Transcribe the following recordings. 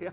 Yeah.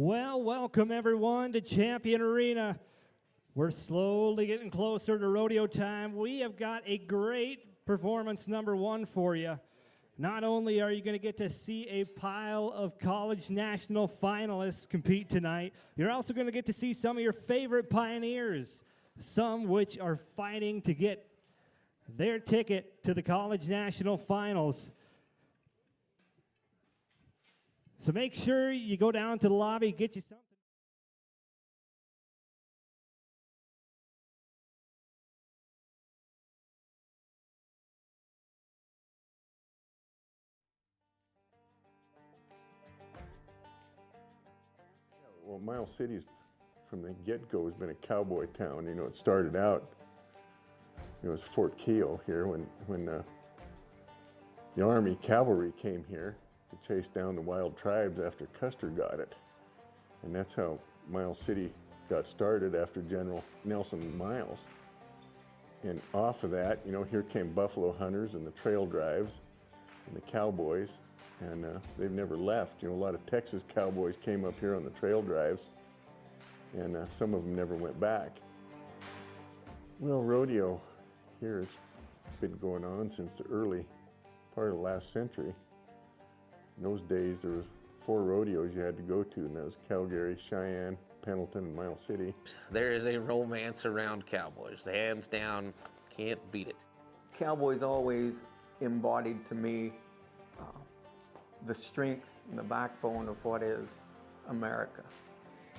Well, welcome everyone to Champion Arena. We're slowly getting closer to rodeo time. We have got a great performance number one for you. Not only are you going to get to see a pile of college national finalists compete tonight, you're also going to get to see some of your favorite pioneers, some which are fighting to get their ticket to the college national finals. So make sure you go down to the lobby, get you something. Well, Miles City's from the get-go has been a cowboy town. You know, it started out, it was Fort Keogh here when the Army cavalry came here to chase down the wild tribes after Custer got it. And that's how Miles City got started after General Nelson Miles. And off of that, you know, here came buffalo hunters and the trail drives and the cowboys. And they've never left. You know, a lot of Texas cowboys came up here on the trail drives, and some of them never went back. Well, rodeo here has been going on since the early part of the last century. In those days, there was 4 rodeos you had to go to, and that was Calgary, Cheyenne, Pendleton, and Miles City. There is a romance around cowboys. Hands down, can't beat it. Cowboys always embodied to me the strength and the backbone of what is America.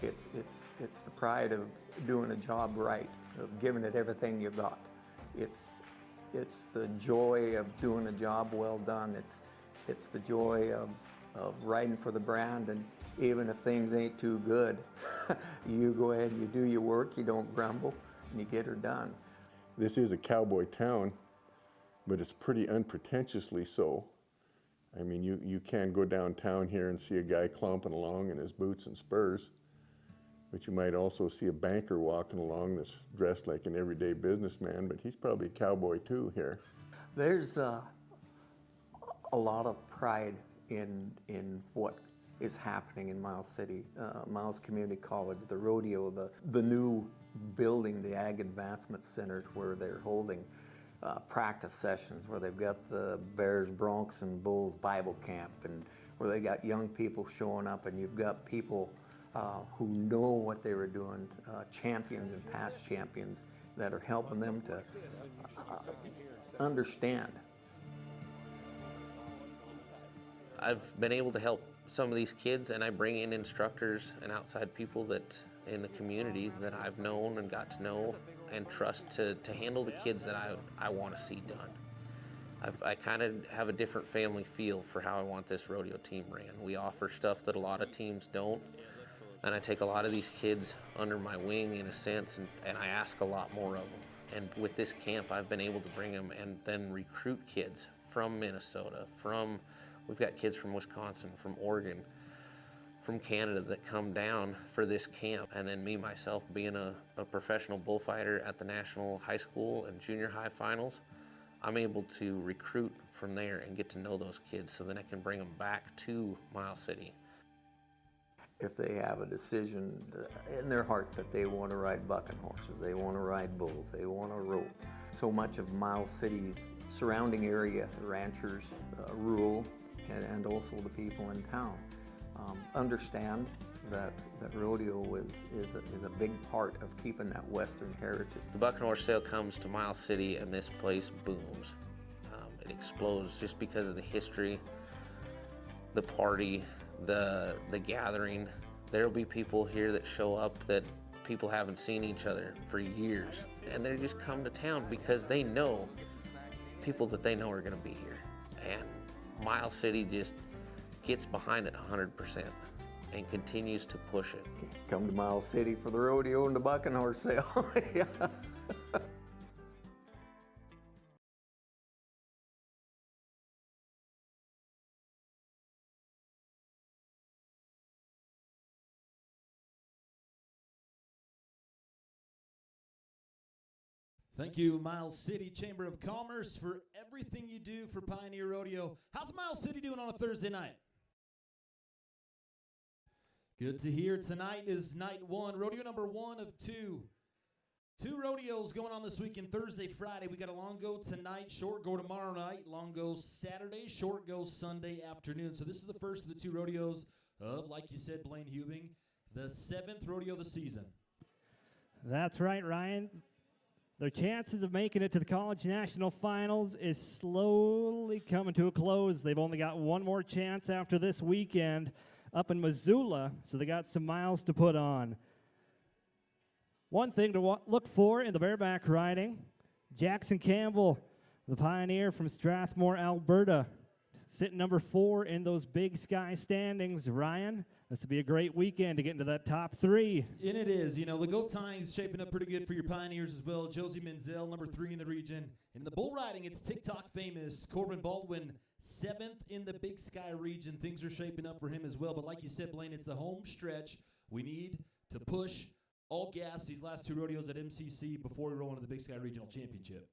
It's the pride of doing a job right, of giving it everything you got. It's the joy of doing a job well done. It's the joy of riding for the brand, and even if things ain't too good, you go ahead and you do your work, you don't grumble, and you get her done. This is a cowboy town, but it's pretty unpretentiously so. I mean, you can go downtown here and see a guy clomping along in his boots and spurs, but you might also see a banker walking along that's dressed like an everyday businessman, but he's probably a cowboy too here. There's a lot of pride in what is happening in Miles City. Miles Community College, the rodeo, the new building, the Ag Advancement Center, where they're holding practice sessions, where they've got the Bears, Broncs, and Bulls Bible Camp, and where they got young people showing up, and you've got people who know what they were doing, champions and past champions that are helping them to understand. I've been able to help some of these kids, and I bring in instructors and outside people that in the community that I've known and got to know and trust to handle the kids that I want to see done. I kind of have a different family feel for how I want this rodeo team ran. We offer stuff that a lot of teams don't, and I take a lot of these kids under my wing in a sense, and I ask a lot more of them. And with this camp, I've been able to bring them and then recruit kids from Minnesota, we've got kids from Wisconsin, from Oregon, from Canada that come down for this camp. And then me, myself, being a professional bullfighter at the national high school and junior high finals, I'm able to recruit from there and get to know those kids so then I can bring them back to Miles City. If they have a decision in their heart that they want to ride bucking horses, they want to ride bulls, they want to rope. So much of Miles City's surrounding area, ranchers, rural, and also the people in town, understand that rodeo is a big part of keeping that Western heritage. The bucking horse sale comes to Miles City and this place booms. It explodes just because of the history, the party, the gathering. There'll be people here that show up that people haven't seen each other for years, and they just come to town because they know people that they know are going to be here. And Miles City just gets behind it 100% and continues to push it. Come to Miles City for the rodeo and the bucking horse sale. Yeah. Thank you, Miles City Chamber of Commerce, for everything you do for Pioneer Rodeo. How's Miles City doing on a Thursday night? Good to hear. Tonight is night one, rodeo number 1 of 2. 2 rodeos going on this weekend, Thursday, Friday. We got a long go tonight, short go tomorrow night, long go Saturday, short go Sunday afternoon. So this is the first of the 2 rodeos of, like you said, Blaine Hubing, the 7th rodeo of the season. That's right, Ryan. Their chances of making it to the college national finals is slowly coming to a close. They've only got one more chance after this weekend up in Missoula, so they got some miles to put on. One thing to look for in the bareback riding, Jackson Campbell, the pioneer from Strathmore, Alberta, sitting number 4 in those Big Sky standings. Ryan, this will be a great weekend to get into that top 3. And it is. You know, the goat tying is shaping up pretty good for your pioneers as well. Josie Menzel, number 3 in the region. In the bull riding, it's TikTok famous Corbin Baldwin, 7th in the Big Sky region. Things are shaping up for him as well. But like you said, Blaine, it's the home stretch. We need to push all gas these last 2 rodeos at MCC before we roll into the Big Sky Regional Championship.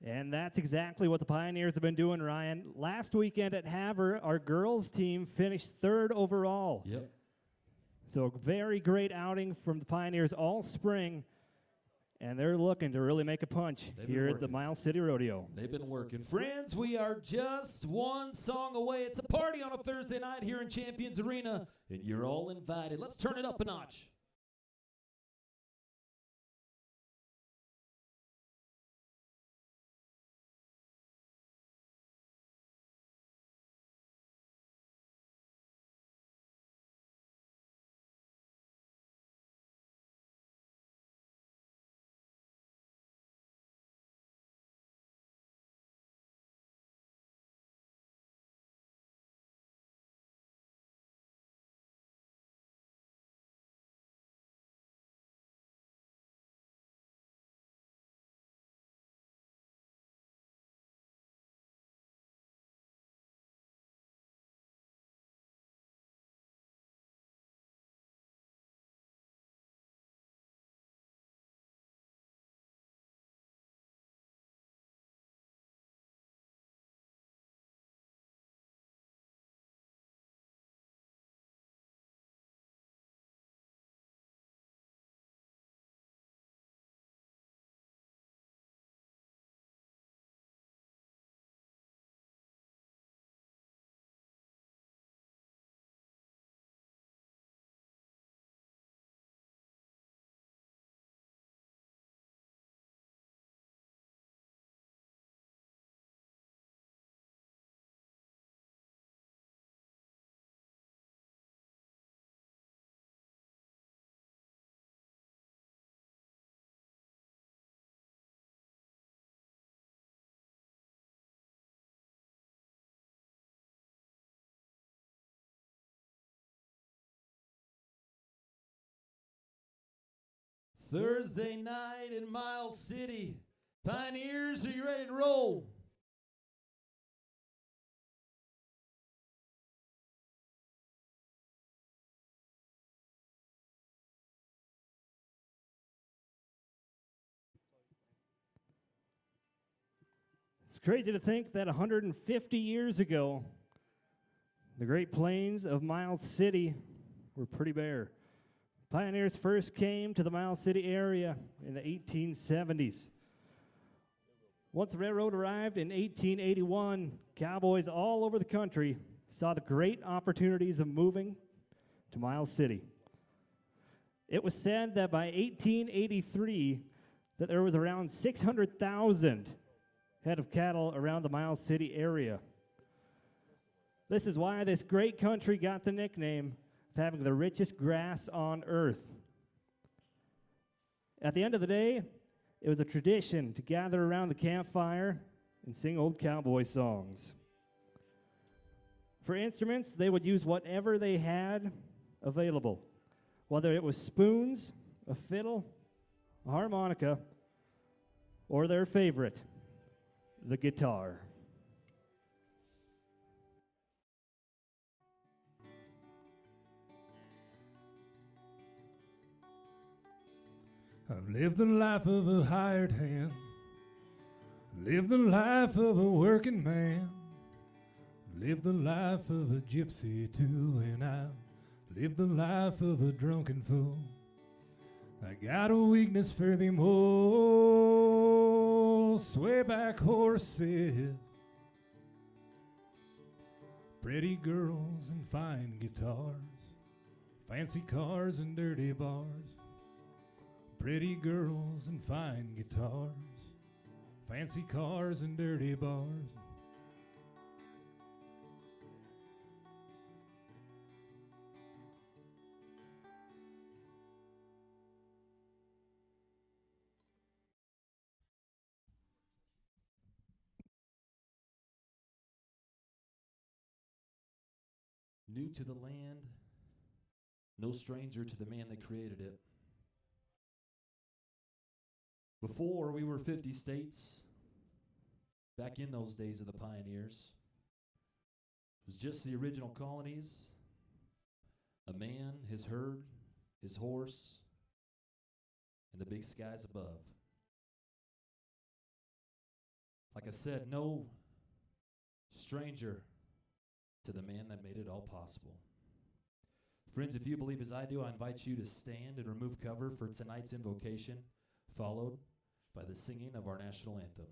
And that's exactly what the Pioneers have been doing, Ryan. Last weekend at Havre, our girls team finished 3rd overall. Yep. So a very great outing from the Pioneers all spring, and they're looking to really make a punch here at the Miles City Rodeo. They've been working. Friends, we are just one song away. It's a party on a Thursday night here in Champions Arena, and you're all invited. Let's turn it up a notch. Thursday night in Miles City. Pioneers, are you ready to roll? It's crazy to think that 150 years ago, the Great Plains of Miles City were pretty bare. Pioneers first came to the Miles City area in the 1870s. Once the railroad arrived in 1881, cowboys all over the country saw the great opportunities of moving to Miles City. It was said that by 1883 that there was around 600,000 head of cattle around the Miles City area. This is why this great country got the nickname of having the richest grass on earth. At the end of the day, it was a tradition to gather around the campfire and sing old cowboy songs. For instruments, they would use whatever they had available, whether it was spoons, a fiddle, a harmonica, or their favorite, the guitar. I've lived the life of a hired hand, lived the life of a working man, lived the life of a gypsy too, and I've live the life of a drunken fool. I got a weakness for them old swayback horses, pretty girls and fine guitars, fancy cars and dirty bars. Pretty girls and fine guitars, fancy cars and dirty bars. New to the land, no stranger to the man that created it. Before we were 50 states, back in those days of the pioneers, it was just the original colonies, a man, his herd, his horse, and the big skies above. Like I said, no stranger to the man that made it all possible. Friends, if you believe as I do, I invite you to stand and remove cover for tonight's invocation, followed by the singing of our national anthem.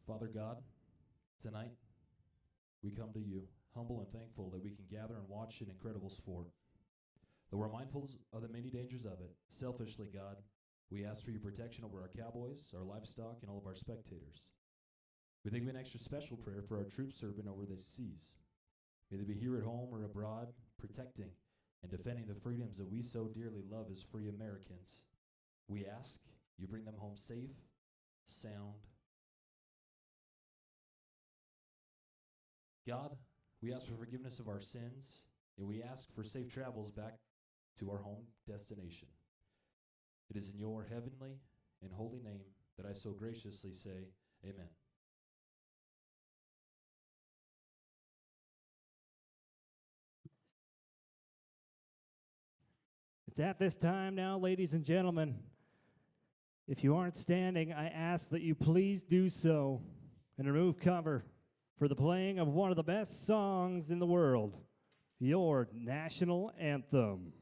Father God, tonight we come to you, humble and thankful that we can gather and watch an incredible sport. Though we're mindful of the many dangers of it, selfishly, God, we ask for your protection over our cowboys, our livestock, and all of our spectators. We think of an extra special prayer for our troops serving over the seas. May they be here at home or abroad, protecting and defending the freedoms that we so dearly love as free Americans. We ask you bring them home safe, sound. God, we ask for forgiveness of our sins, and we ask for safe travels back to our home destination. It is in your heavenly and holy name that I so graciously say, amen. It's at this time now, ladies and gentlemen. If you aren't standing, I ask that you please do so and remove cover for the playing of one of the best songs in the world, your national anthem.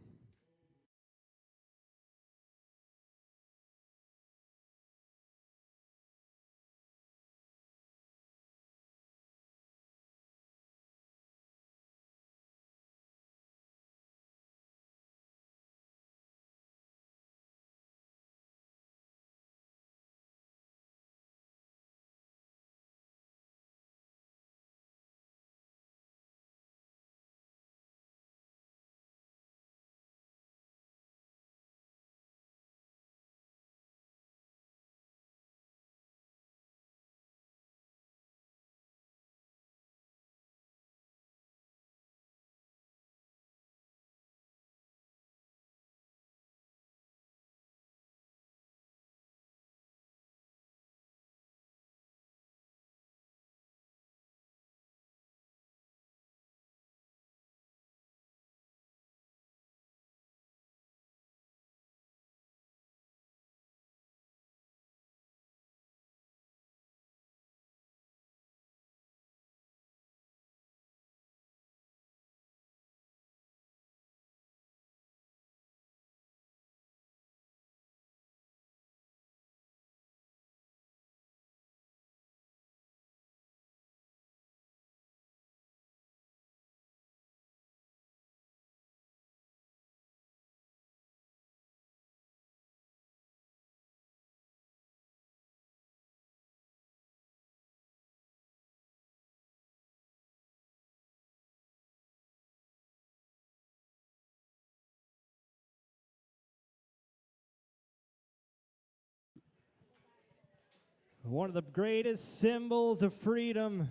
One of the greatest symbols of freedom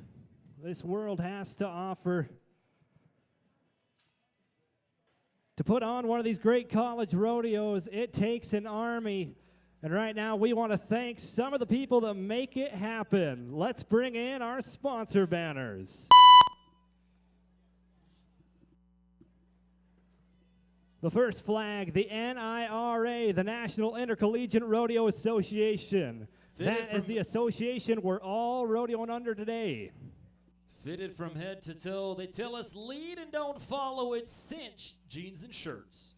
this world has to offer. To put on one of these great college rodeos, it takes an army. And right now, we want to thank some of the people that make it happen. Let's bring in our sponsor banners. The first flag, the NIRA, the National Intercollegiate Rodeo Association. That is the association we're all rodeoing under today. Fitted from head to toe. They tell us lead and don't follow. It's cinch, jeans and shirts.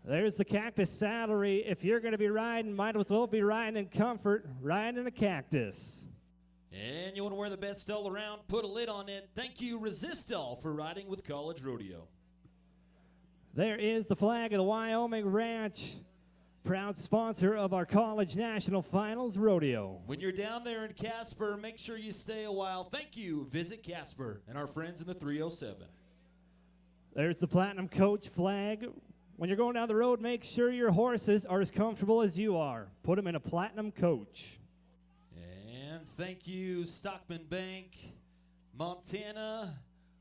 There's the Cactus Saddlery. If you're going to be riding, might as well be riding in comfort, riding in a Cactus. And you want to wear the best all around, put a lid on it. Thank you, Resistol, for riding with College Rodeo. There is the flag of the Wyoming Ranch, proud sponsor of our College National Finals Rodeo. When you're down there in Casper, make sure you stay a while. Thank you, Visit Casper, and our friends in the 307. There's the Platinum Coach flag. When you're going down the road, make sure your horses are as comfortable as you are. Put them in a Platinum Coach. And thank you, Stockman Bank, Montana,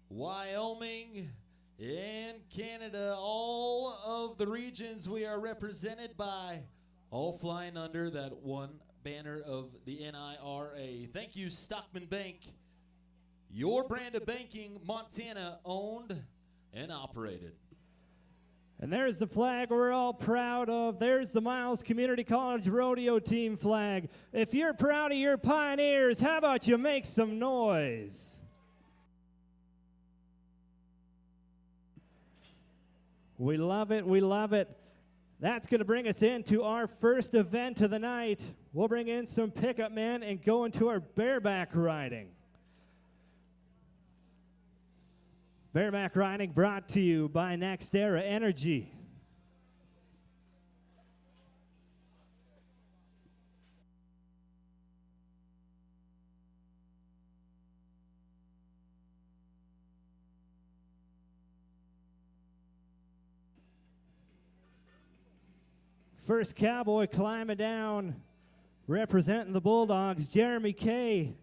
Wyoming, and Canada. All of the regions we are represented by, all flying under that one banner of the NIRA. Thank you, Stockman Bank. Your brand of banking, Montana owned and operated. And there's the flag we're all proud of. There's the Miles Community College Rodeo Team flag. If you're proud of your pioneers, how about you make some noise? We love it, we love it. That's going to bring us into our first event of the night. We'll bring in some pickup men and go into our bareback riding. Bareback riding brought to you by Next Era Energy. First cowboy climbing down, representing the Bulldogs, Jeremy Kay.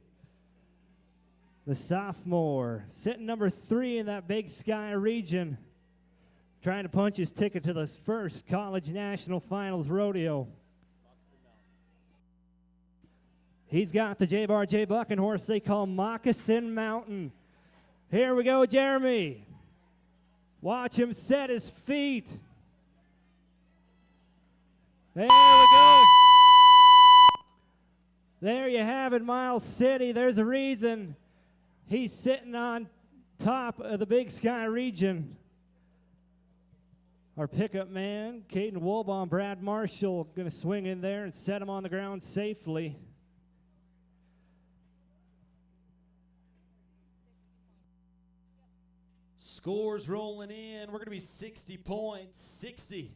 The sophomore, sitting number 3 in that Big Sky region, trying to punch his ticket to this first College National Finals Rodeo. He's got the J bucking horse they call Moccasin Mountain. Here we go, Jeremy. Watch him set his feet. There we go. There you have it, Miles City. There's a reason he's sitting on top of the Big Sky region. Our pickup man, Caden Wolbaum, Brad Marshall, going to swing in there and set him on the ground safely. Scores rolling in. We're going to be 60 points. 60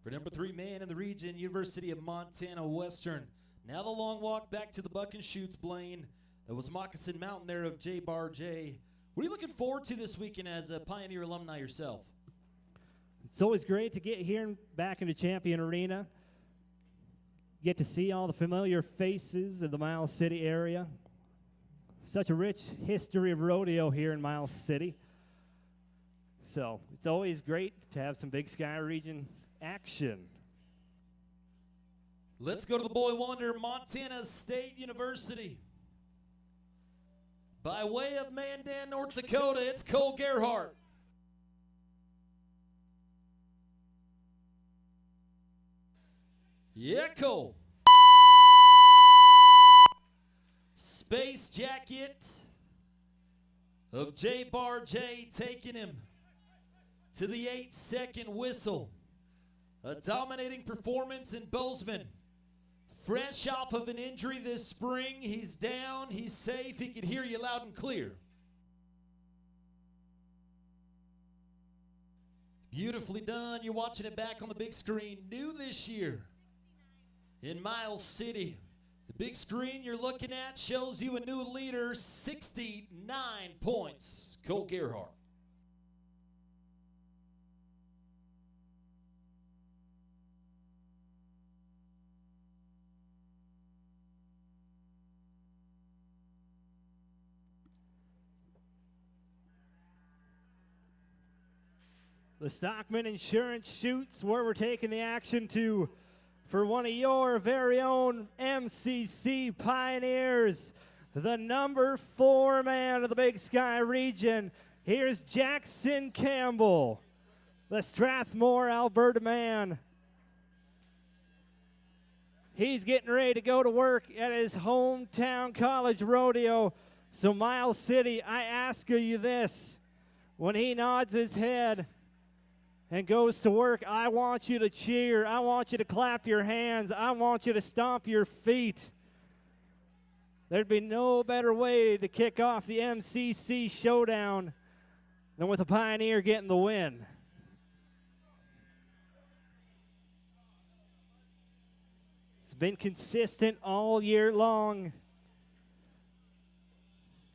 for number 3 man in the region, University of Montana Western. Now the long walk back to the Buck and Shoots, Blaine. That was Moccasin Mountain there of J. What are you looking forward to this weekend as a Pioneer alumni yourself? It's always great to get here and back into Champion Arena. Get to see all the familiar faces of the Miles City area. Such a rich history of rodeo here in Miles City. So it's always great to have some Big Sky region action. Let's go to the Boy Wonder, Montana State University. By way of Mandan, North Dakota, it's Cole Gerhardt. Yeah, Cole. Space Jacket of J. taking him to the 8-second whistle. A dominating performance in Bozeman. Fresh off of an injury this spring, he's down, he's safe, he can hear you loud and clear. Beautifully done, you're watching it back on the big screen. New this year in Miles City. The big screen you're looking at shows you a new leader, 69 points, Cole Gerhardt. The Stockman Insurance Shoots, where we're taking the action to for one of your very own MCC Pioneers, the number 4 man of the Big Sky region. Here's Jackson Campbell, the Strathmore, Alberta man. He's getting ready to go to work at his hometown college rodeo. So Miles City, I ask you this. When he nods his head and goes to work, I want you to cheer. I want you to clap your hands. I want you to stomp your feet. There'd be no better way to kick off the MCC Showdown than with a Pioneer getting the win. It's been consistent all year long.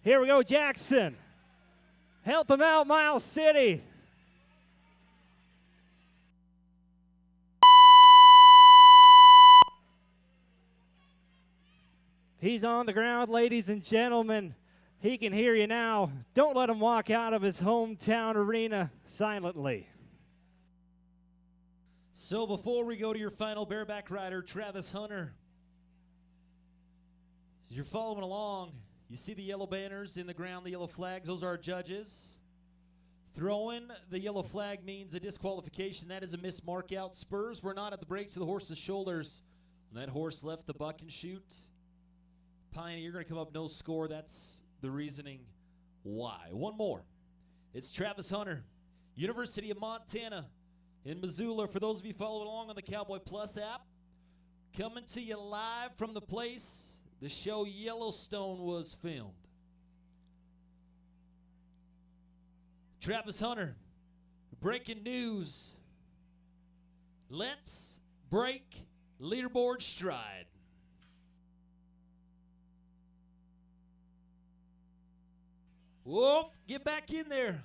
Here we go, Jackson. Help him out, Miles City. He's on the ground, ladies and gentlemen. He can hear you now. Don't let him walk out of his hometown arena silently. So before we go to your final bareback rider, Travis Hunter, as you're following along, you see the yellow banners in the ground, the yellow flags. Those are our judges. Throwing the yellow flag means a disqualification. That is a missed mark out. Spurs were not at the brakes of the horse's shoulders. When that horse left the buck and shoot, Pioneer going to come up no score. That's the reasoning why. One more. It's Travis Hunter, University of Montana in Missoula. For those of you following along on the Cowboy Plus app, coming to you live from the place the show Yellowstone was filmed. Travis Hunter, breaking news. Let's break leaderboard stride. Whoop, get back in there.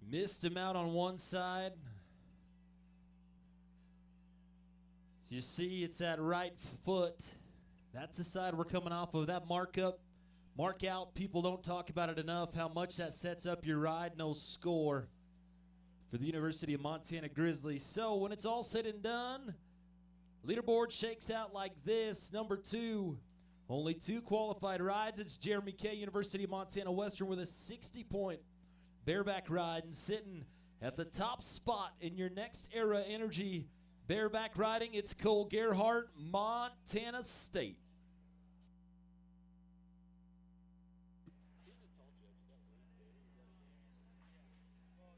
Missed him out on one side. So you see it's that right foot. That's the side we're coming off of. That mark out, people don't talk about it enough, how much that sets up your ride. No score for the University of Montana Grizzlies. So when it's all said and done, leaderboard shakes out like this. Number 2, only 2 qualified rides. It's Jeremy K., University of Montana Western, with a 60-point bareback ride, and sitting at the top spot in your Next Era Energy bareback riding, it's Cole Gerhardt, Montana State.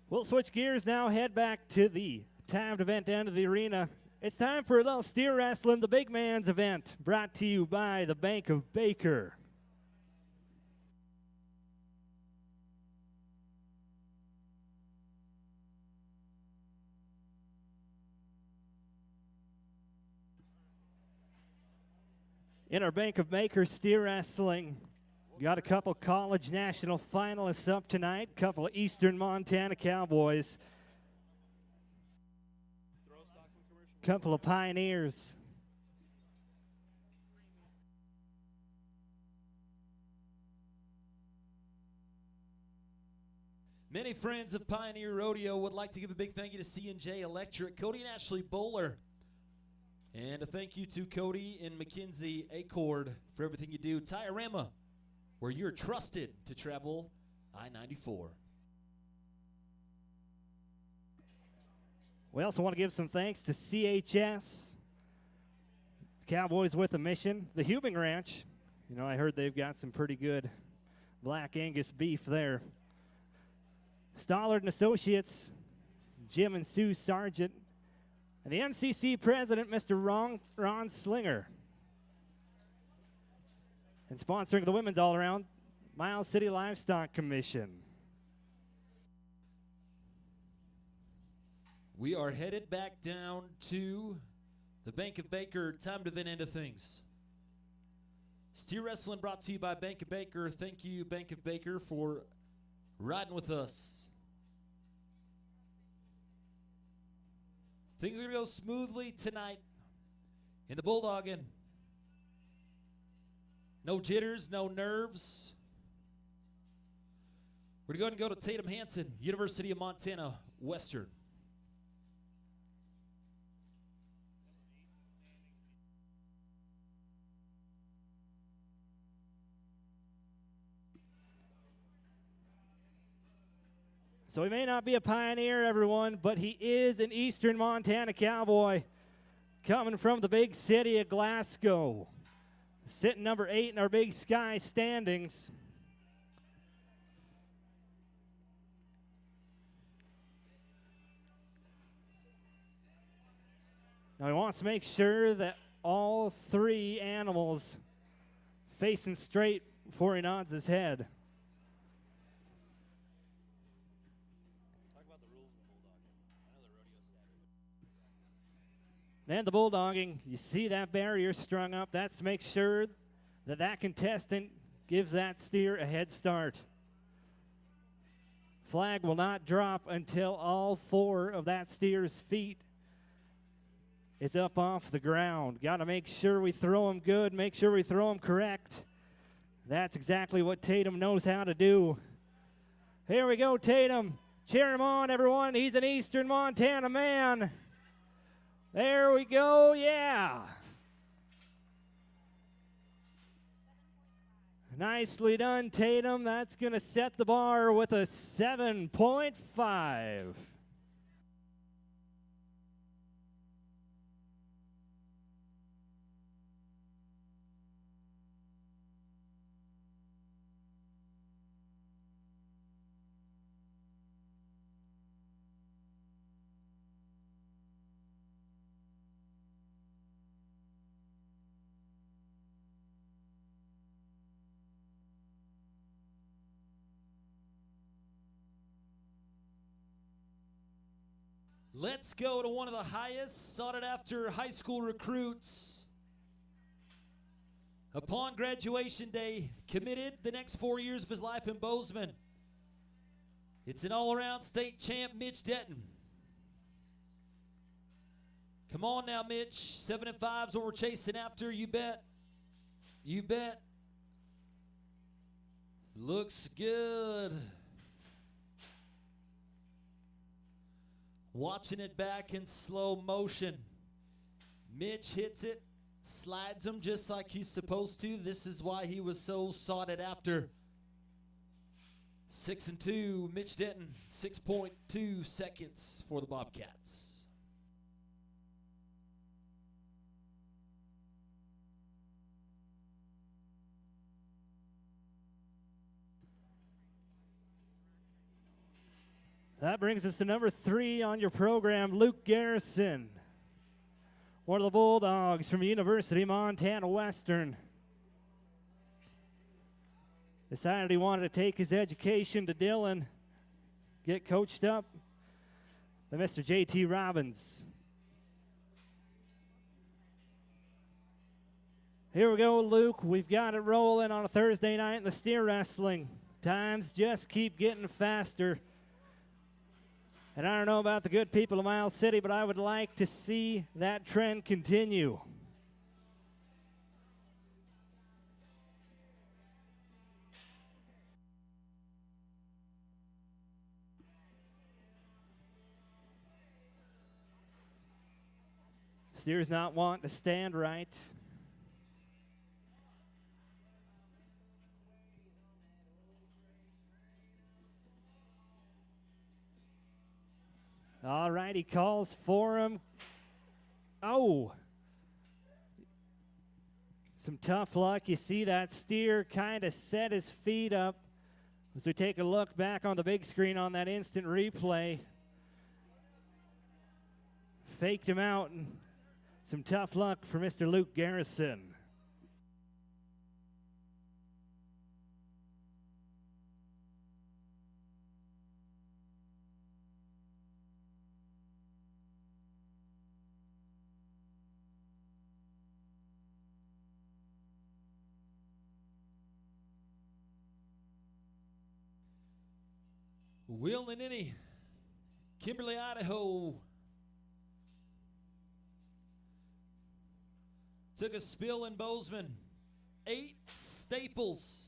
We'll switch gears now, head back to the timed event end of the arena. It's time for a little steer wrestling, the big man's event, brought to you by the Bank of Baker. In our Bank of Baker steer wrestling, we got a couple college national finalists up tonight, a couple of Eastern Montana Cowboys, couple of Pioneers. Many friends of Pioneer Rodeo would like to give a big thank you to C&J Electric, Cody and Ashley Bowler. And a thank you to Cody and Mackenzie Acord for everything you do. Tiorama, where you're trusted to travel I-94. We also want to give some thanks to CHS, Cowboys with a Mission, the Hubing Ranch. You know, I heard they've got some pretty good Black Angus beef there. Stollard and Associates, Jim and Sue Sargent, and the MCC president, Mr. Ron Slinger. And sponsoring the women's all-around, Miles City Livestock Commission. We are headed back down to the Bank of Baker, time to then end of things. Steer Wrestling brought to you by Bank of Baker. Thank you, Bank of Baker, for riding with us. Things are going to go smoothly tonight in the Bulldogging. No jitters, no nerves. We're going to go to Tatum Hansen, University of Montana Western. So he may not be a Pioneer, everyone, but he is an Eastern Montana Cowboy. coming from the big city of Glasgow, sitting number 8 in our Big Sky standings. Now he wants to make sure that all 3 animals facing straight before he nods his head. And the bulldogging, you see that barrier strung up. That's to make sure that that contestant gives that steer a head start. Flag will not drop until all 4 of that steer's feet is up off the ground. Got to make sure we throw him good, make sure we throw him correct. That's exactly what Tatum knows how to do. Here we go, Tatum. Cheer him on, everyone. He's an Eastern Montana man. There we go, yeah. Nicely done, Tatum. That's going to set the bar with a 7.5. Let's go to one of the highest sought-after high school recruits. Upon graduation day, committed the next 4 years of his life in Bozeman. It's an all-around state champ, Mitch Detton. Come on now, Mitch. 7 and 5 is what we're chasing after. You bet. You bet. Looks good. Watching it back in slow motion. Mitch hits it, slides him just like he's supposed to. This is why he was so sought after. 6 and 2, Mitch Denton, 6.2 seconds for the Bobcats. That brings us to number 3 on your program, Luke Garrison, one of the Bulldogs from University of Montana Western. Decided he wanted to take his education to Dillon, get coached up by Mr. J.T. Robbins. Here we go, Luke. We've got it rolling on a Thursday night in the steer wrestling. Times just keep getting faster. And I don't know about the good people of Miles City, but I would like to see that trend continue. Steer's not wanting to stand right. All right, he calls for him. Oh. Some tough luck. You see that steer kind of set his feet up. As we take a look back on the big screen on that instant replay. Faked him out, and some tough luck for Mr. Luke Garrison. Will and Innie, Kimberly, Idaho. Took a spill in Bozeman. 8 staples.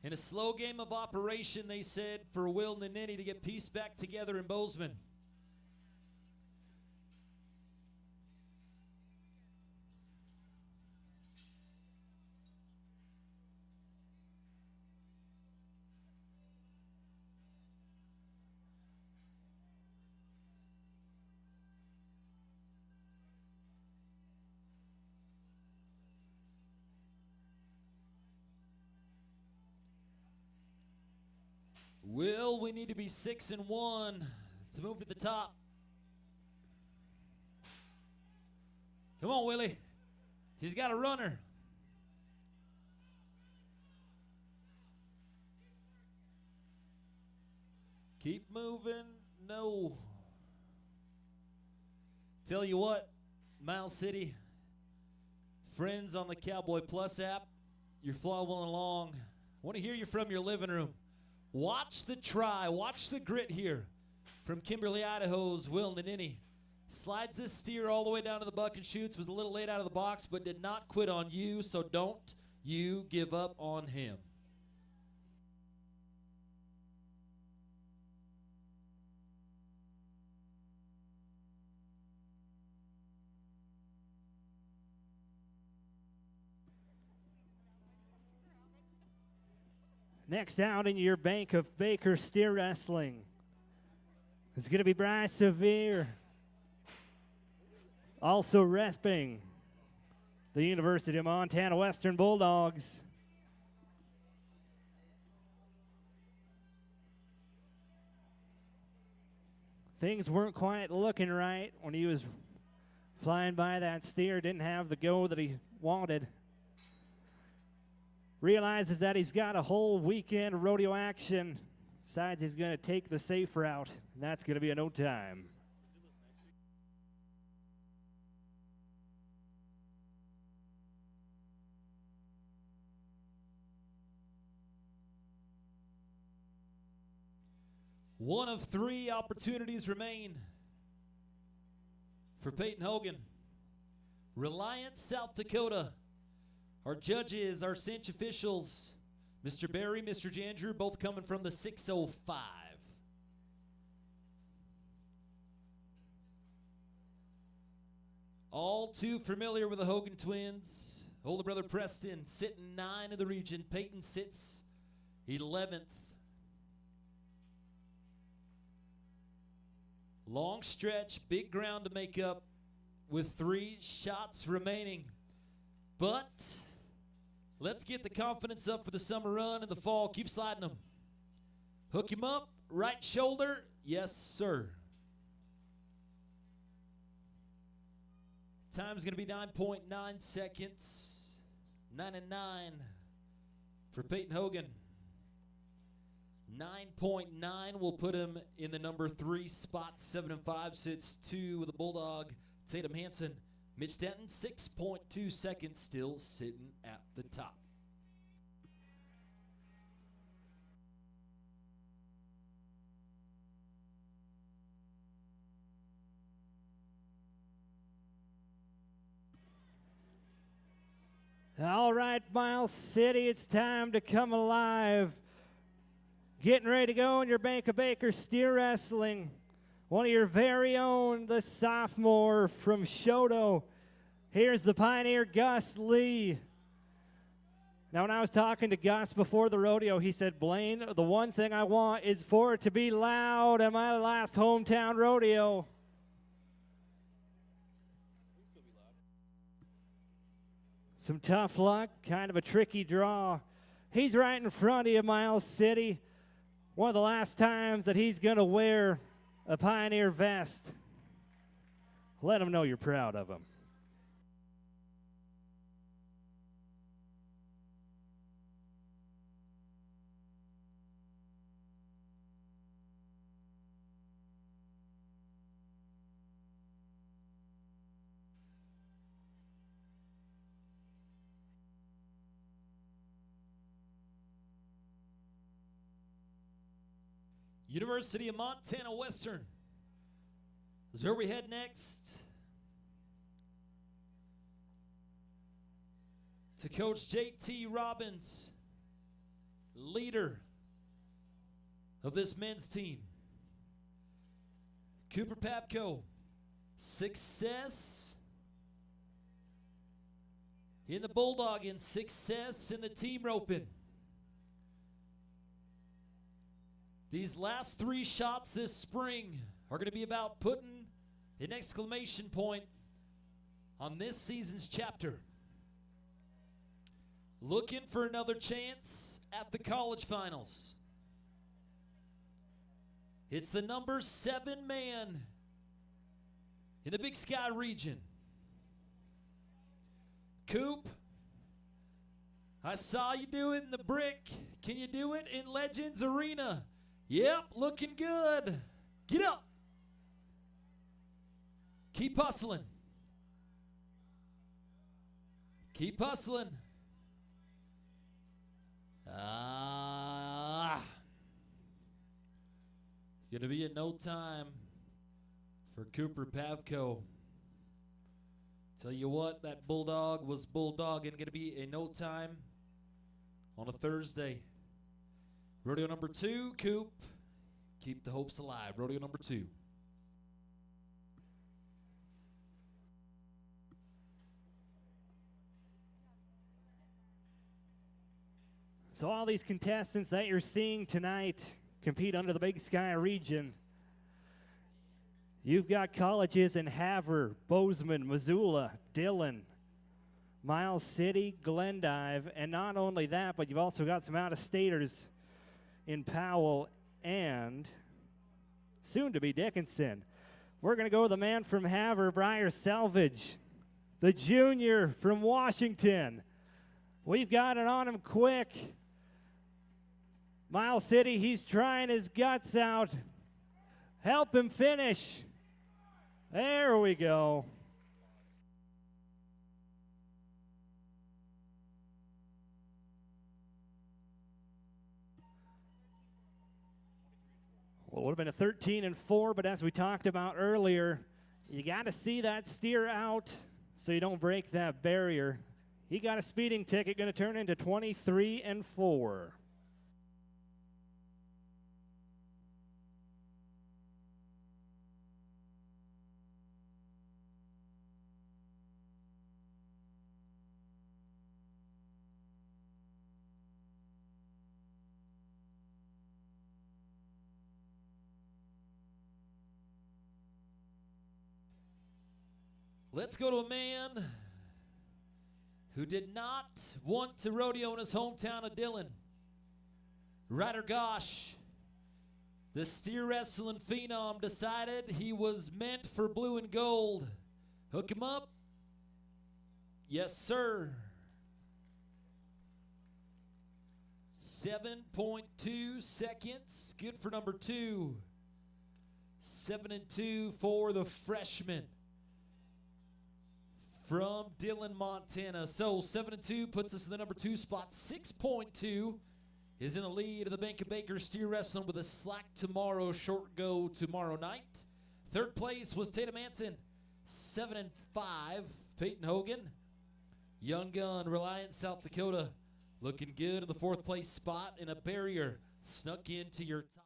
In a slow game of operation, they said, for Will and Innie to get pieced back together in Bozeman. Will, we need to be 6-1 to move to the top. Come on, Willie. He's got a runner. Keep moving. No. Tell you what, Miles City, friends on the Cowboy Plus app, you're following along. I want to hear you from your living room. Watch the try. Watch the grit here from Kimberly, Idaho's Will Nanini. Slides this steer all the way down to the buck and shoots. Was a little late out of the box, but did not quit on you, so don't you give up on him. Next out in your bank of Baker steer wrestling is going to be Bryce Severe. Also repping the University of Montana Western Bulldogs. Things weren't quite looking right when he was flying by that steer. Didn't have the go that he wanted. Realizes that he's got a whole weekend of rodeo action. Decides he's going to take the safe route, and that's going to be a no time. One of 3 opportunities remain for Peyton Hogan. Reliance, South Dakota. Our judges, our cinch officials, Mr. Barry, Mr. Jandrew, both coming from the 605. All too familiar with the Hogan twins. Older brother Preston sitting 9 in the region. Peyton sits 11th. Long stretch, big ground to make up with 3 shots remaining. But let's get the confidence up for the summer run in the fall. Keep sliding them. Hook him up, right shoulder. Yes, sir. Time's going to be 9.9 seconds. 9 and 9 for Peyton Hogan. 9.9 will put him in the number 3 spot. 7 and 5 sits 2 with a Bulldog. Tatum Hansen. Mitch Denton, 6.2 seconds, still sitting at the top. All right, Miles City, it's time to come alive. Getting ready to go in your bank of Baker steer wrestling. One of your very own, the sophomore from Showdown. Here's the Pioneer, Gus Lee. Now, when I was talking to Gus before the rodeo, he said, Blaine, the one thing I want is for it to be loud at my last hometown rodeo. Some tough luck, kind of a tricky draw. He's right in front of you, Miles City. One of the last times that he's going to wear a Pioneer vest. Let him know you're proud of him. University of Montana Western is where we head next to Coach J.T. Robbins, leader of this men's team. Cooper Pavko, success in the Bulldog and success in the team roping. These last 3 shots this spring are going to be about putting an exclamation point on this season's chapter. Looking for another chance at the college finals. It's the number 7 man in the Big Sky region. Coop, I saw you do it in the Brick. Can you do it in Legends Arena? Yep, looking good. Get up. Keep hustling. Keep hustling. Gonna be in no time for Cooper Pavko. Tell you what, that Bulldog was bulldogging. Gonna be in no time on a Thursday. Rodeo number 2, Coop. Keep the hopes alive. Rodeo number 2. So all these contestants that you're seeing tonight compete under the Big Sky region. You've got colleges in Havre, Bozeman, Missoula, Dillon, Miles City, Glendive, and not only that, but you've also got some out-of-staters in Powell and soon-to-be Dickinson. We're going to go with the man from Havre, Briar Selvage, the junior from Washington. We've got it on him quick. Miles City, he's trying his guts out. Help him finish. There we go. Well, it would have been a 13-4, but as we talked about earlier, you got to see that steer out so you don't break that barrier. He got a speeding ticket, going to turn into 23-4. Let's go to a man who did not want to rodeo in his hometown of Dillon. Ryder Gosh, the steer wrestling phenom, decided he was meant for blue and gold. Hook him up. Yes, sir. 7.2 seconds. Good for number 2. 7-2 for the freshman from Dillon, Montana. So 7-2 puts us in the number 2 spot. 6.2 is in the lead of the Bank of Baker steer wrestling with a slack tomorrow, short go tomorrow night. Third place was Tatum Manson. 7-5, Peyton Hogan. Young Gun, Reliance, South Dakota. Looking good in the 4th place spot, and a barrier snuck into your top.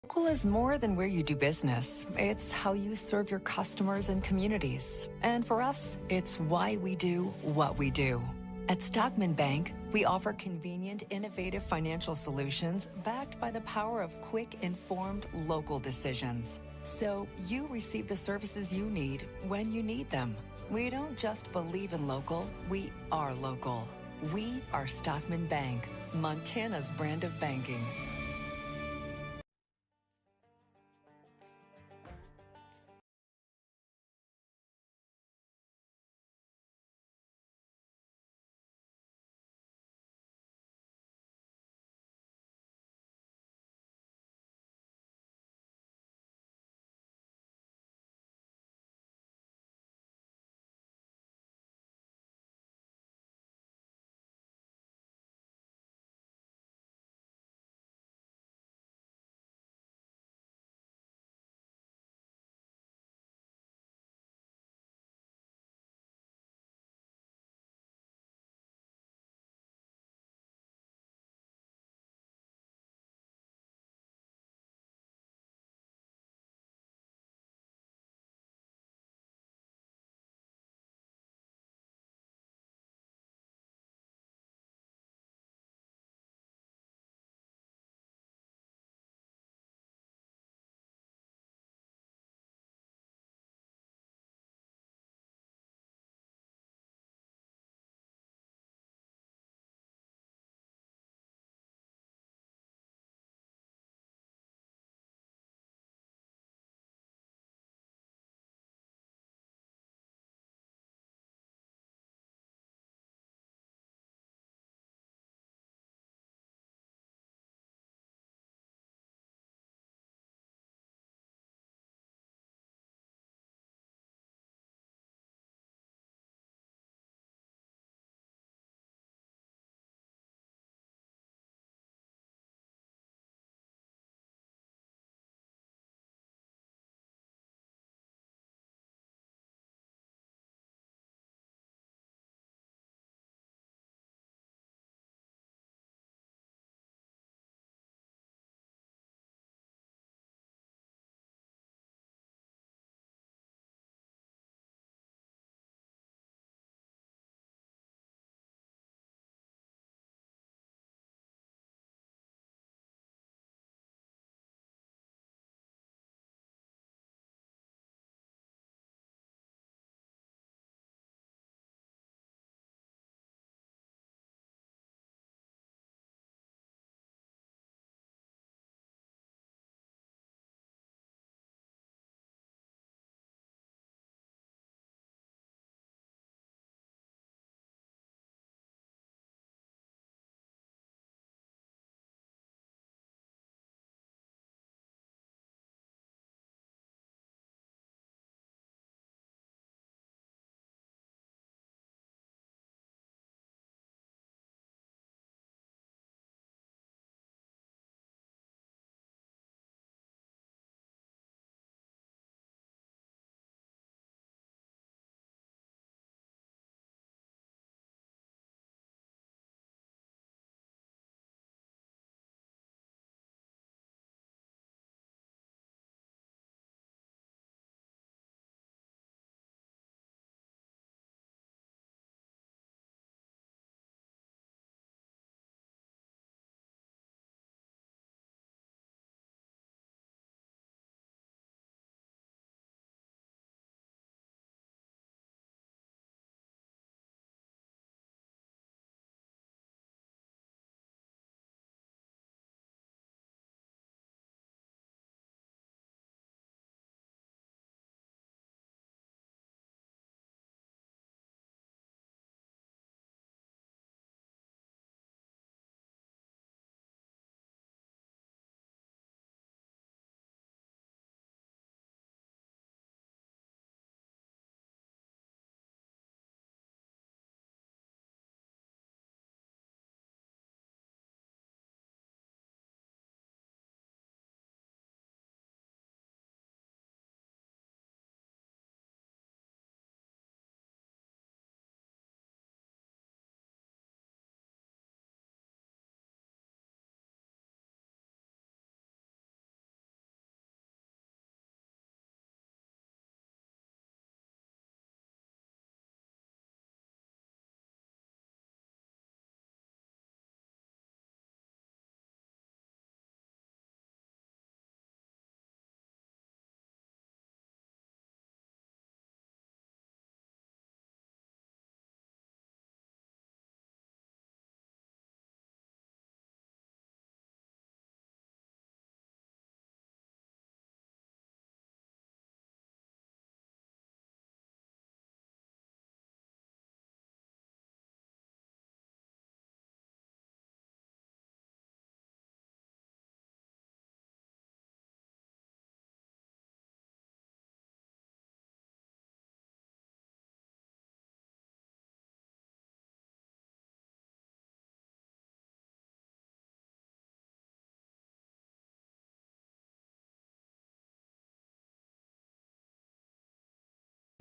Local is more than where you do business. It's how you serve your customers and communities. And for us, it's why we do what we do. At Stockman Bank, we offer convenient, innovative financial solutions backed by the power of quick, informed, local decisions. So you receive the services you need when you need them. We don't just believe in local, we are local. We are Stockman Bank, Montana's brand of banking.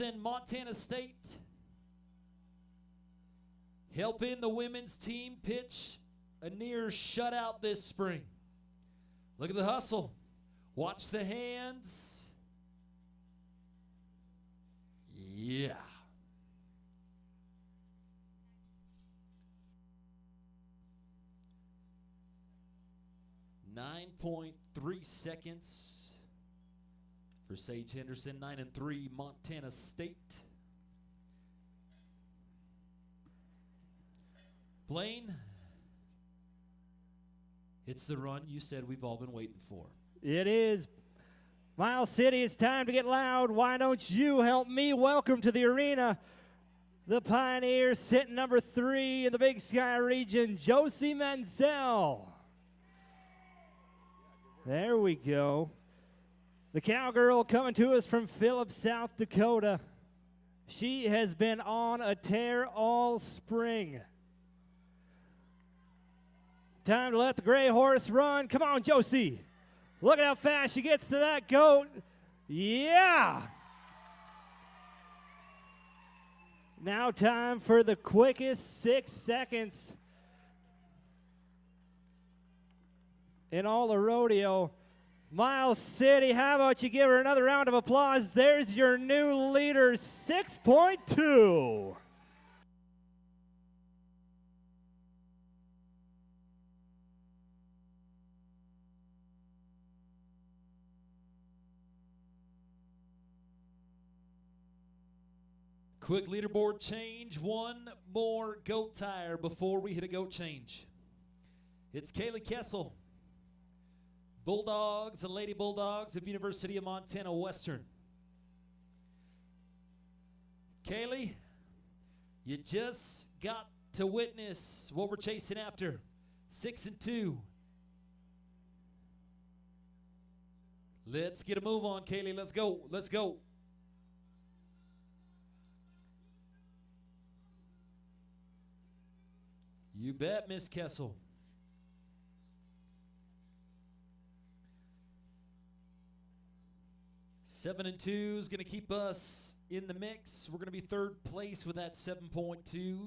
in Montana State, helping the women's team pitch a near shutout this spring. Look at the hustle. Watch the hands. Yeah. .3 seconds for Sage Henderson. 9-3 Montana State. Blaine, it's the run you said we've all been waiting for. It is. Miles City, it's time to get loud. Why don't you help me welcome to the arena the Pioneers sitting number 3 in the Big Sky region, Josie Menzel. There we go. The cowgirl coming to us from Phillips, South Dakota. She has been on a tear all spring. Time to let the gray horse run. Come on, Josie. Look at how fast she gets to that goat. Yeah. Now time for the quickest 6 seconds in all the rodeo. Miles City, how about you give her another round of applause? There's your new leader, 6.2. Quick leaderboard change. One more goat tire before we hit a goat change. It's Kaylee Kessel, Bulldogs and Lady Bulldogs of University of Montana Western. Kaylee, you just got to witness what we're chasing after. 6-2. Let's get a move on, Kaylee. Let's go. Let's go. You bet, Miss Kessel. 7-2 is going to keep us in the mix. We're going to be third place with that 7.2.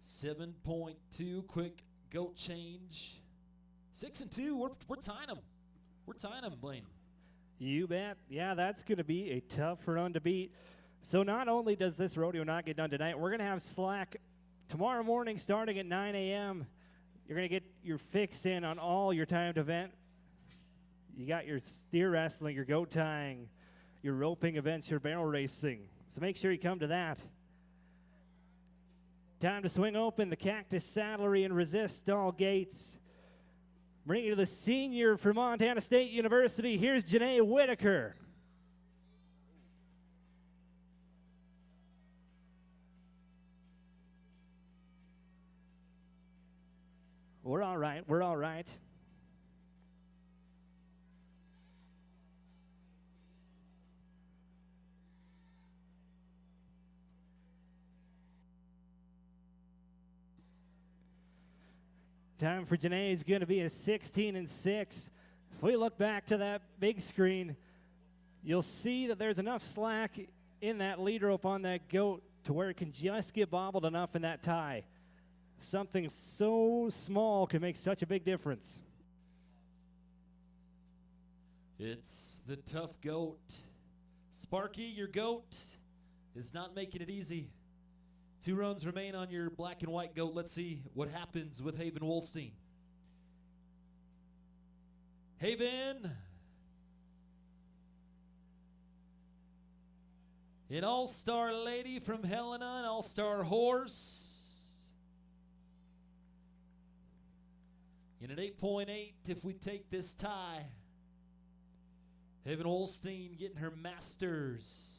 7.2, quick goat change. 6-2, we're tying them. We're tying them, Blaine. You bet. Yeah, that's going to be a tough run to beat. So not only does this rodeo not get done tonight, we're going to have slack tomorrow morning starting at 9 a.m. You're going to get your fix in on all your timed event. You got your steer wrestling, your goat tying, your roping events, your barrel racing. So make sure you come to that. Time to swing open the Cactus Saddlery and resist all gates. Bring you to the senior from Montana State University. Here's Janae Whitaker. We're all right. We're all right. Time for Janae is going to be a 16-6. If we look back to that big screen, you'll see that there's enough slack in that lead rope on that goat to where it can just get bobbled enough in that tie. Something so small can make such a big difference. It's the tough goat. Sparky, your goat is not making it easy. 2 runs remain on your black and white goat. Let's see what happens with Haven Wolstein. Haven. An all-star lady from Helena, an all-star horse. In an 8.8 if we take this tie. Haven Wolstein getting her masters.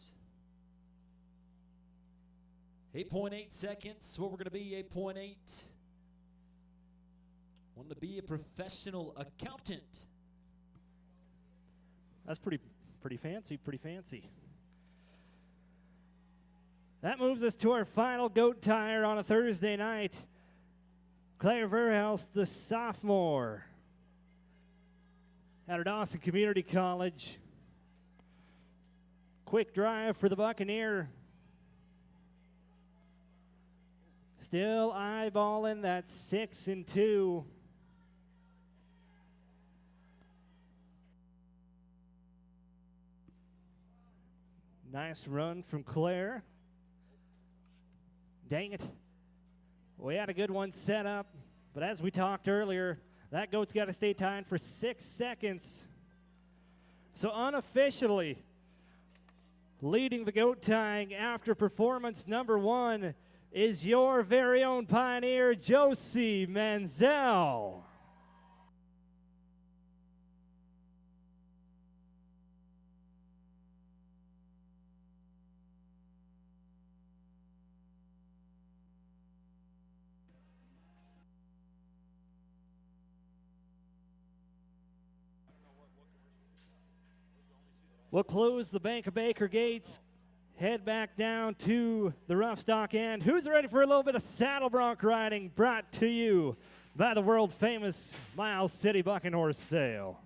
8.8 seconds, what we're going to be, 8.8. Want to be a professional accountant. That's pretty fancy, pretty fancy. That moves us to our final goat tire on a Thursday night. Claire Verhouse, the sophomore at Dawson Community College. quick drive for the Buccaneer. Still eyeballing that 6-2. Nice run from Claire. Dang it. We had a good one set up, but as we talked earlier, that goat's got to stay tied for 6 seconds. So unofficially, leading the goat tying after performance number 1 is your very own Pioneer, Josie Menzel. We'll close the Bank of Baker gates, head back down to the rough stock end. Who's ready for a little bit of saddle bronc riding brought to you by the world famous Miles City Buck and Horse Sale?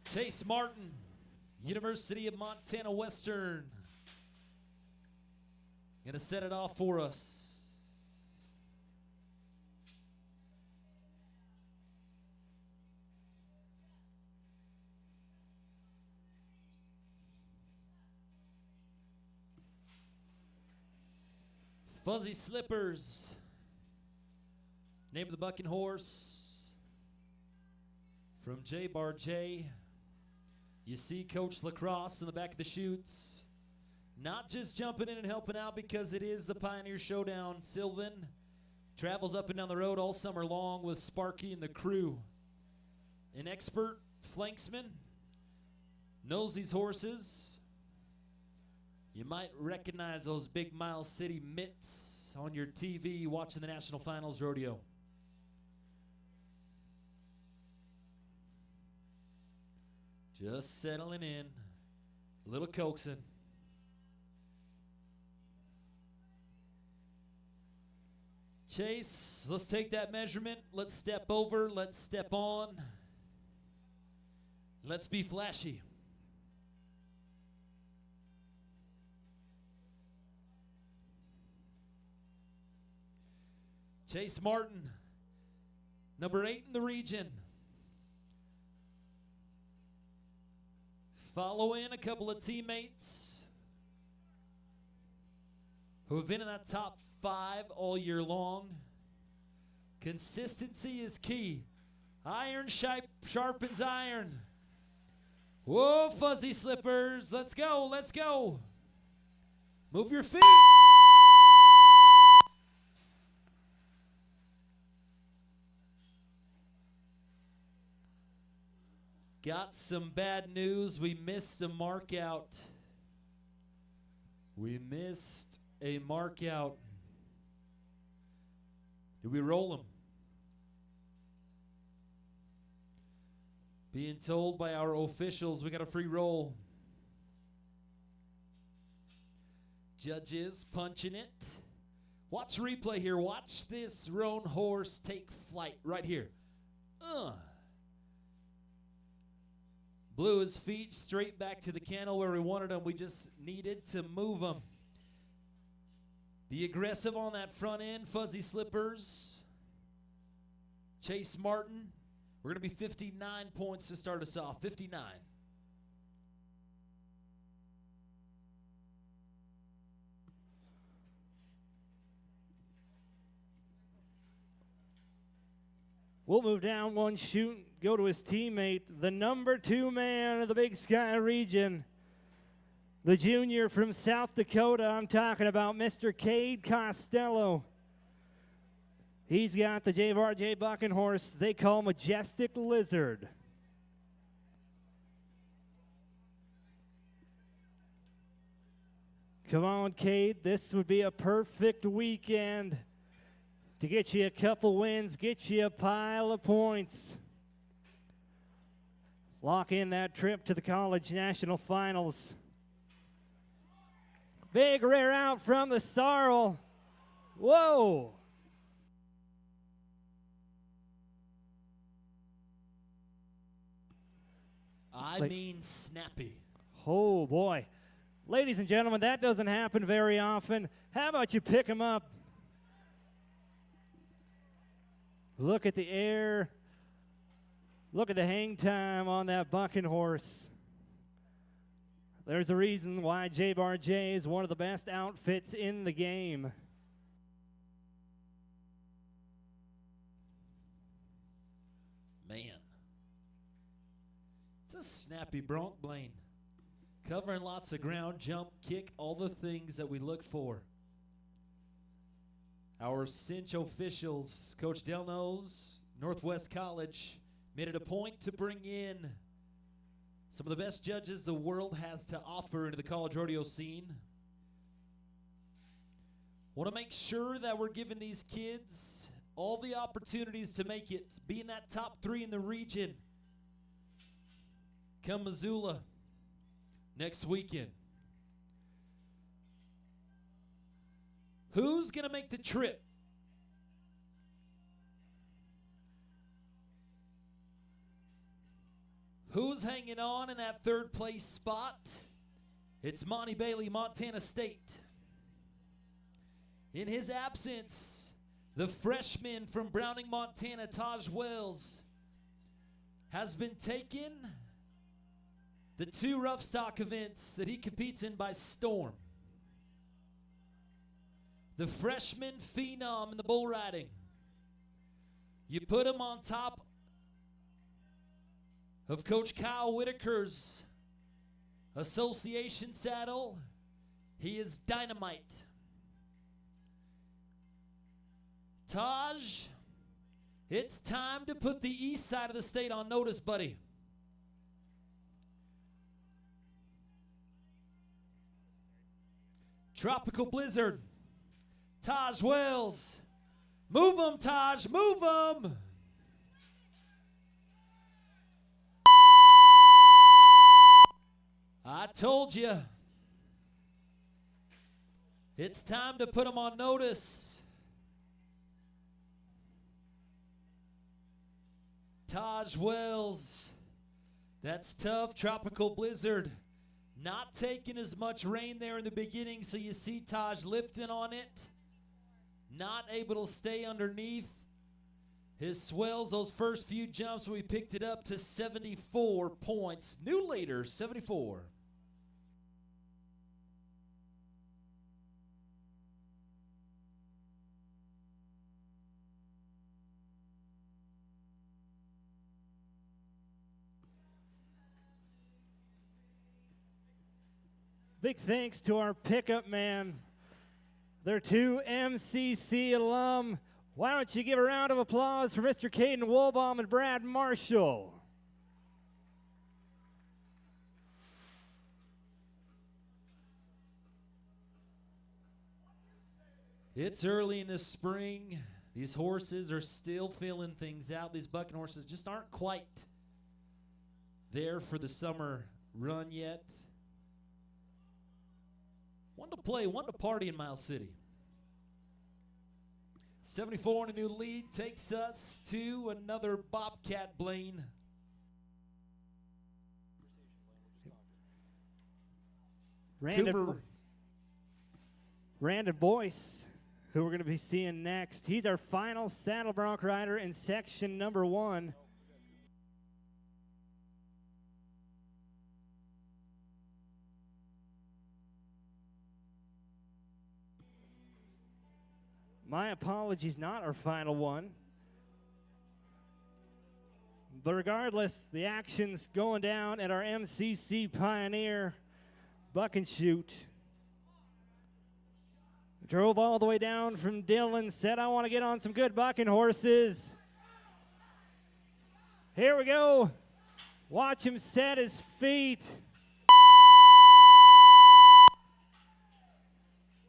Chase Martin, University of Montana Western. Gonna set it off for us. Fuzzy Slippers, name of the bucking horse from J Bar J. You see Coach Lacrosse in the back of the chutes, not just jumping in and helping out because it is the Pioneer Showdown. Sylvan travels up and down the road all summer long with Sparky and the crew. An expert flanksman, knows these horses. You might recognize those big Miles City mitts on your TV watching the National Finals Rodeo. Just settling in, a little coaxing. Chase, let's take that measurement. Let's step over, let's step on. Let's be flashy. Chase Martin, number 8 in the region. Follow in a couple of teammates who have been in that top 5 all year long. Consistency is key. Iron sharpens iron. Whoa, Fuzzy Slippers. Let's go, let's go. Move your feet. Got some bad news. We missed a mark out. We missed a mark out. Did we roll him? Being told by our officials we got a free roll. Judges punching it. Watch replay here. Watch this roan horse take flight right here. Blew his feet straight back to the kennel where we wanted them. We just needed to move them. Be aggressive on that front end, Fuzzy Slippers. Chase Martin. We're going to be 59 points to start us off. 59. We'll move down one chute, go to his teammate, the number 2 man of the Big Sky region, the junior from South Dakota. I'm talking about Mr. Cade Costello. He's got the J Bucking horse they call Majestic Lizard. Come on, Kate. This would be a perfect weekend to get you a couple wins, get you a pile of points. Lock in that trip to the college national finals. Big rear out from the Sarl. Whoa. I mean snappy. Oh, boy. Ladies and gentlemen, that doesn't happen very often. How about you pick him up? Look at the air. Look at the hang time on that bucking horse. There's a reason why J-Bar J is one of the best outfits in the game. Man. It's a snappy bronc, Blaine. Covering lots of ground, jump, kick, all the things that we look for. Our cinch officials, Coach Delnos, Northwest College, made it a point to bring in some of the best judges the world has to offer into the college rodeo scene. Want to make sure that we're giving these kids all the opportunities to make it, be in that top 3 in the region. Come Missoula next weekend. Who's going to make the trip? Who's hanging on in that 3rd place spot? It's Monty Bailey, Montana State. In his absence, the freshman from Browning, Montana, Taj Wells, has been taken the 2 rough stock events that he competes in by storm. The freshman phenom in the bull riding. You put him on top of Coach Kyle Whitaker's association saddle. He is dynamite. Taj, it's time to put the east side of the state on notice, buddy. Tropical Blizzard. Taj Wells. Move him, Taj, move him. I told you. It's time to put him on notice. Taj Wells. That's tough. Tropical Blizzard. Not taking as much rain there in the beginning, so you see Taj lifting on it. Not able to stay underneath. His swells, those first few jumps, we picked it up to 74 points. New leader, 74. Big thanks to our pickup man. They're 2 MCC alum. Why don't you give a round of applause for Mr. Caden Woolbaum and Brad Marshall. It's early in the spring. These horses are still feeling things out. These bucking horses just aren't quite there for the summer run yet. One to play, one to party in Miles City. 74 and a new lead takes us to another Bobcat, Blaine. Randon Boyce, who we're going to be seeing next. He's our final saddle bronc rider in section number 1. My apologies, not our final one. But regardless, the action's going down at our MCC Pioneer Buck and Shoot. Drove all the way down from Dillon, said, I want to get on some good bucking horses. Here we go. Watch him set his feet.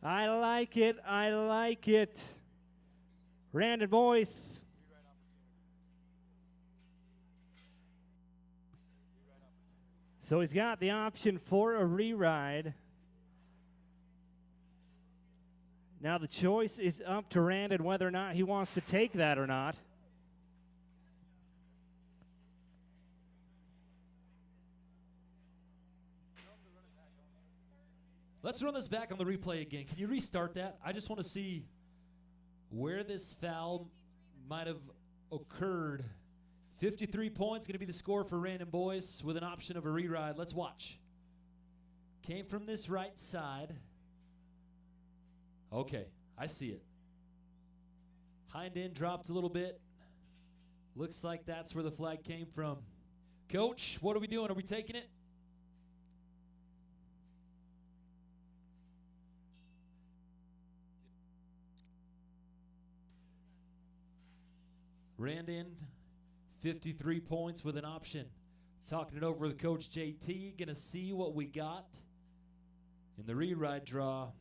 I like it. I like it. Brandon Boyce. So he's got the option for a re-ride. Now the choice is up to Randon whether or not he wants to take that or not. Let's run this back on the replay again. Can you restart that? I just want to see where this foul might have occurred. 53 points going to be the score for Randon Boyce with an option of a re-ride. Let's watch. Came from this right side. Okay, I see it. Hind end dropped a little bit. Looks like that's where the flag came from. Coach, what are we doing? Are we taking it? Randon, 53 points with an option. Talking it over with Coach JT. Going to see what we got in the re-ride draw.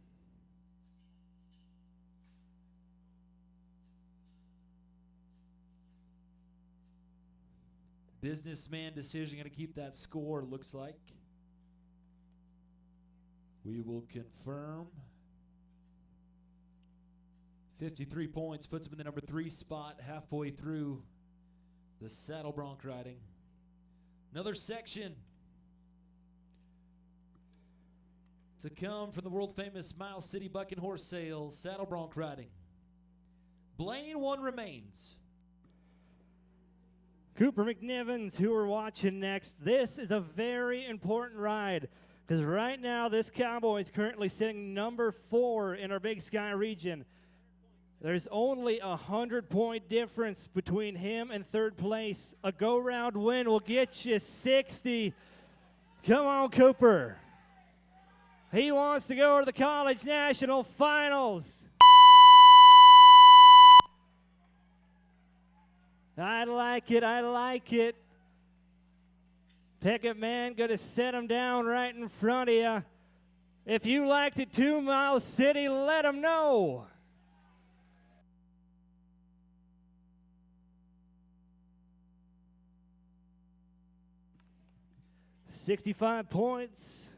Businessman decision, going to keep that score, looks like. We will confirm. 53 points puts him in the number 3 spot halfway through the saddle bronc riding. Another section to come from the world famous Miles City Bucking Horse Sales saddle bronc riding. Blaine 1 remains. Cooper McNivens, who we're watching next. This is a very important ride because right now this cowboy is currently sitting number 4 in our Big Sky region. There's only a 100-point difference between him and third place. A go-round win will get you 60. Come on, Cooper. He wants to go to the College National Finals. I like it. I like it. Picket man going to set him down right in front of you. If you liked it too, Miles City, let him know. $65 points.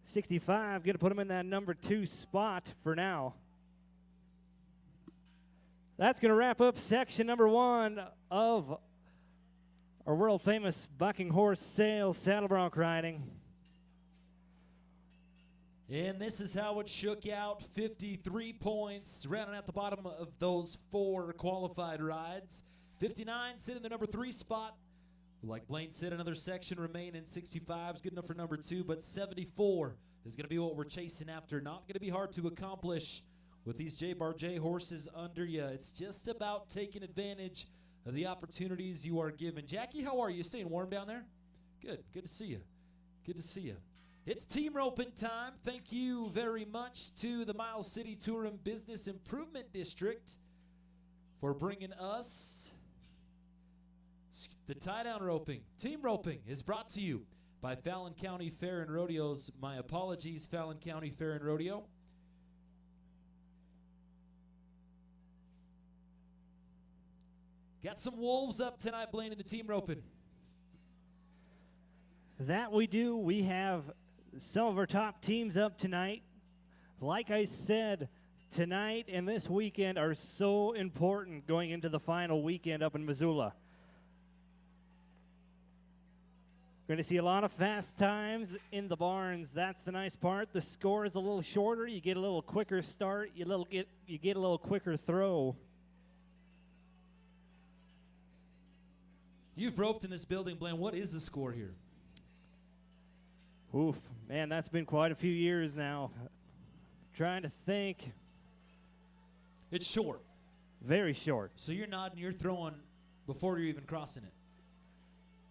65, going to put him in that number 2 spot for now. That's going to wrap up section number 1 of our world famous bucking horse sales saddle bronc riding. And this is how it shook out. 53 points, rounding out the bottom of those 4 qualified rides. 59 sitting in the number 3 spot. Like Blaine said, another section remain in 65 is good enough for number 2, but 74 is going to be what we're chasing after. Not going to be hard to accomplish with these J-Bar J horses under you. It's just about taking advantage of the opportunities you are given. Jackie, how are you? Staying warm down there? Good. Good to see you. Good to see you. It's team roping time. Thank you very much to the Miles City Tourism Business Improvement District for bringing us the tie-down roping. Team roping is brought to you by Fallon County Fair and Rodeos. My apologies, Fallon County Fair and Rodeo. Got some wolves up tonight, Blaine, in the team roping. That we do. We have some of our top teams up tonight. Like I said, tonight and this weekend are so important going into the final weekend up in Missoula. Going to see a lot of fast times in the barns. That's the nice part. The score is a little shorter. You get a little quicker start. You get a little quicker throw. You've roped in this building, Blaine. What is the score here? Oof, man, that's been quite a few years now. Trying to think. It's short. Very short. So you're nodding, you're throwing before you're even crossing it.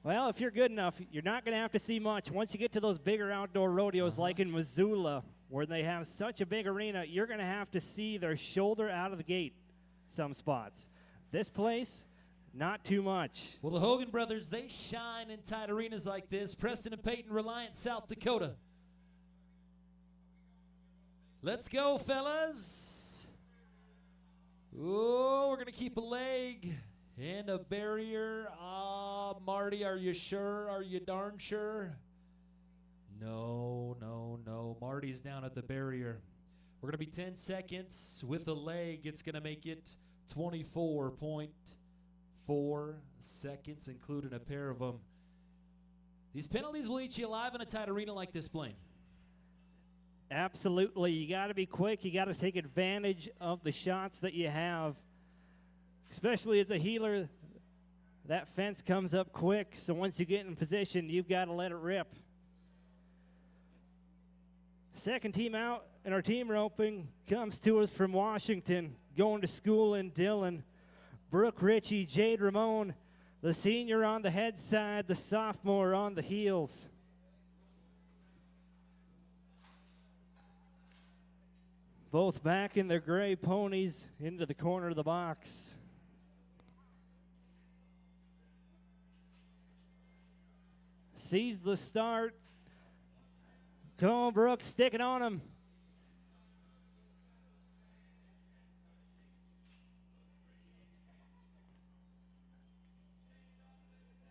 Well, if you're good enough, you're not going to have to see much. Once you get to those bigger outdoor rodeos like in Missoula, where they have such a big arena, you're going to have to see their shoulder out of the gate some spots. This place, not too much. Well, the Hogan brothers, they shine in tight arenas like this. Preston and Peyton, Reliant, South Dakota. Let's go, fellas. Oh, we're going to keep a leg and a barrier. Marty, are you sure? Are you darn sure? No, no, no. Marty's down at the barrier. We're going to be 10 seconds with a leg. It's going to make it 24.4 seconds, including a pair of them. These penalties will eat you alive in a tight arena like this, Blaine. Absolutely. You got to be quick. You got to take advantage of the shots that you have. Especially as a healer, that fence comes up quick. So once you get in position, you've got to let it rip. Second team out in our team roping comes to us from Washington, going to school in Dillon. Brooke Ritchie, Jade Ramon, the senior on the head side, the sophomore on the heels. Both back in their gray ponies into the corner of the box. Sees the start. Come on, Brooks, stick it on him.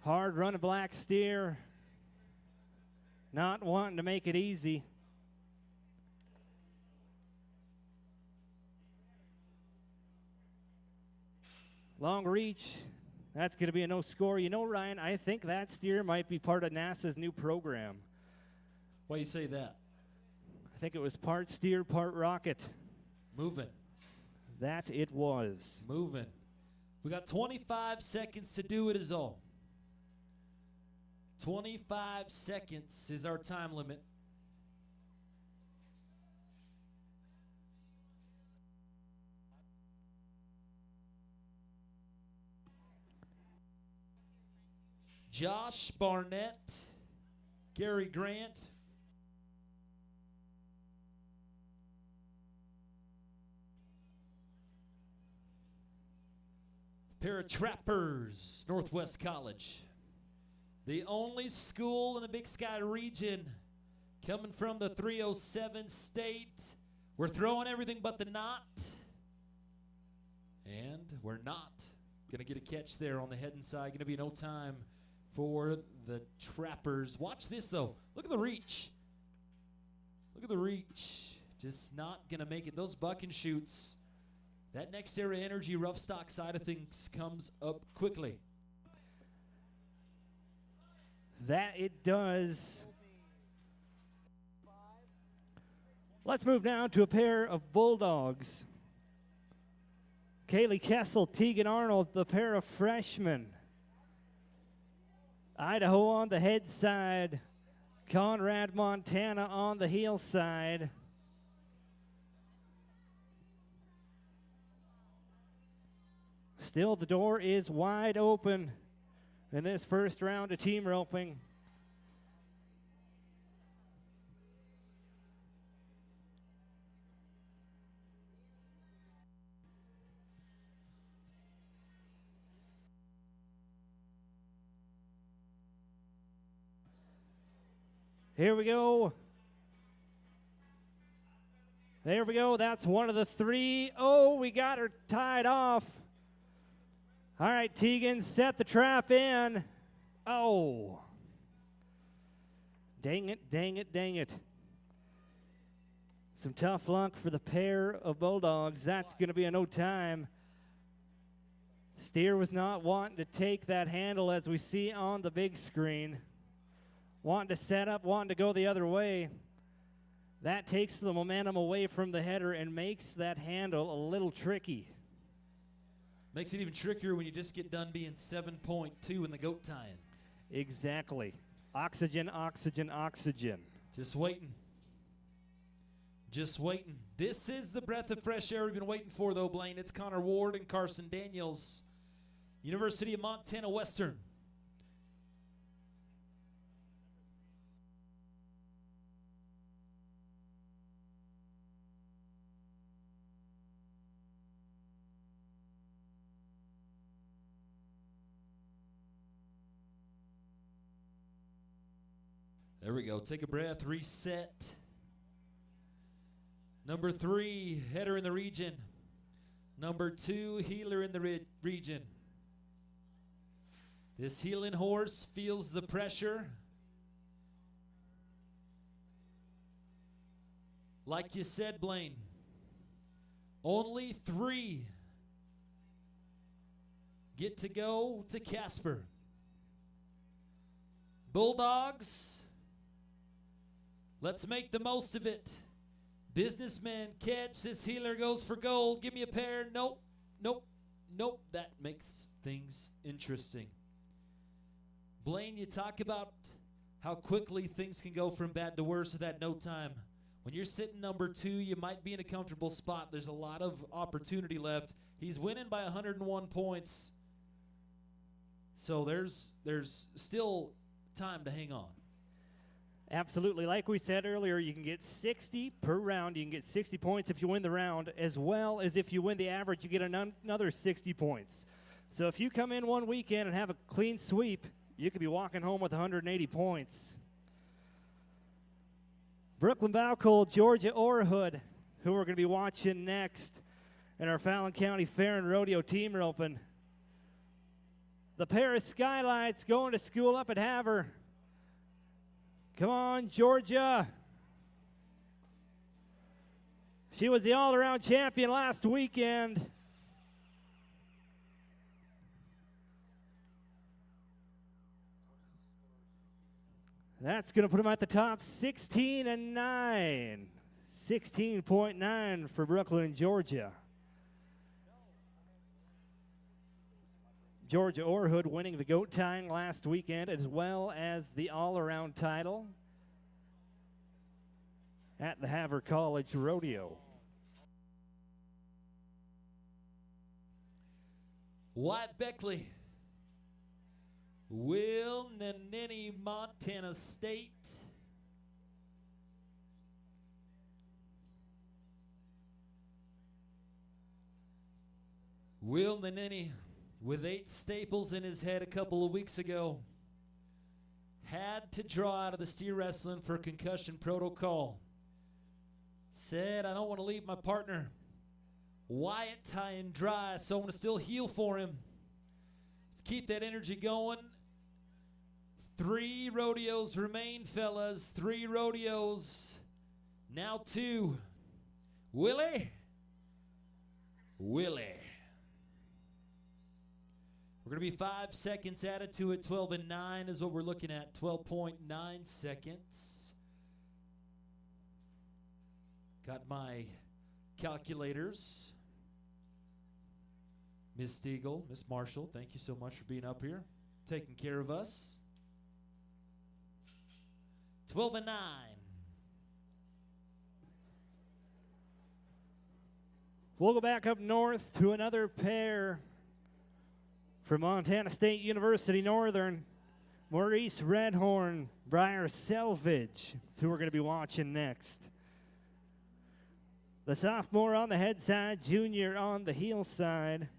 Hard run of black steer. Not wanting to make it easy. Long reach. That's going to be a no score. You know, Ryan, I think that steer might be part of NASA's new program. Why you say that? I think it was part steer, part rocket. Moving. That it was. Moving. We got 25 seconds to do it is all. 25 seconds is our time limit. Josh Barnett, Gary Grant. Pair of trappers, Northwest College. The only school in the Big Sky region coming from the 307 state. We're throwing everything but the knot. And we're not going to get a catch there on the head and side. Going to be no time for the trappers. Watch this, though. Look at the reach. Look at the reach. Just not going to make it. Those buck and shoots. That next era energy rough stock side of things comes up quickly. That it does. Let's move now to a pair of Bulldogs. Kaylee Kessel, Tegan Arnold, the pair of freshmen. Idaho on the head side. Conrad, Montana on the heel side. Still, the door is wide open in this first round of team roping. Here we go. There we go. That's one of the three. Oh, we got her tied off. All right, Tegan, set the trap in. Oh. Dang it, dang it, dang it. Some tough luck for the pair of Bulldogs. That's going to be a no time. Steer was not wanting to take that handle as we see on the big screen. Wanting to set up, wanting to go the other way. That takes the momentum away from the header and makes that handle a little tricky. Makes it even trickier when you just get done being 7.2 in the goat tie-in. Exactly. Oxygen, oxygen, oxygen. Just waiting. Just waiting. This is the breath of fresh air we've been waiting for, though, Blaine. It's Connor Ward and Carson Daniels. University of Montana Western. There we go. Take a breath, reset. Number 3, header in the region. Number 2, healer in the region. This healing horse feels the pressure. Like you said, Blaine, only 3 get to go to Casper. Bulldogs, let's make the most of it. Businessman catch, this healer goes for gold. Give me a pair. Nope, nope, nope. That makes things interesting. Blaine, you talk about how quickly things can go from bad to worse at that no time. When you're sitting number 2, you might be in a comfortable spot. There's a lot of opportunity left. He's winning by 101 points. So there's still time to hang on. Absolutely. Like we said earlier, you can get 60 per round. You can get 60 points if you win the round, as well as if you win the average, you get another 60 points. So if you come in one weekend and have a clean sweep, you could be walking home with 180 points. Brooklyn Baucole, Georgia Orhood, who we're going to be watching next in our Fallon County Fair and Rodeo Team Open. The pair of Skylights going to school up at Havre. Come on, Georgia. She was the all-around champion last weekend. That's going to put them at the top, 16-9. 16.9 for Brooklyn and Georgia. Georgia Orhood winning the goat tying last weekend, as well as the all-around title at the Havre College Rodeo. Wyatt Beckley, Will Nanini, Montana State. Will Nanini, with 8 staples in his head a couple of weeks ago, had to draw out of the steer wrestling for concussion protocol. Said, I don't want to leave my partner Wyatt high and dry, so I'm going to still heal for him. Let's keep that energy going. 3 rodeos remain, fellas. 3 rodeos. Now 2. Willie. Willie. We're going to be 5 seconds added to it. 12-9 is what we're looking at. 12.9 seconds. Got my calculators. Miss Stiegel, Miss Marshall, thank you so much for being up here, taking care of us. 12-9. We'll go back up north to another pair from Montana State University Northern. Maurice Redhorn, Briar Selvage is who we're going to be watching next. The sophomore on the head side, junior on the heel side.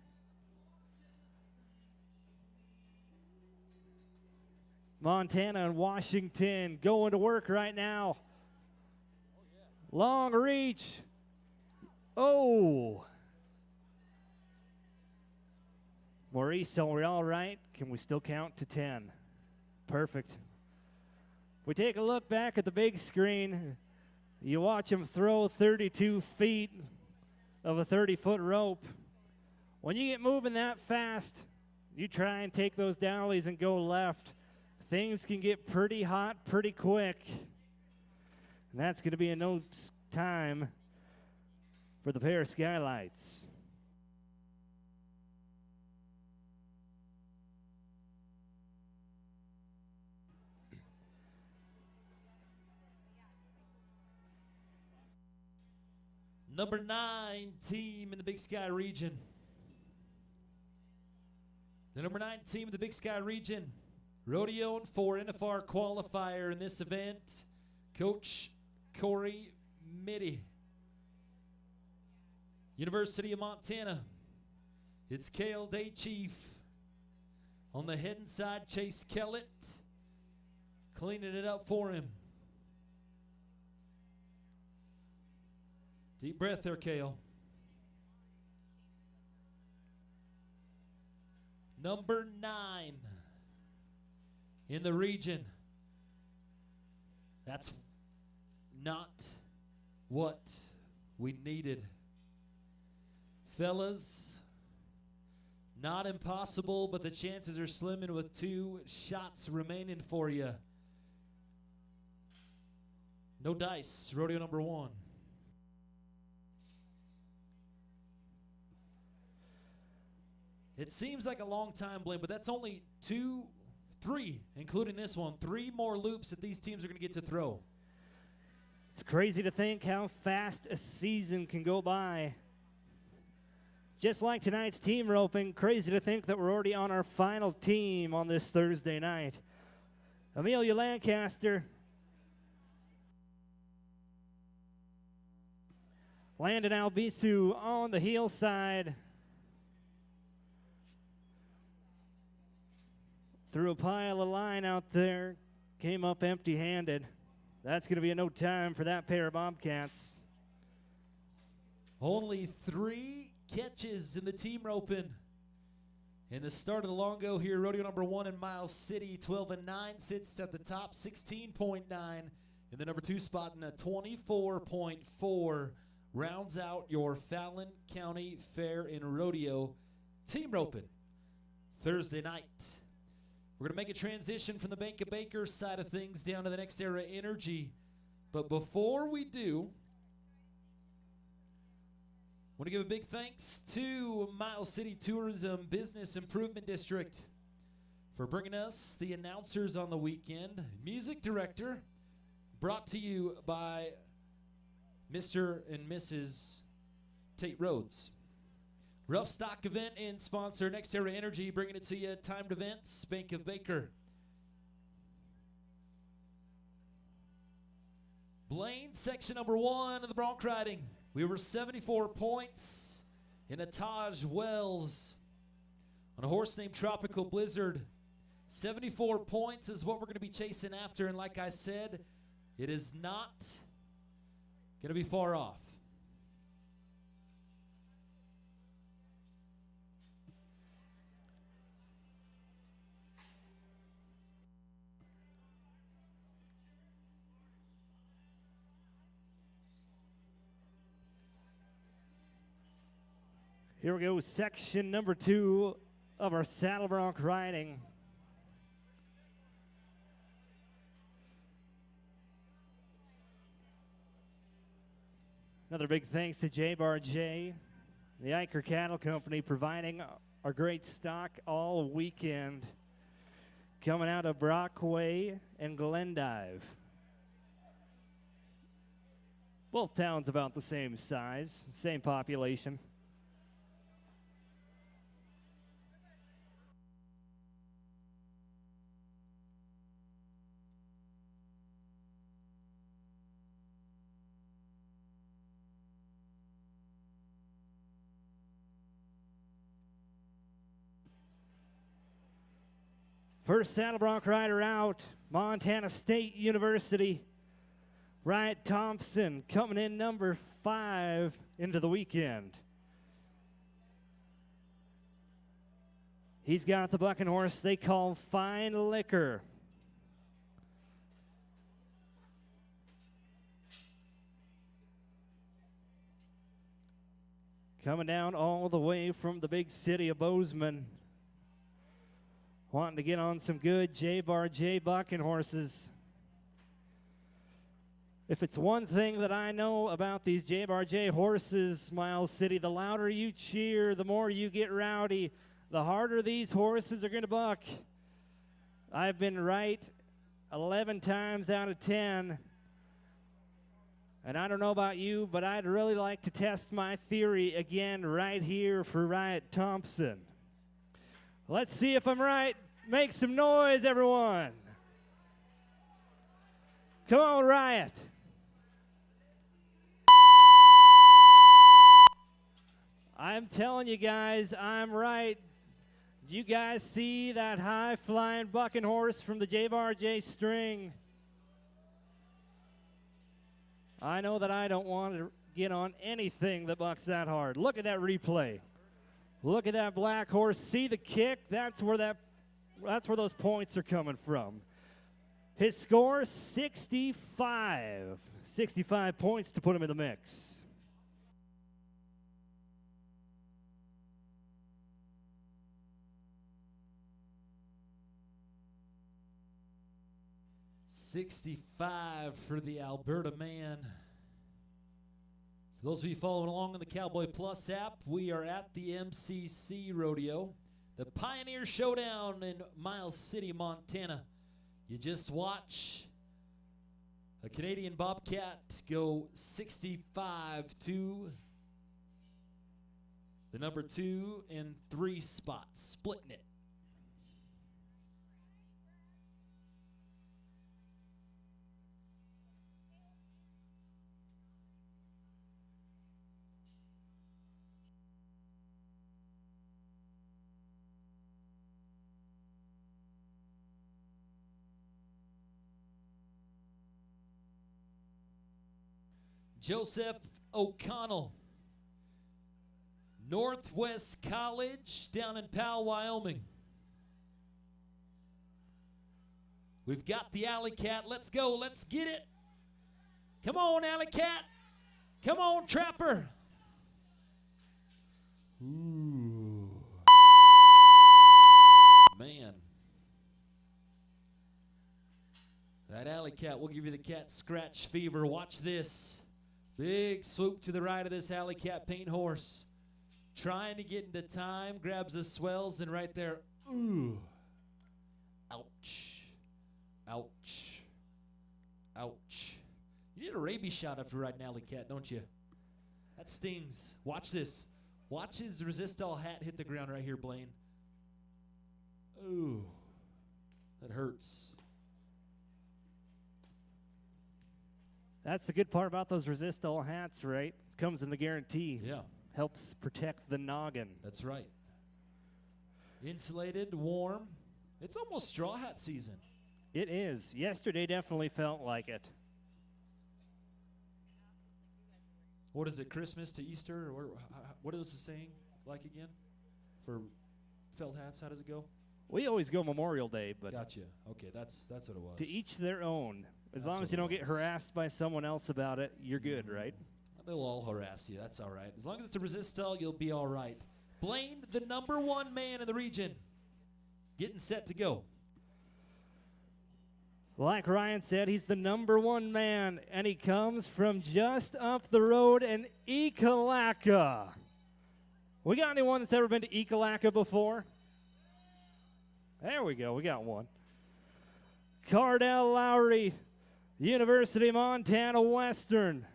Montana and Washington going to work right now. Long reach. Oh. Maurice, are we all right? Can we still count to 10? Perfect. If we take a look back at the big screen, you watch him throw 32 feet of a 30-foot rope. When you get moving that fast, you try and take those downlies and go left. Things can get pretty hot pretty quick. And that's going to be in no time for the pair of Skylights. Number 9 team in the Big Sky region. The number 9 team in the Big Sky region. Rodeo and 4 NFR qualifier in this event, Coach Corey Mitty. University of Montana, it's Cale Day Chief. On the head and side, Chase Kellett, cleaning it up for him. Deep breath there, Kale. Number 9 in the region. That's not what we needed. Fellas, not impossible, but the chances are slimming with 2 shots remaining for you. No dice, rodeo number 1. It seems like a long time, Blaine, but that's only 2, 3, including this one. 3 more loops that these teams are going to get to throw. It's crazy to think how fast a season can go by. Just like tonight's team roping, crazy to think that we're already on our final team on this Thursday night. Amelia Lancaster, Landon Albisu on the heel side. Threw a pile of line out there, came up empty-handed. That's going to be a no time for that pair of Bobcats. Only 3 catches in the team roping. In the start of the Longo here, rodeo number 1 in Miles City, 12-9 sits at the top, 16.9 in the number 2 spot, and a 24.4 rounds out your Fallon County Fair and Rodeo team roping Thursday night. We're going to make a transition from the Bank of Baker side of things down to the Next Era Energy. But before we do, I want to give a big thanks to Miles City Tourism Business Improvement District for bringing us the announcers on the weekend. Music director, brought to you by Mr. and Mrs. Tate Rhodes. Rough Stock event and sponsor Next Era Energy, bringing it to you. Timed events, Bank of Baker. Blaine, section number 1 of the bronc riding. We were 74 points in a Taj Wells on a horse named Tropical Blizzard. 74 points is what we're going to be chasing after, and like I said, it is not going to be far off. Here we go, section number 2 of our saddle bronc riding. Another big thanks to J-Bar J, the Iker Cattle Company, providing our great stock all weekend. Coming out of Breakaway and Glendive. Both towns about the same size, same population. First saddle bronc rider out, Montana State University. Wyatt Thompson coming in number 5 into the weekend. He's got the bucking horse they call Fine Liquor. Coming down all the way from the big city of Bozeman. Wanting to get on some good J-Bar J bucking horses. If it's one thing that I know about these J-Bar J horses, Miles City, the louder you cheer, the more you get rowdy, the harder these horses are going to buck. I've been right 11 times out of 10. And I don't know about you, but I'd really like to test my theory again right here for Wyatt Thompson. Let's see if I'm right. Make some noise, everyone. Come on, Wyatt. I'm telling you guys, I'm right. Do you guys see that high-flying bucking horse from the J-Bar J string? I know that I don't want to get on anything that bucks that hard. Look at that replay. Look at that black horse. See the kick? That's where those points are coming from. His score, 65. 65 points to put him in the mix. $65 for the Alberta man. For those of you following along on the Cowboy Plus app, we are at the MCC Rodeo, the Pioneer Showdown in Miles City, Montana. You just watch a Canadian Bobcat go 65 to the number 2 and 3 spots, splitting it. Joseph O'Connell, Northwest College down in Powell, Wyoming. We've got the Alley Cat. Let's go. Let's get it. Come on, Alley Cat. Come on, Trapper. Ooh. Man. That Alley Cat will give you the cat scratch fever. Watch this. Big swoop to the right of this Alley Cat paint horse. Trying to get into time, grabs the swells, and right there, ooh. Ouch. Ouch. Ouch. You need a rabies shot after riding Alley Cat, don't you? That stings. Watch this. Watch his Resistol hat hit the ground right here, Blaine. Ooh. That hurts. That's the good part about those Resistol hats, right? Comes in the guarantee. Yeah. Helps protect the noggin. That's right. Insulated, warm. It's almost straw hat season. It is. Yesterday definitely felt like it. What is it, Christmas to Easter? Or what is the saying like again for felt hats? How does it go? We always go Memorial Day, but Gotcha. Okay, that's what it was. to each their own. As That's long what as you it don't get was. harassed by someone else about it, you're good, right? They'll all harass you. That's all right. As long as it's a Resistol, you'll be all right. Blaine, the number 1 man in the region, getting set to go. Like Ryan said, he's the number 1 man, and he comes from just up the road in Ekalaka. We got anyone that's ever been to Ekalaka before? There we go. We got one. Cardell Lowry, University of Montana Western.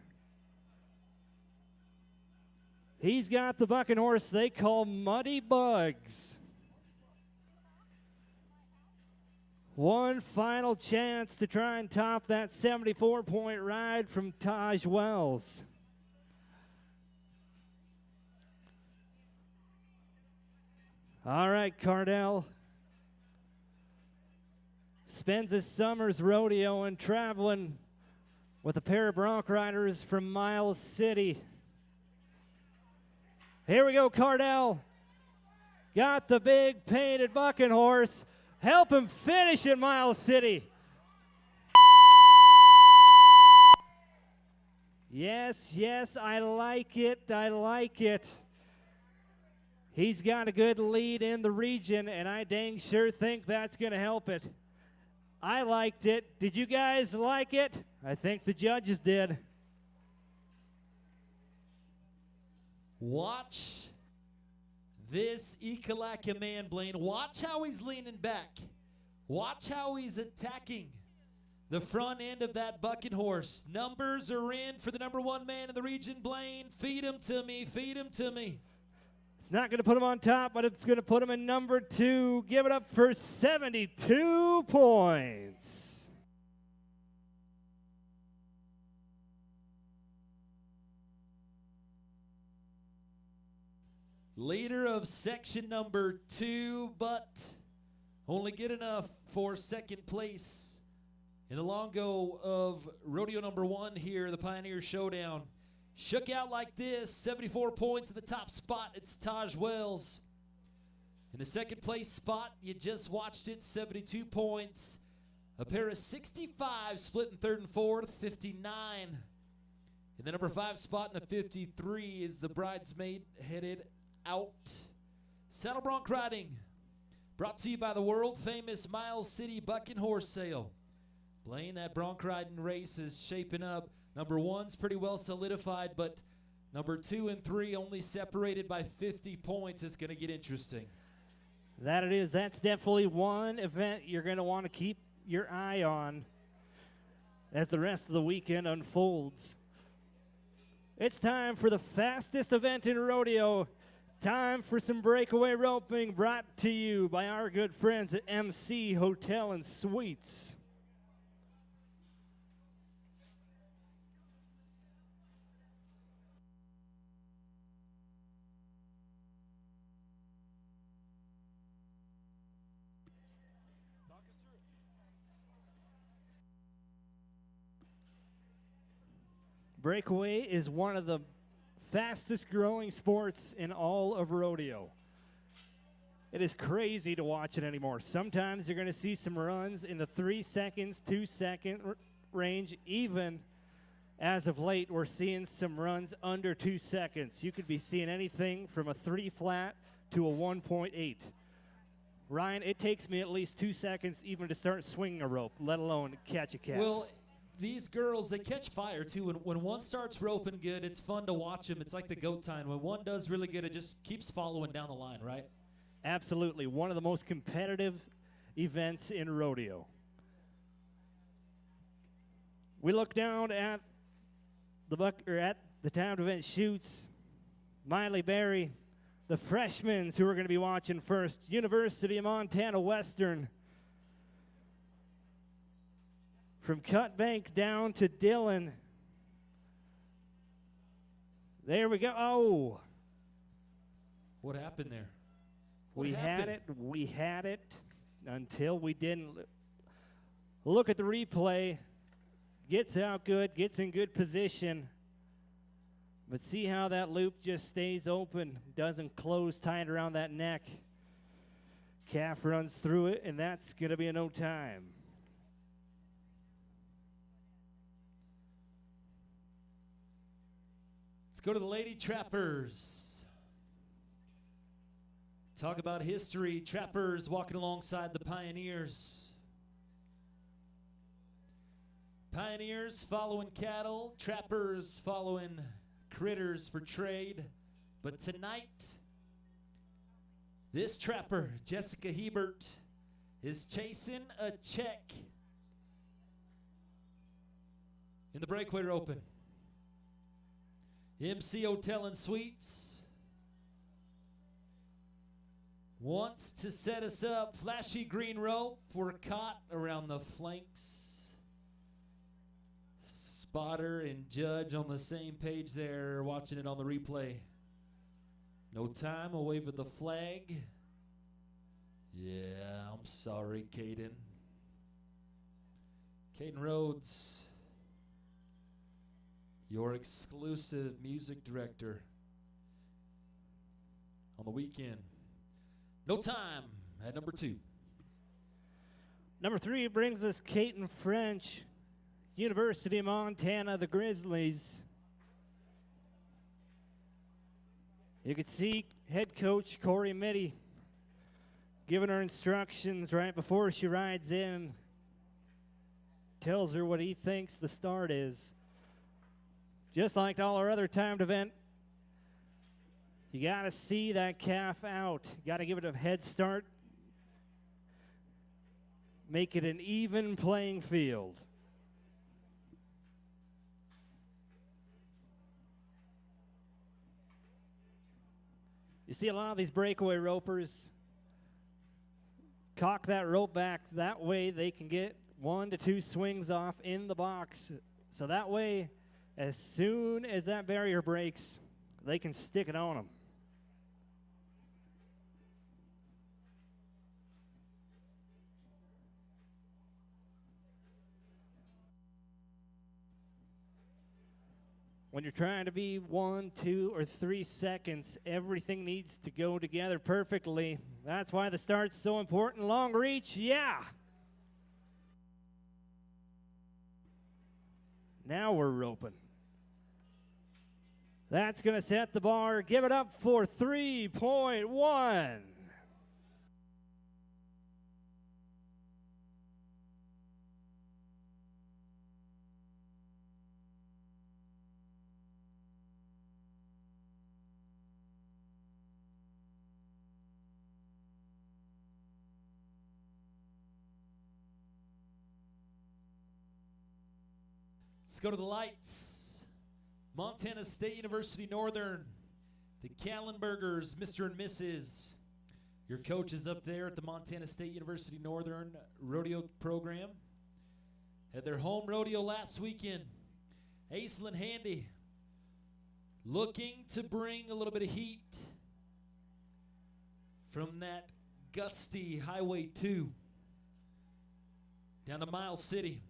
He's got the bucking horse they call Muddy Bugs. One final chance to try and top that 74-point ride from Taj Wells. All right, Cardell. Spends his summers rodeoing, traveling with a pair of bronc riders from Miles City. Here we go, Cardell. Got the big painted bucking horse. Help him finish in Miles City. Yes, yes, I like it. I like it. He's got a good lead in the region, and I dang sure think that's going to help it. I liked it. Did you guys like it? I think the judges did. Watch this Ekalaka man, Blaine. Watch how he's leaning back. Watch how he's attacking the front end of that bucking horse. Numbers are in for the number 1 man in the region, Blaine. Feed him to me. Feed him to me. It's not going to put him on top, but it's going to put him in number 2. Give it up for 72 points. Leader of section number 2, but only good enough for second place in the long go of rodeo number 1 here, the Pioneer Showdown. Shook out like this, 74 points in the top spot. It's Taj Wells. In the second place spot, you just watched it, 72 points. A pair of 65 split in third and fourth, 59. In the number 5 spot in the 53 is the bridesmaid headed out. Saddle bronc riding, brought to you by the world famous Miles City Bucking Horse Sale. Blaine, that bronc riding race is shaping up. Number 1's pretty well solidified, but number 2 and 3 only separated by 50 points. It's going to get interesting. That it is. That's definitely one event you're going to want to keep your eye on as the rest of the weekend unfolds. It's time for the fastest event in rodeo. Time for some breakaway roping, brought to you by our good friends at MC Hotel and Suites. Breakaway is one of the fastest growing sports in all of rodeo. It is crazy to watch it anymore. Sometimes you're going to see some runs in the 3 seconds, 2 second range. Even as of late, we're seeing some runs under 2 seconds. You could be seeing anything from a 3 flat to a 1.8. Ryan, it takes me at least 2 seconds even to start swinging a rope, let alone catch a calf. Well, these girls, they catch fire, too. When one starts roping good, it's fun to watch them. It's like the goat tying. When one does really good, it just keeps following down the line, right? Absolutely. One of the most competitive events in rodeo. We look down at the time event shoots. Miley Berry, the freshmen who are going to be watching first. University of Montana Western. From Cut Bank down to Dillon. There we go. Oh. What happened there? We had it until we didn't. Look at the replay. Gets out good, gets in good position. But see how that loop just stays open, doesn't close tight around that neck. Calf runs through it, and that's going to be a no time. Let's go to the Lady Trappers. Talk about history. Trappers walking alongside the Pioneers. Pioneers following cattle. Trappers following critters for trade. But tonight, this trapper, Jessica Hebert, is chasing a check in the Breakaway Open. MC Hotel and Suites wants to set us up. Flashy green rope. We're caught around the flanks. Spotter and judge on the same page there, watching it on the replay. No time, a wave of the flag. Yeah, I'm sorry, Caden. Caden Rhodes, your exclusive music director on the weekend. No time at number 2. Number 3 brings us Caton French, University of Montana, the Grizzlies. You can see head coach Corey Mitty giving her instructions right before she rides in. Tells her what he thinks the start is. Just like all our other timed event, you got to see that calf out. You got to give it a head start. Make it an even playing field. You see a lot of these breakaway ropers cock that rope back. That way they can get 1 to 2 swings off in the box. So that way, as soon as that barrier breaks, they can stick it on them. when you're trying to be 1, 2, or 3 seconds, everything needs to go together perfectly. That's why the start's so important. Long reach, yeah. Now we're roping. That's going to set the bar. Give it up for 3.1. Let's go to the lights. Montana State University Northern, the Kallenbergers, Mr. and Mrs. Your coaches up there at the Montana State University Northern rodeo program. Had their home rodeo last weekend. Aislinn Handy looking to bring a little bit of heat from that gusty Highway 2 down to Miles City.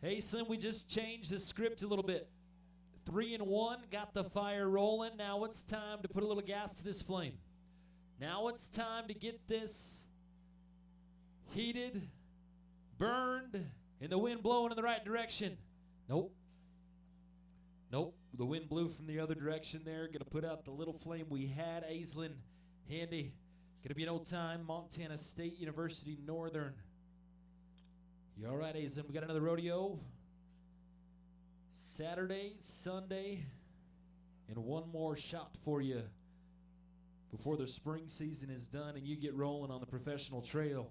Aislinn, we just changed the script a little bit. 3-1, got the fire rolling. Now it's time to put a little gas to this flame. Now it's time to get this heated, burned, and the wind blowing in the right direction. Nope. Nope, the wind blew from the other direction there. Gonna put out the little flame we had. Aislinn Handy. Gonna be no time. Montana State University Northern. You all right, Aislinn? We got another rodeo. Saturday, Sunday, and one more shot for you before the spring season is done and you get rolling on the professional trail.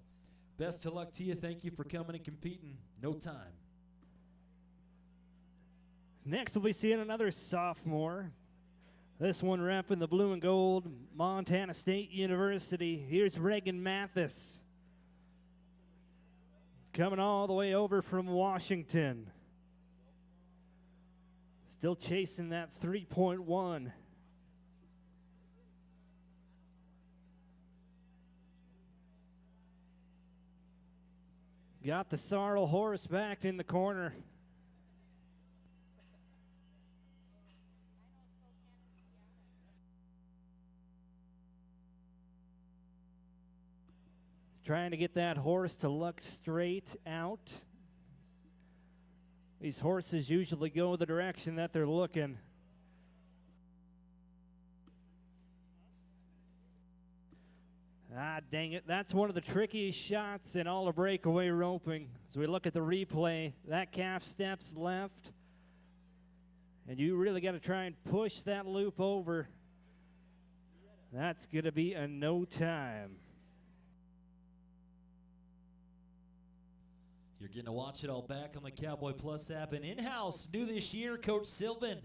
Best of luck to you. Thank you for coming and competing. No time. Next, we'll be seeing another sophomore. This one repping the blue and gold, Montana State University. Here's Reagan Mathis. Coming all the way over from Washington. Still chasing that 3.1. Got the sorrel horse backed in the corner. Trying to get that horse to look straight out. These horses usually go the direction that they're looking. Ah, dang it. That's one of the trickiest shots in all of breakaway roping. As we look at the replay, that calf steps left. And you really got to try and push that loop over. That's going to be a no time. You're getting to watch it all back on the Cowboy Plus app. And in-house, new this year, Coach Sylvan.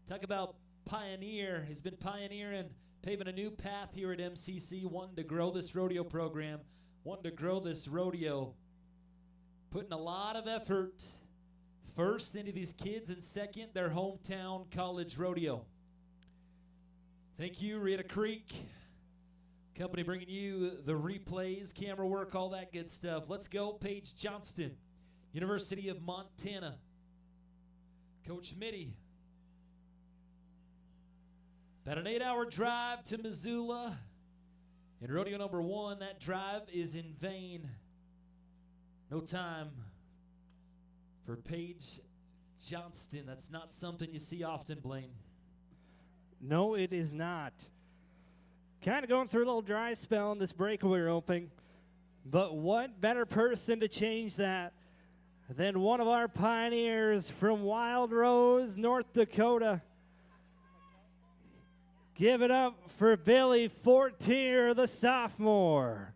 Talk about pioneer. He's been pioneering, paving a new path here at MCC, wanting to grow this rodeo program, wanting to grow this rodeo, putting a lot of effort, first into these kids, and second, their hometown college rodeo. Thank you, Rita Creek. Company bringing you the replays, camera work, all that good stuff. Let's go, Paige Johnston, University of Montana. Coach Mitty. About an 8-hour drive to Missoula. In rodeo number 1, that drive is in vain. No time for Paige Johnston. That's not something you see often, Blaine. No, it is not. Kind of going through a little dry spell in this breakaway roping. But what better person to change that than one of our pioneers from Wild Rose, North Dakota. Give it up for Billy Fortier, the sophomore.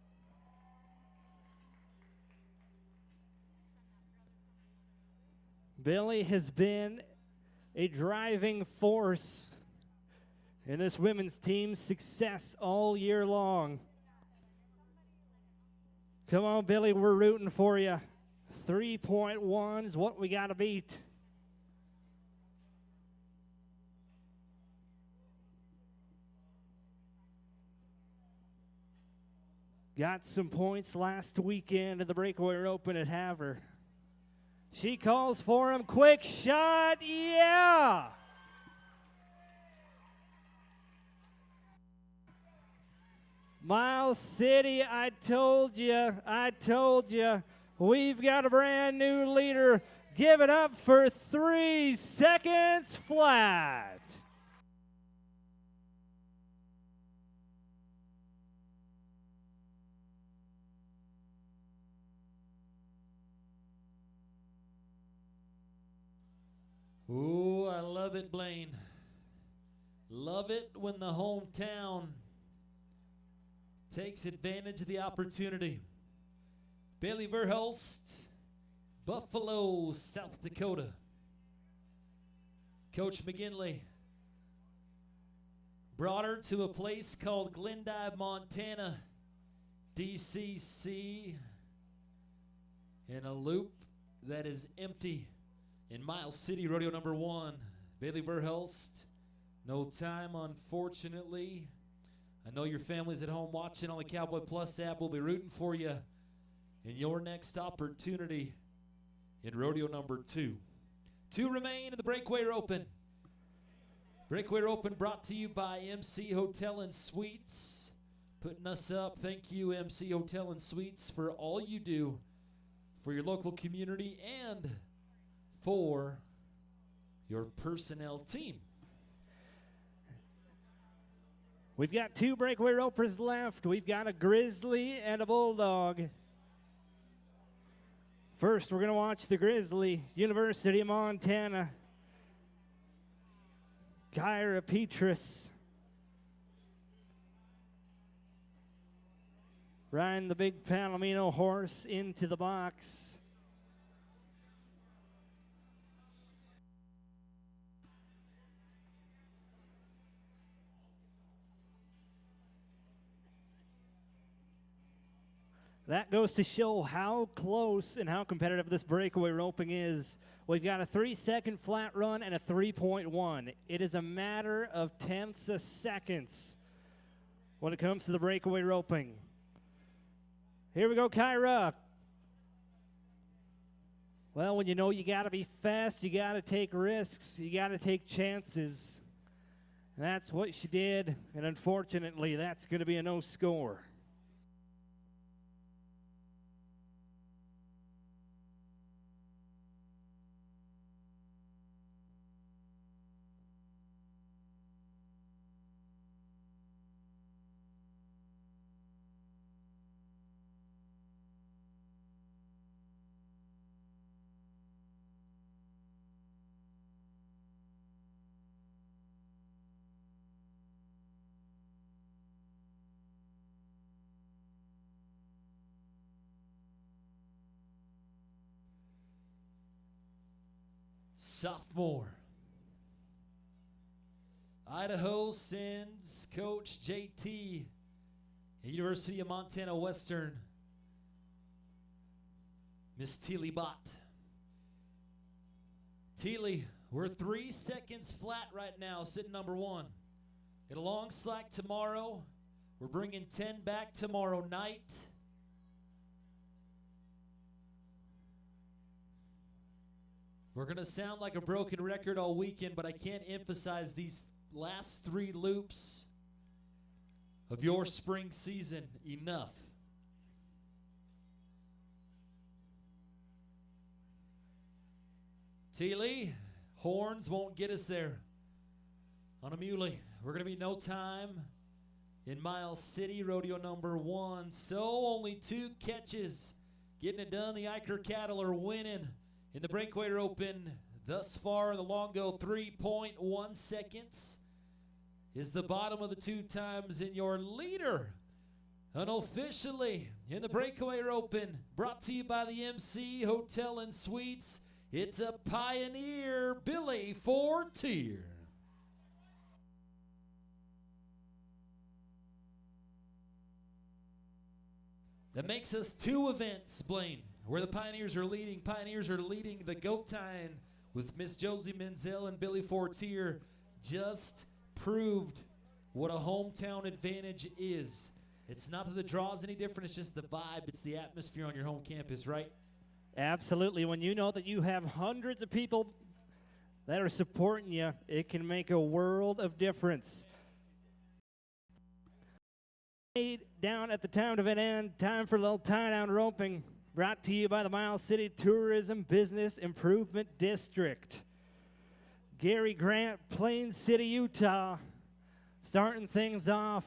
Billy has been a driving force in this women's team's success all year long. Come on, Billy, we're rooting for you. 3.1 is what we got to beat. Got some points last weekend in the breakaway open at Havre. She calls for him. Quick shot. Yeah. Miles City, I told you. We've got a brand new leader. Give it up for 3 seconds flat. Ooh, I love it, Blaine. Love it when the hometown takes advantage of the opportunity. Bailey Verhulst, Buffalo, South Dakota. Coach McGinley brought her to a place called Glendive, Montana, DCC, in a loop that is empty. In Miles City, rodeo number 1, Bailey Verhulst. No time, unfortunately. I know your family's at home watching on the Cowboy Plus app. We'll be rooting for you in your next opportunity in rodeo number 2. 2 remain in the Breakaway Open. Breakaway Open brought to you by MC Hotel and Suites. Putting us up. Thank you, MC Hotel and Suites, for all you do for your local community and for your personnel team. We've got 2 breakaway ropers left. We've got a grizzly and a bulldog. First, we're going to watch the grizzly, University of Montana, Kyra Petrus. Riding the big Palomino horse into the box. That goes to show how close and how competitive this breakaway roping is. We've got a 3-second flat run and a 3.1. It is a matter of tenths of seconds when it comes to the breakaway roping. Here we go, Kyra. Well, when you know you got to be fast, you got to take risks, you got to take chances. And that's what she did, and unfortunately, that's going to be a no score. Sophomore. Idaho sends Coach JT at University of Montana Western, Miss Teely Bott. Teely, we're 3 seconds flat right now, sitting number 1. Get a long slack tomorrow. We're bringing 10 back tomorrow night. We're going to sound like a broken record all weekend, but I can't emphasize these last 3 loops of your spring season enough. Teely, horns won't get us there. On a muley, we're going to be no time in Miles City, rodeo number 1. So only 2 catches. Getting it done, the Iker cattle are winning. In the breakaway open, thus far, the long go 3.1 seconds is the bottom of the 2 times in your leader. Unofficially, in the breakaway open, brought to you by the MC Hotel and Suites, it's a pioneer, Billy Fortier. That makes us 2 events, Blaine, where the Pioneers are leading. Pioneers are leading the goat tying with Miss Josie Menzel and Billy Fortier. Just proved what a hometown advantage is. It's not that the draw is any different, it's just the vibe, it's the atmosphere on your home campus, right? Absolutely. When you know that you have hundreds of people that are supporting you, it can make a world of difference. Down at the town event end, time for a little tie-down roping, brought to you by the Miles City Tourism Business Improvement District. Gary Grant, Plain City, Utah, starting things off.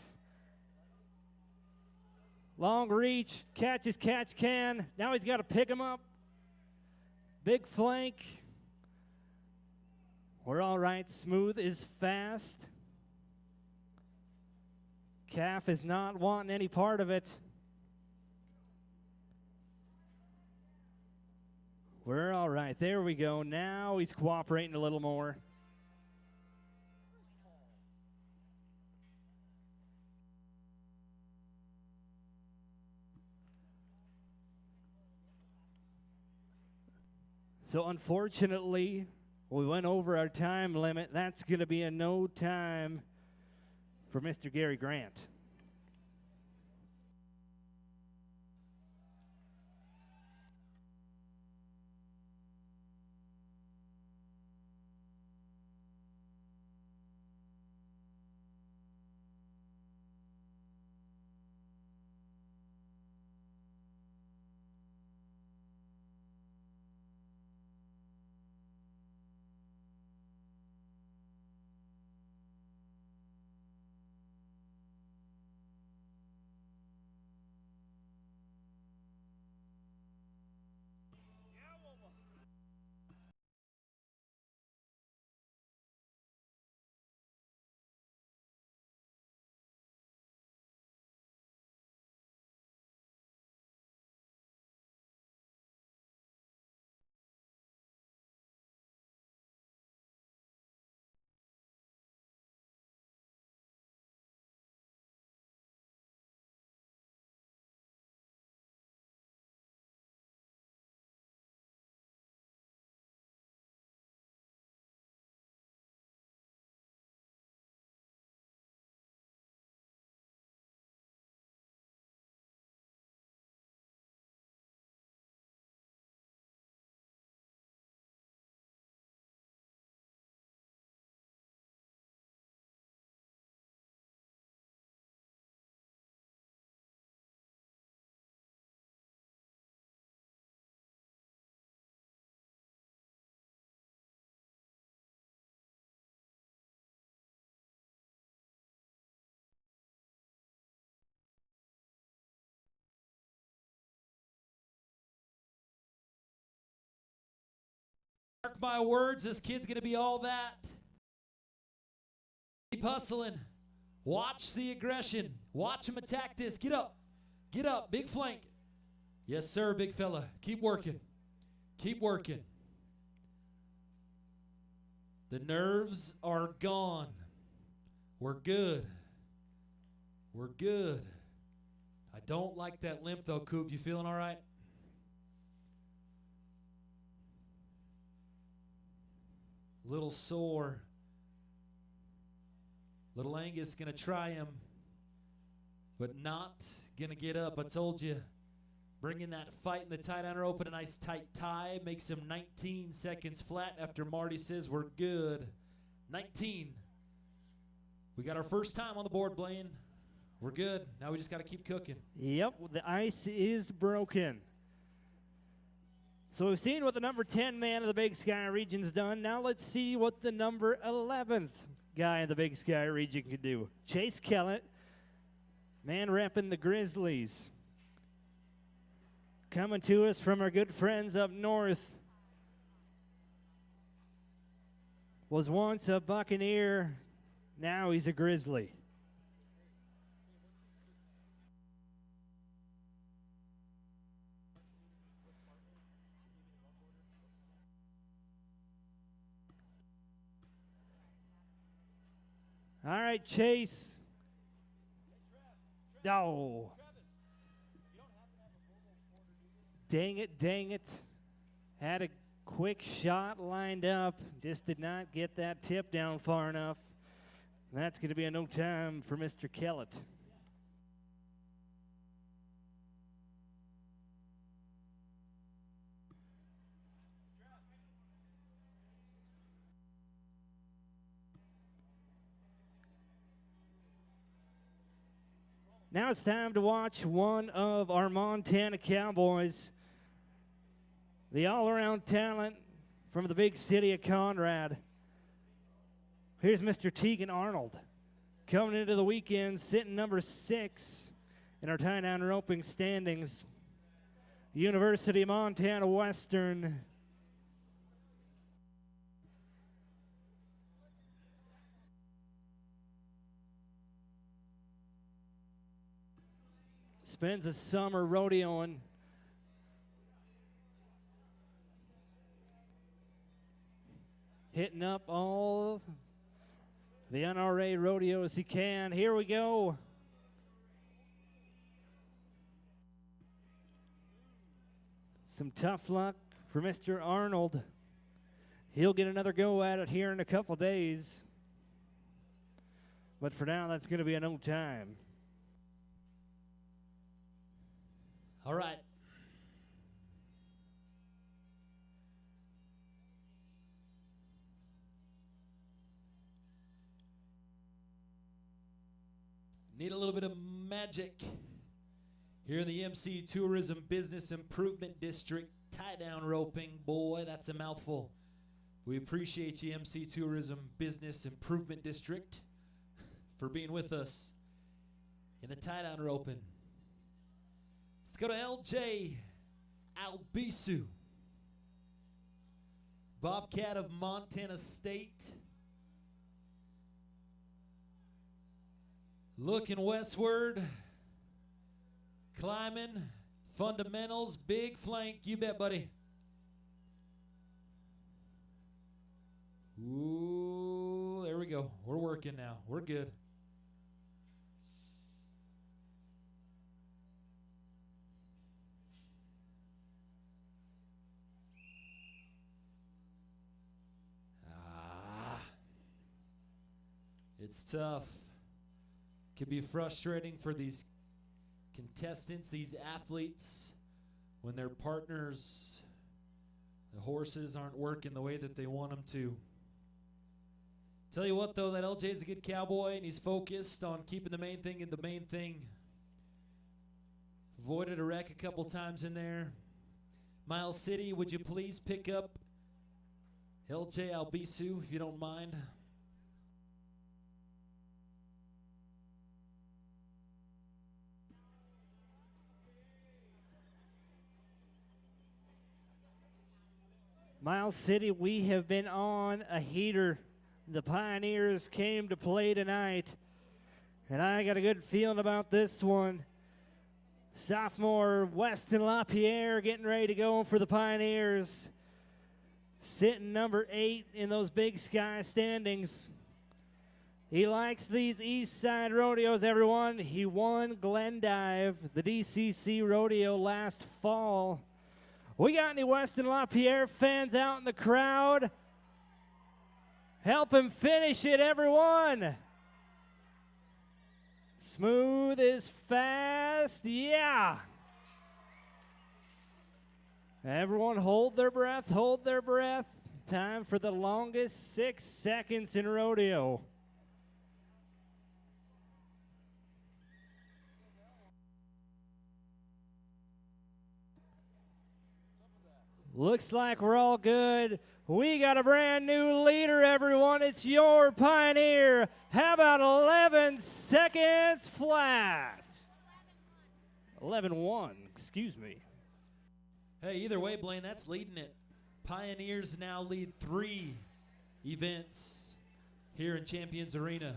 Long reach, catch as catch can. Now he's got to pick him up. Big flank. We're all right. Smooth is fast. Calf is not wanting any part of it. We're all right. There we go. Now he's cooperating a little more. So unfortunately, we went over our time limit. That's going to be a no time for Mr. Gary Grant. Mark my words, this kid's going to be all that. Keep hustling. Watch the aggression. Watch him attack this. Get up. Get up. Big flank. Yes, sir, big fella. Keep working. Keep working. The nerves are gone. We're good. We're good. I don't like that limp, though, Coop. You feeling all right? Little sore. Little Angus going to try him, but not going to get up. I told you, bringing that fight in the tie-downer open, a nice tight tie, makes him 19 seconds flat after Marty says we're good. 19. We got our first time on the board, Blaine. We're good. Now we just got to keep cooking. Yep, the ice is broken. So we've seen what the number 10 man of the Big Sky region's done. Now let's see what the number 11th guy in the Big Sky region can do. Chase Kellett, man repping the Grizzlies. Coming to us from our good friends up north. Was once a Buccaneer, now he's a Grizzly. All right, Chase. Oh. Dang it, dang it. Had a quick shot lined up. Just did not get that tip down far enough. That's going to be a no time for Mr. Kellett. Now it's time to watch one of our Montana Cowboys, the all-around talent from the big city of Conrad. Here's Mr. Tegan Arnold coming into the weekend, sitting number 6 in our tie-down roping standings. University of Montana Western. Spends a summer rodeoing. Hitting up all the NRA rodeos he can. Here we go. Some tough luck for Mr. Arnold. He'll get another go at it here in a couple days. But for now, that's going to be a no time. All right. Need a little bit of magic here in the MC Tourism Business Improvement District. Tie-down roping, boy, that's a mouthful. We appreciate you, MC Tourism Business Improvement District, for being with us in the tie-down roping. Let's go to LJ Albisu, Bobcat of Montana State. Looking westward, climbing, fundamentals, big flank, you bet, buddy. Ooh, there we go. We're working now. We're good. It's tough. Can be frustrating for these contestants, these athletes, when their partners, the horses, aren't working the way that they want them to. Tell you what, though, that LJ is a good cowboy, and he's focused on keeping the main thing in the main thing. Avoided a wreck a couple times in there. Miles City, would you please pick up LJ Albisu, if you don't mind? Miles City, we have been on a heater. The Pioneers came to play tonight, and I got a good feeling about this one. Sophomore Weston LaPierre getting ready to go for the Pioneers. Sitting number 8 in those Big Sky standings. He likes these East Side rodeos, everyone. He won Glendive, the DCC rodeo, last fall. We got any Weston LaPierre fans out in the crowd? Help him finish it, everyone. Smooth is fast, yeah. Everyone hold their breath, hold their breath. Time for the longest 6 seconds in rodeo. Looks like we're all good. We got a brand new leader, everyone. It's your Pioneer. How about 11 seconds flat? 11-1, excuse me. Hey, either way, Blaine, that's leading it. Pioneers now lead 3 events here in Champions Arena.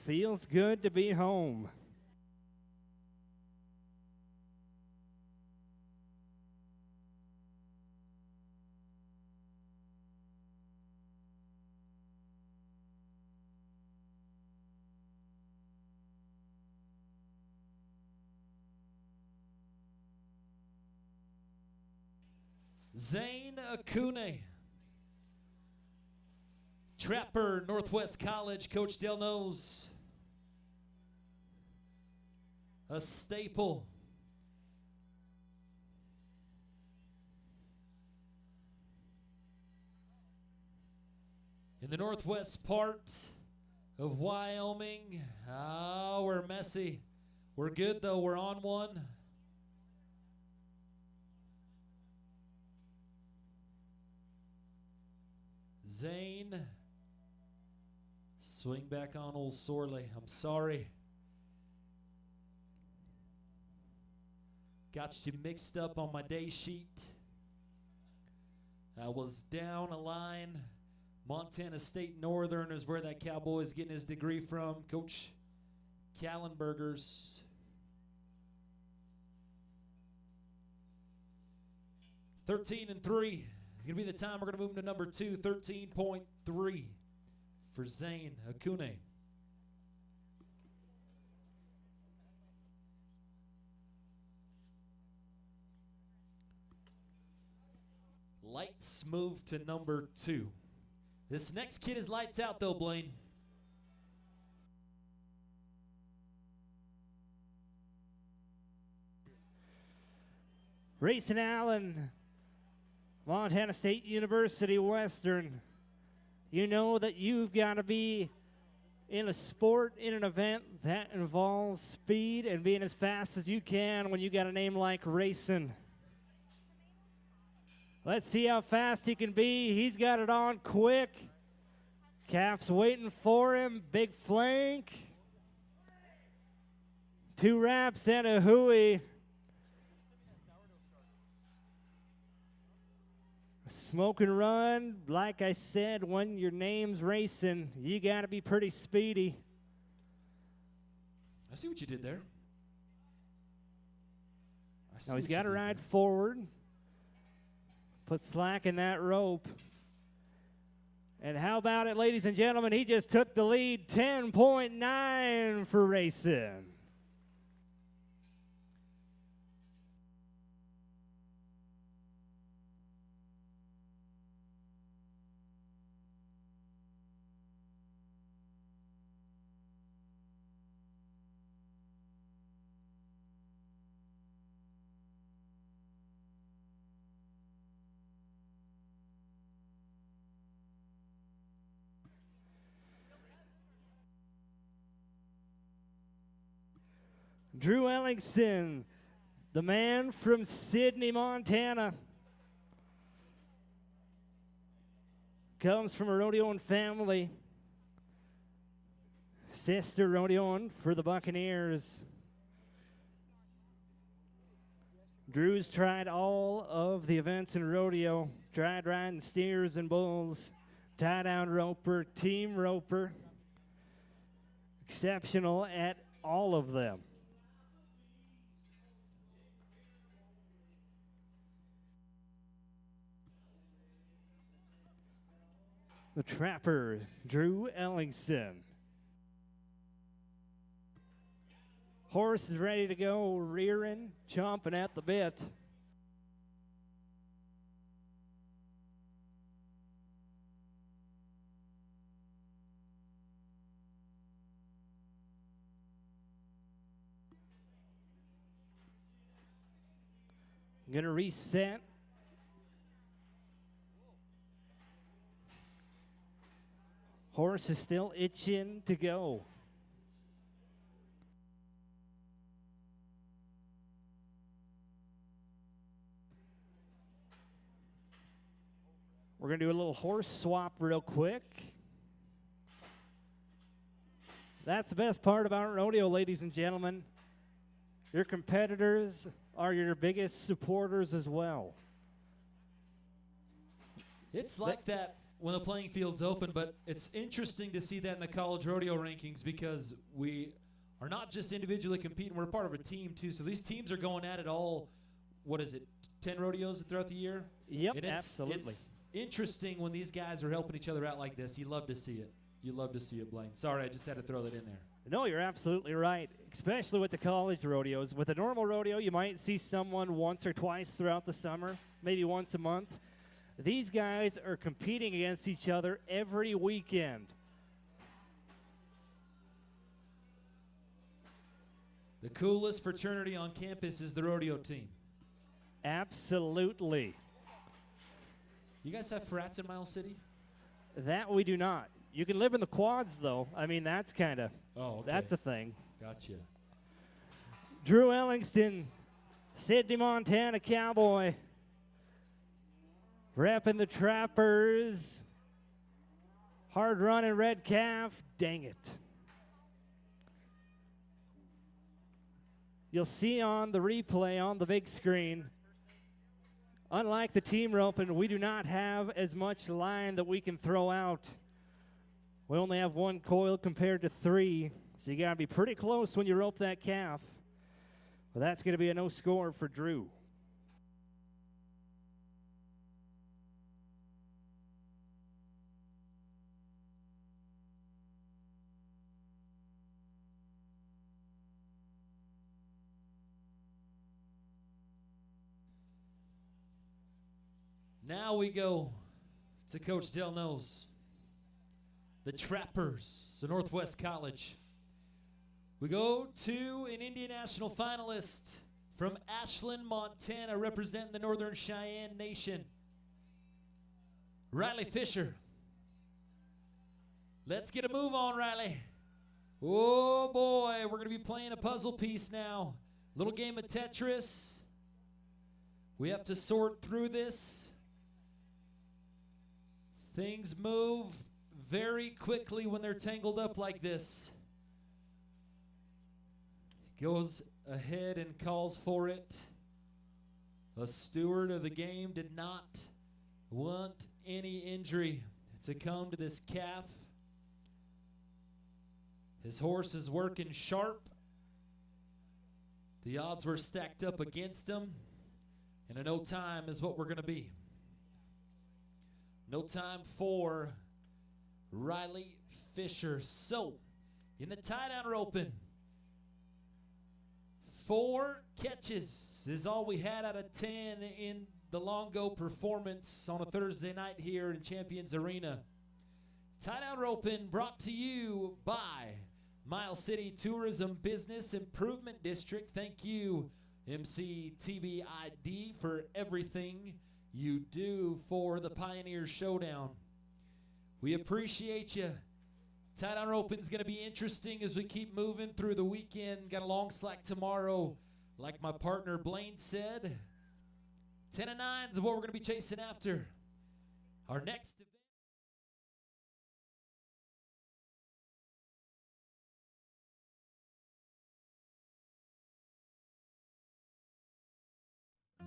Feels good to be home. Zane Akune, Trapper, Northwest College. Coach Dale knows. A staple. In the northwest part of Wyoming, we're messy. We're good, though. We're on one. Zane. Swing back on old Sorley. I'm sorry. Got you mixed up on my day sheet. I was down a line. Montana State Northern is where that cowboy is getting his degree from. Coach Kallenberger's. 13-3 is going to be the time. We're going to move him to number 2, 13.3 for Zane Akune. Lights move to number 2. This next kid is lights out, though, Blaine. Rayson Allen, Montana State University Western. You know that you've got to be in a sport, in an event that involves speed and being as fast as you can when you got a name like Rayson. Let's see how fast he can be. He's got it on quick. Calf's waiting for him. Big flank. 2 wraps and a hooey. Smoke and run. Like I said, when your name's racing, you got to be pretty speedy. I see what you did there. Now he's got to ride forward. Put slack in that rope. And how about it, ladies and gentlemen? He just took the lead, 10.9 for Rayson. Drew Ellingson, the man from Sydney, Montana. Comes from a rodeoing family. Sister rodeoing for the Buccaneers. Drew's tried all of the events in rodeo. Tried riding steers and bulls. Tie-down roper, team roper. Exceptional at all of them. The trapper, Drew Ellingson. Horse is ready to go, rearing, chomping at the bit. I'm gonna reset. Horse is still itching to go. We're going to do a little horse swap real quick. That's the best part about rodeo, ladies and gentlemen. Your competitors are your biggest supporters as well. It's like that when the playing field's open, but it's interesting to see that in the college rodeo rankings because we are not just individually competing, we're part of a team too. So these teams are going at it all, 10 rodeos throughout the year? Yep, and absolutely. It's interesting when these guys are helping each other out like this. You love to see it. You love to see it, Blaine. Sorry, I just had to throw that in there. No, you're absolutely right, especially with the college rodeos. With a normal rodeo, you might see someone once or twice throughout the summer, maybe once a month. These guys are competing against each other every weekend. The coolest fraternity on campus is the rodeo team. Absolutely. You guys have frats in Miles City? That we do not. You can live in the quads, though. I mean, that's kind of, okay. That's a thing. Gotcha. Drew Ellingston, Sydney, Montana Cowboy. Repping the Trappers. Hard running red calf. Dang it. You'll see on the replay on the big screen, unlike the team roping, we do not have as much line that we can throw out. We only have one coil compared to 3, so you got to be pretty close when you rope that calf. Well, that's going to be a no score for Drew. Now we go to Coach Del Nose. The Trappers, the Northwest College. We go to an Indian National finalist from Ashland, Montana, representing the Northern Cheyenne Nation. Riley Fisher. Let's get a move on, Riley. Oh boy, we're gonna be playing a puzzle piece now. Little game of Tetris. We have to sort through this. Things move very quickly when they're tangled up like this. Goes ahead and calls for it. A steward of the game did not want any injury to come to this calf. His horse is working sharp. The odds were stacked up against him. And a no time is what we're going to be. No time for Riley Fisher. So, in the tie-down roping, 4 catches is all we had out of 10 in the Longo performance on a Thursday night here in Champions Arena. Tie-down roping brought to you by Miles City Tourism Business Improvement District. Thank you, MCTBID, for everything you do for the Pioneer Showdown. We appreciate you. Tie-down roping's going to be interesting as we keep moving through the weekend. Got a long slack tomorrow, like my partner Blaine said. 10 and 9s is what we're going to be chasing after. Our next event.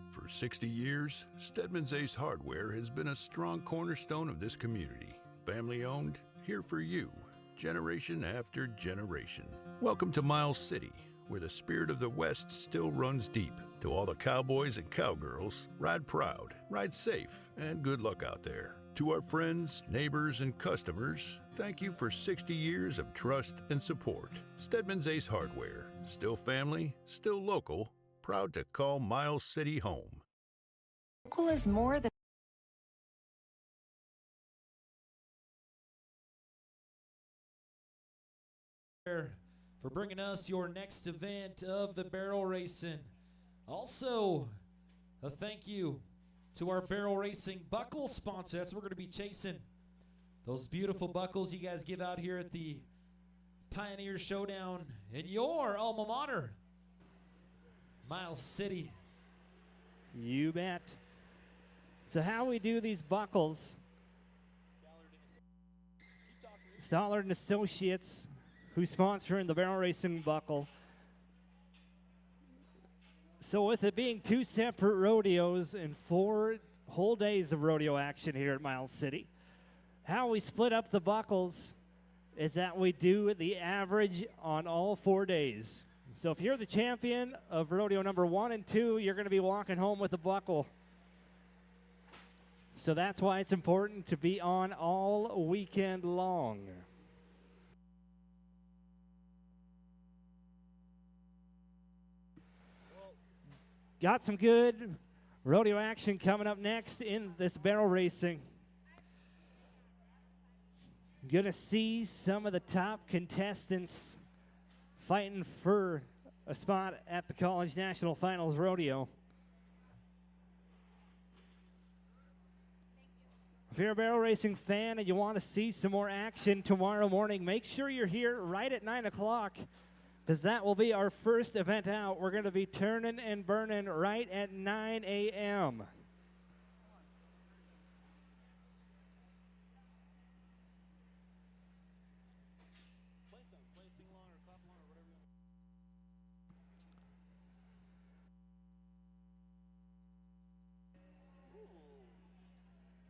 For 60 years, Stedman's Ace Hardware has been a strong cornerstone of this community. Family owned, here for you, generation after generation. Welcome to Miles City, where the spirit of the West still runs deep. To all the cowboys and cowgirls, ride proud, ride safe, and good luck out there. To our friends, neighbors, and customers, thank you for 60 years of trust and support. Stedman's Ace Hardware, still family, still local, proud to call Miles City home. Local is more than for bringing us your next event of the barrel racing. Also, a thank you to our barrel racing buckle sponsor. That's what we're going to be chasing. Those beautiful buckles you guys give out here at the Pioneer Showdown in your alma mater, Miles City. You bet. So how we do these buckles, Stollard and Associates, who's sponsoring the barrel racing buckle. So with it being 2 separate rodeos and 4 whole days of rodeo action here at Miles City, how we split up the buckles is that we do the average on all 4 days. So if you're the champion of rodeo number 1 and 2, you're going to be walking home with a buckle. So that's why it's important to be on all weekend long. Got some good rodeo action coming up next in this barrel racing. Gonna see some of the top contestants fighting for a spot at the College National Finals Rodeo. If you're a barrel racing fan and you want to see some more action tomorrow morning, make sure you're here right at 9 o'clock. because that will be our first event out. We're going to be turning and burning right at 9 a.m.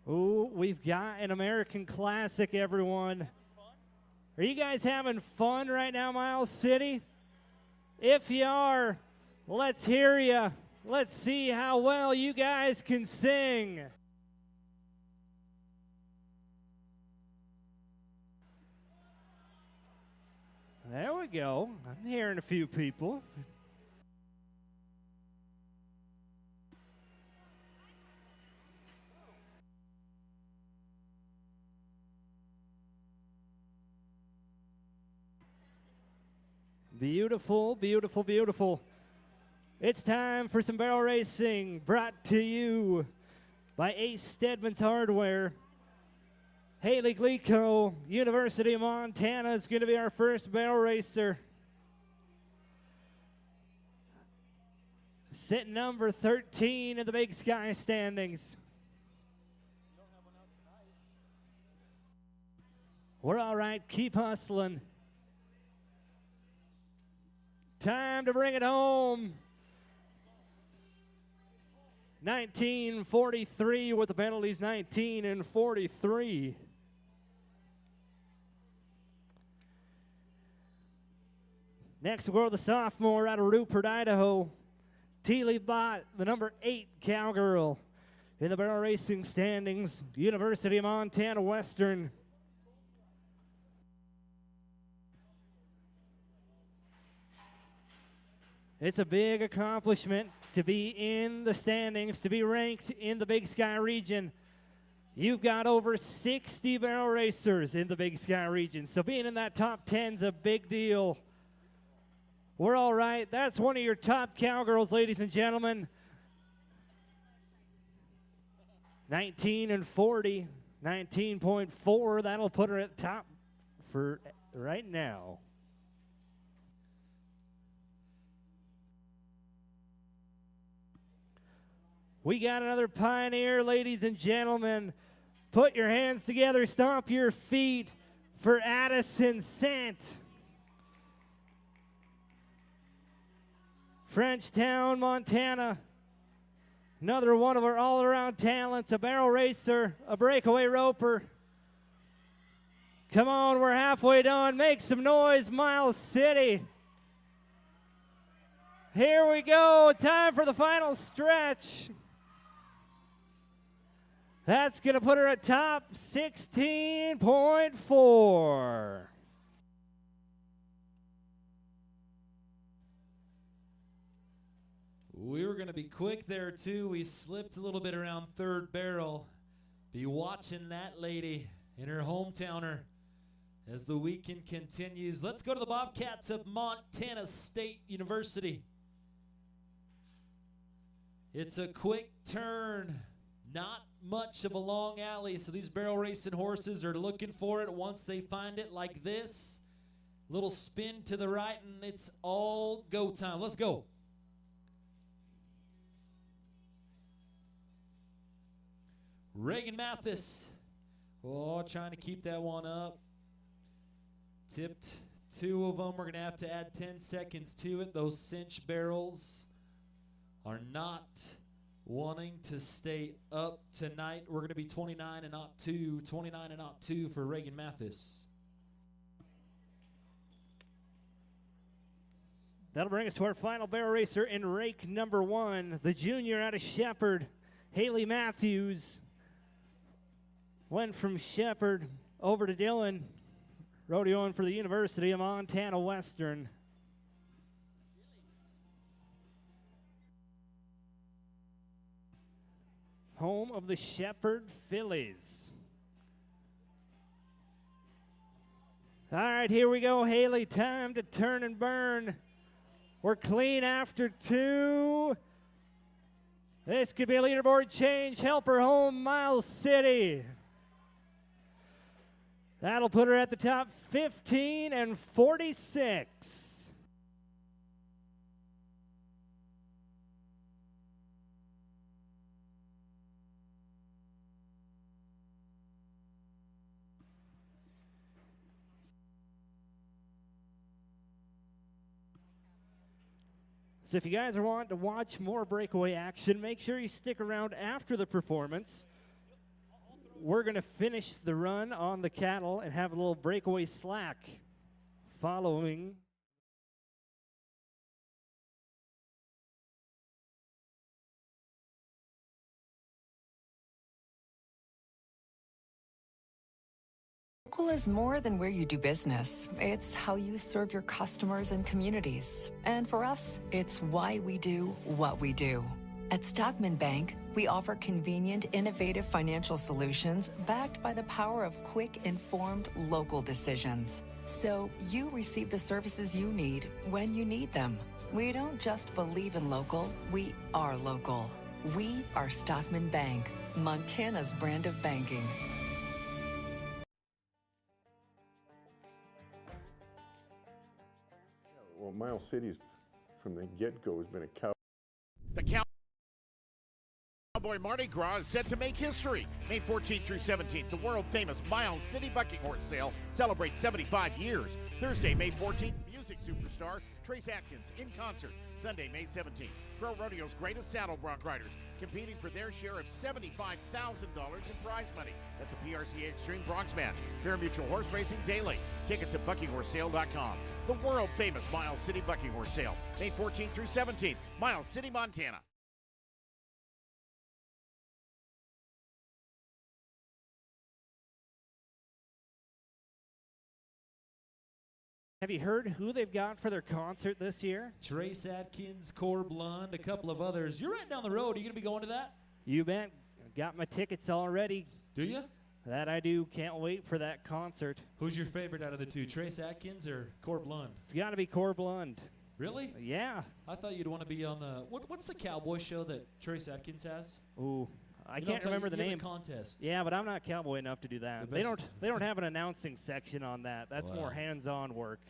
Ooh, we've got an American Classic, everyone. Are you guys having fun right now, Miles City? If you are, let's hear you. Let's see how well you guys can sing. There we go. I'm hearing a few people. Beautiful, beautiful, beautiful. It's time for some barrel racing, brought to you by Ace Stedman's Hardware. Haley Glico, University of Montana, is going to be our first barrel racer. Sitting number 13 in the Big Sky standings. We're all right. Keep hustling. Time to bring it home. 1943 with the penalties, 19 and 43. Next, we'll go to the sophomore out of Rupert, Idaho. Teely Bott, the number 8 cowgirl in the barrel racing standings, University of Montana Western. It's a big accomplishment to be in the standings, to be ranked in the Big Sky region. You've got over 60 barrel racers in the Big Sky region, so being in that top 10 is a big deal. We're all right. That's one of your top cowgirls, ladies and gentlemen. 19 and 40, 19.4. That'll put her at top for right now. We got another pioneer, ladies and gentlemen. Put your hands together, stomp your feet for Addison Sant. Frenchtown, Montana. Another one of our all-around talents, a barrel racer, a breakaway roper. Come on, we're halfway done. Make some noise, Miles City. Here we go, time for the final stretch. That's going to put her at top 16.4. We were going to be quick there, too. We slipped a little bit around third barrel. Be watching that lady in her hometowner as the weekend continues. Let's go to the Bobcats of Montana State University. It's a quick turn, not much of a long alley, so these barrel racing horses are looking for it. Once they find it like this, little spin to the right, and it's all go time. Let's go. Reagan Mathis, oh, trying to keep that one up. Tipped 2 of them. We're going to have to add 10 seconds to it. Those cinch barrels are not wanting to stay up tonight. We're going to be 29 and not 2. 29 and not 2 for Reagan Mathis. That'll bring us to our final barrel racer in rake number 1, the junior out of Shepherd, Haley Matthews. Went from Shepherd over to Dillon, rodeoing for the University of Montana Western. Home of the Shepherd Phillies. All right, here we go, Haley. Time to turn and burn. We're clean after 2. This could be a leaderboard change. Help her home, Miles City. That'll put her at the top 15 and 46. So if you guys are wanting to watch more breakaway action, make sure you stick around after the performance. We're going to finish the run on the cattle and have a little breakaway slack following. Local is more than where you do business. It's how you serve your customers and communities. And for us, it's why we do what we do. At Stockman Bank, we offer convenient, innovative financial solutions backed by the power of quick, informed, local decisions. So you receive the services you need when you need them. We don't just believe in local, we are local. We are Stockman Bank, Montana's brand of banking. Well, Miles City's from the get-go has been a cow. The Cowboy Mardi Gras is set to make history. May 14th through 17th, the world-famous Miles City Bucking Horse Sale celebrates 75 years. Thursday, May 14th, music superstar Trace Atkins in concert. Sunday, May 17th, Pro Rodeo's greatest saddle bronc riders competing for their share of $75,000 in prize money at the PRCA Extreme Bronx Match. Parimutuel Horse Racing Daily. Tickets at buckinghorsesale.com. The world-famous Miles City Bucking Horse Sale, May 14th through 17th, Miles City, Montana. Have you heard who they've got for their concert this year? Trace Atkins, Corb Lund, a couple of others. You're right down the road. Are you going to be going to that? You bet. Got my tickets already. Do you? That I do. Can't wait for that concert. Who's your favorite out of the two, Trace Atkins or Corb Lund? It's got to be Corb Lund. Really? Yeah. I thought you'd want to be on the what's the cowboy show that Trace Atkins has? Ooh, I can't remember the name. He has a contest. Yeah, but I'm not cowboy enough to do that. They don't have an announcing section on that. That's more hands-on work.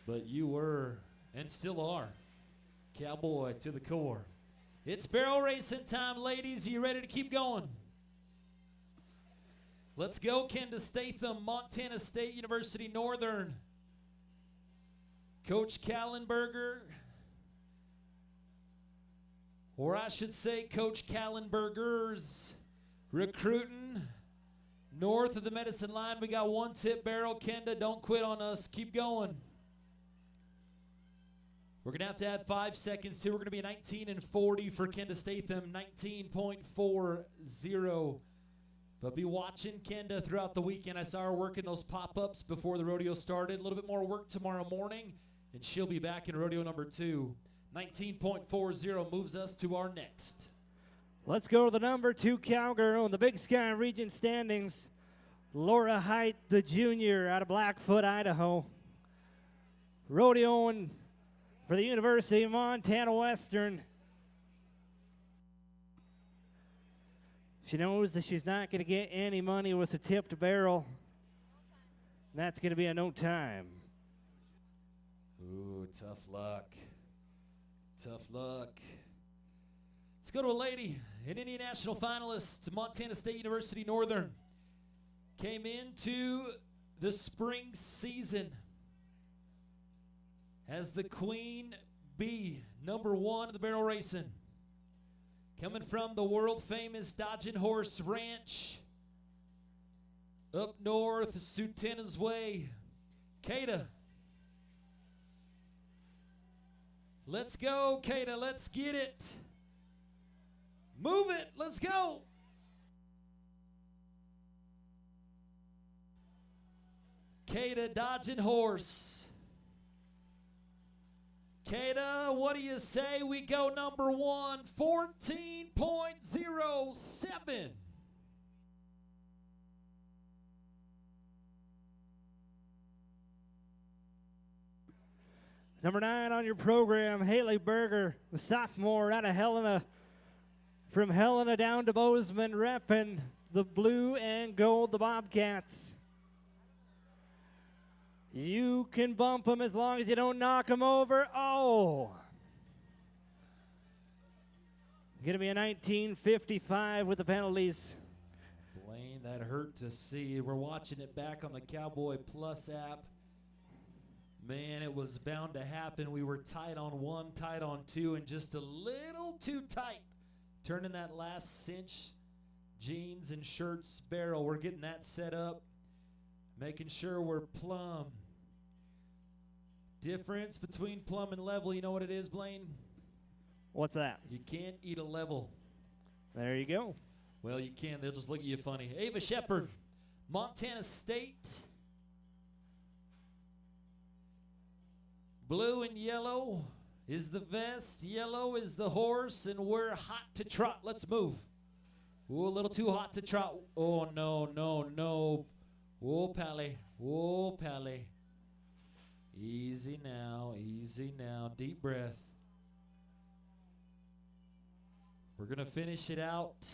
But you were and still are cowboy to the core. It's barrel racing time, ladies. Are you ready to keep going? Let's go, Kenda Statham, Montana State University Northern. Coach Kallenberger, or I should say Coach Kallenberger's recruiting north of the medicine line. We got one tip barrel. Kenda, don't quit on us. Keep going. We're going to add 5 seconds here. We're going to be 19-40 for Kenda Statham, 19.40. But be watching Kenda throughout the weekend. I saw her working those pop-ups before the rodeo started. A little bit more work tomorrow morning, and she'll be back in rodeo number 2. 19.40 moves us to our next. Let's go to the number 2 cowgirl in the Big Sky Region standings. Laura Height, the junior, out of Blackfoot, Idaho. Rodeoing for the University of Montana Western. She knows that she's not going to get any money with a tipped barrel. And that's going to be a no time. Ooh, tough luck. Tough luck. Let's go to a lady, an Indian National finalist, Montana State University Northern. Came into the spring season as the Queen Bee, number 1 of the barrel racing. Coming from the world-famous Dodgin' Horse Ranch, up north, Sutena's Way. Kata. Let's go, Kata. Let's get it. Move it. Let's go. Kata, Dodgin' Horse. Kata, what do you say we go number 1, 14.07. Number 9 on your program, Haley Berger, the sophomore out of Helena. From Helena down to Bozeman, repping the blue and gold, the Bobcats. You can bump them as long as you don't knock them over. Oh. Going to be a 19.55 with the penalties. Blaine, that hurt to see. We're watching it back on the Cowboy Plus app. Man, it was bound to happen. We were tight on 1, tight on 2, and just a little too tight. Turning that last cinch jeans and shirts barrel. We're getting that set up, making sure we're plumb. Difference between plumb and level, you know what it is, Blaine? What's that? You can't eat a level. There you go. Well, you can. They'll just look at you funny. Ava Shepherd, Montana State. Blue and yellow is the vest. Yellow is the horse, and we're hot to trot. Let's move. Ooh, a little too hot to trot. Oh, no, no, no. Whoa, Pally. Whoa, Pally. Easy now, easy now. Deep breath. We're going to finish it out.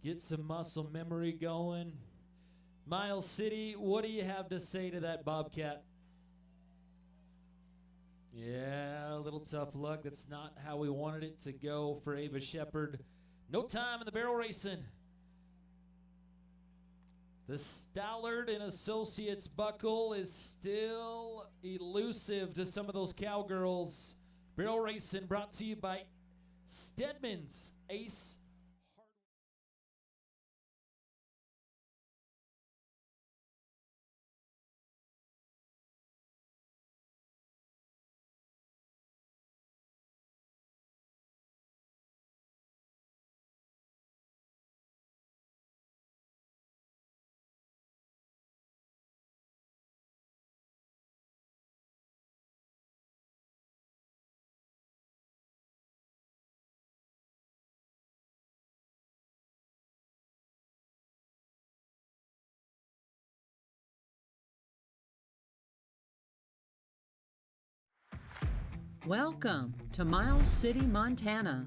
Get some muscle memory going. Miles City, what do you have to say to that Bobcat? Yeah, a little tough luck. That's not how we wanted it to go for Ava Shepherd. No time in the barrel racing. The Stallard and Associates buckle is still elusive to some of those cowgirls. Barrel racing brought to you by Stedman's Ace. Welcome to Miles City, Montana.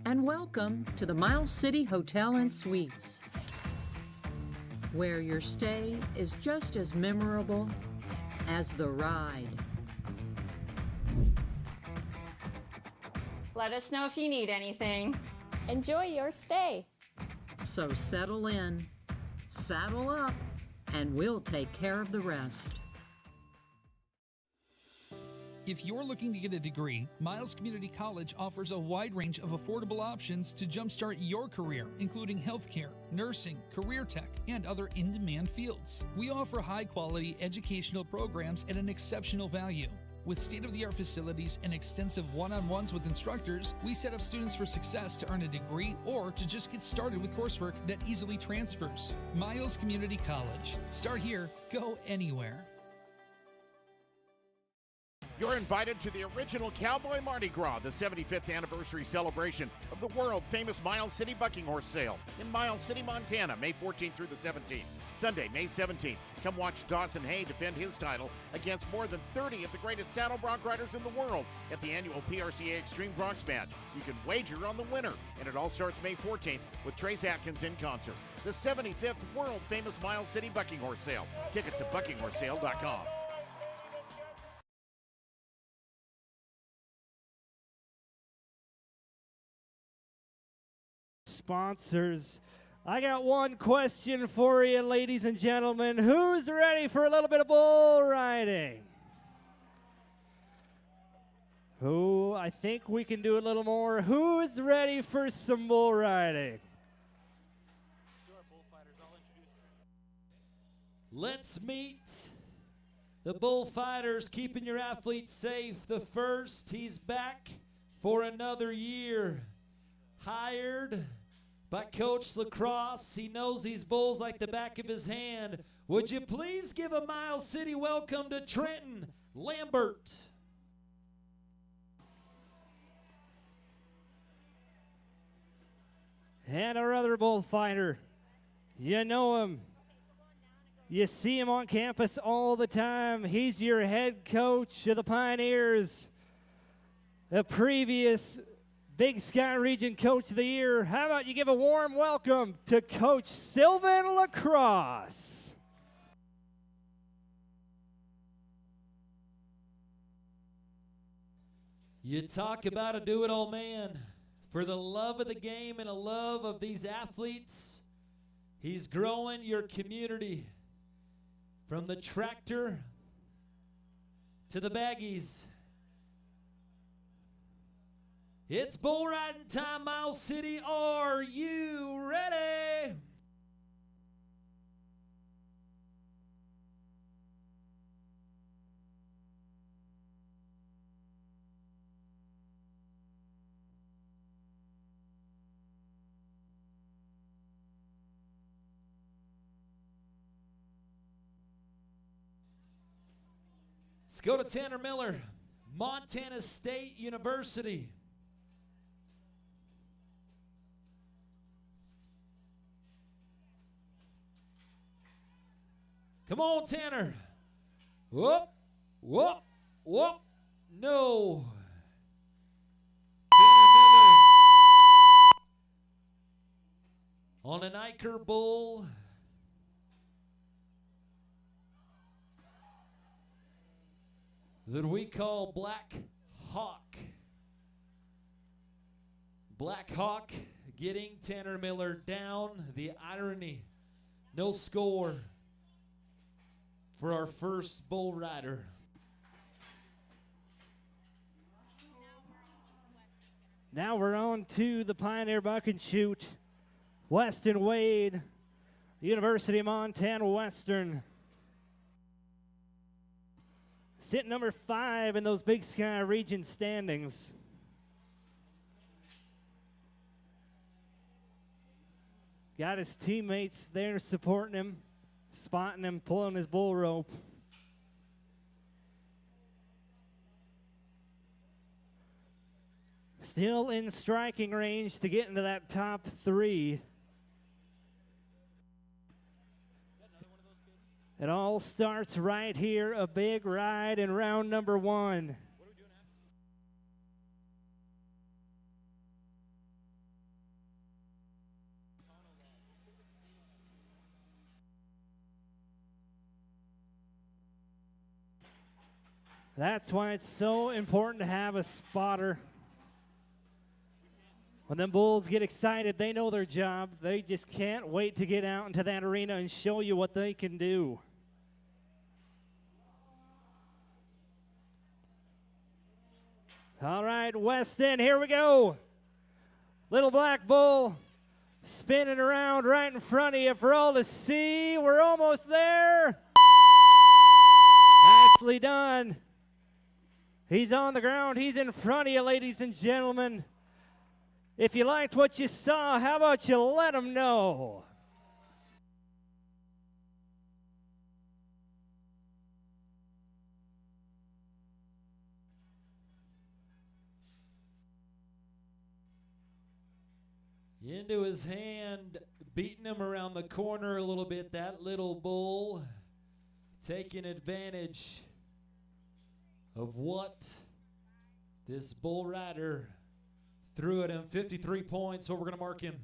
And welcome to the Miles City Hotel and Suites, where your stay is just as memorable as the ride. Let us know if you need anything. Enjoy your stay. So settle in, saddle up, and we'll take care of the rest. If you're looking to get a degree, Miles Community College offers a wide range of affordable options to jumpstart your career, including healthcare, nursing, career tech, and other in-demand fields. We offer high-quality educational programs at an exceptional value. With state-of-the-art facilities and extensive one-on-ones with instructors, we set up students for success to earn a degree or to just get started with coursework that easily transfers. Miles Community College. Start here, go anywhere. You're invited to the original Cowboy Mardi Gras, the 75th anniversary celebration of the world-famous Miles City Bucking Horse Sale in Miles City, Montana, May 14th through the 17th. Sunday, May 17th, come watch Dawson Hay defend his title against more than 30 of the greatest saddle bronc riders in the world at the annual PRCA Extreme Broncs Match. You can wager on the winner, and it all starts May 14th with Trace Atkins in concert. The 75th world-famous Miles City Bucking Horse Sale. Tickets at buckinghorsesale.com. Sponsors. I got one question for you, ladies and gentlemen. Who's ready for a little bit of bull riding? Who? I think we can do a little more. Who's ready for some bull riding? Let's meet the bullfighters, keeping your athletes safe. The first, he's back for another year. Hired by Coach Lacrosse. He knows these bulls like the back of his hand. Would you please give a Miles City welcome to Trenton Lambert? And our other bullfighter. You know him. You see him on campus all the time. He's your head coach of the Pioneers. The previous Big Sky Region Coach of the Year. How about you give a warm welcome to Coach Sylvan Lacrosse. You talk about a do-it-all man. For the love of the game and a love of these athletes, he's growing your community. From the tractor to the baggies. It's bull riding time, Miles City. Are you ready? Let's go to Tanner Miller, Montana State University. Come on, Tanner. Whoop, whoop, whoop. No. Tanner Miller on an Iker bull. That we call Black Hawk. Black Hawk getting Tanner Miller down. The irony. No score for our first bull rider. Now we're on to the Pioneer Buck and Shoot. Weston Wade, University of Montana Western. Sitting number 5 in those Big Sky region standings. Got his teammates there supporting him, spotting him, pulling his bull rope. Still in striking range to get into that top 3. It all starts right here, a big ride in round number 1. That's why it's so important to have a spotter. When them bulls get excited, they know their job. They just can't wait to get out into that arena and show you what they can do. All right, Weston, here we go. Little black bull spinning around right in front of you for all to see. We're almost there. Nicely done. He's on the ground. He's in front of you, ladies and gentlemen. If you liked what you saw, how about you let him know? Into his hand, beating him around the corner a little bit, that little bull, taking advantage of what this bull rider threw at him. 53 points, what we're going to mark him.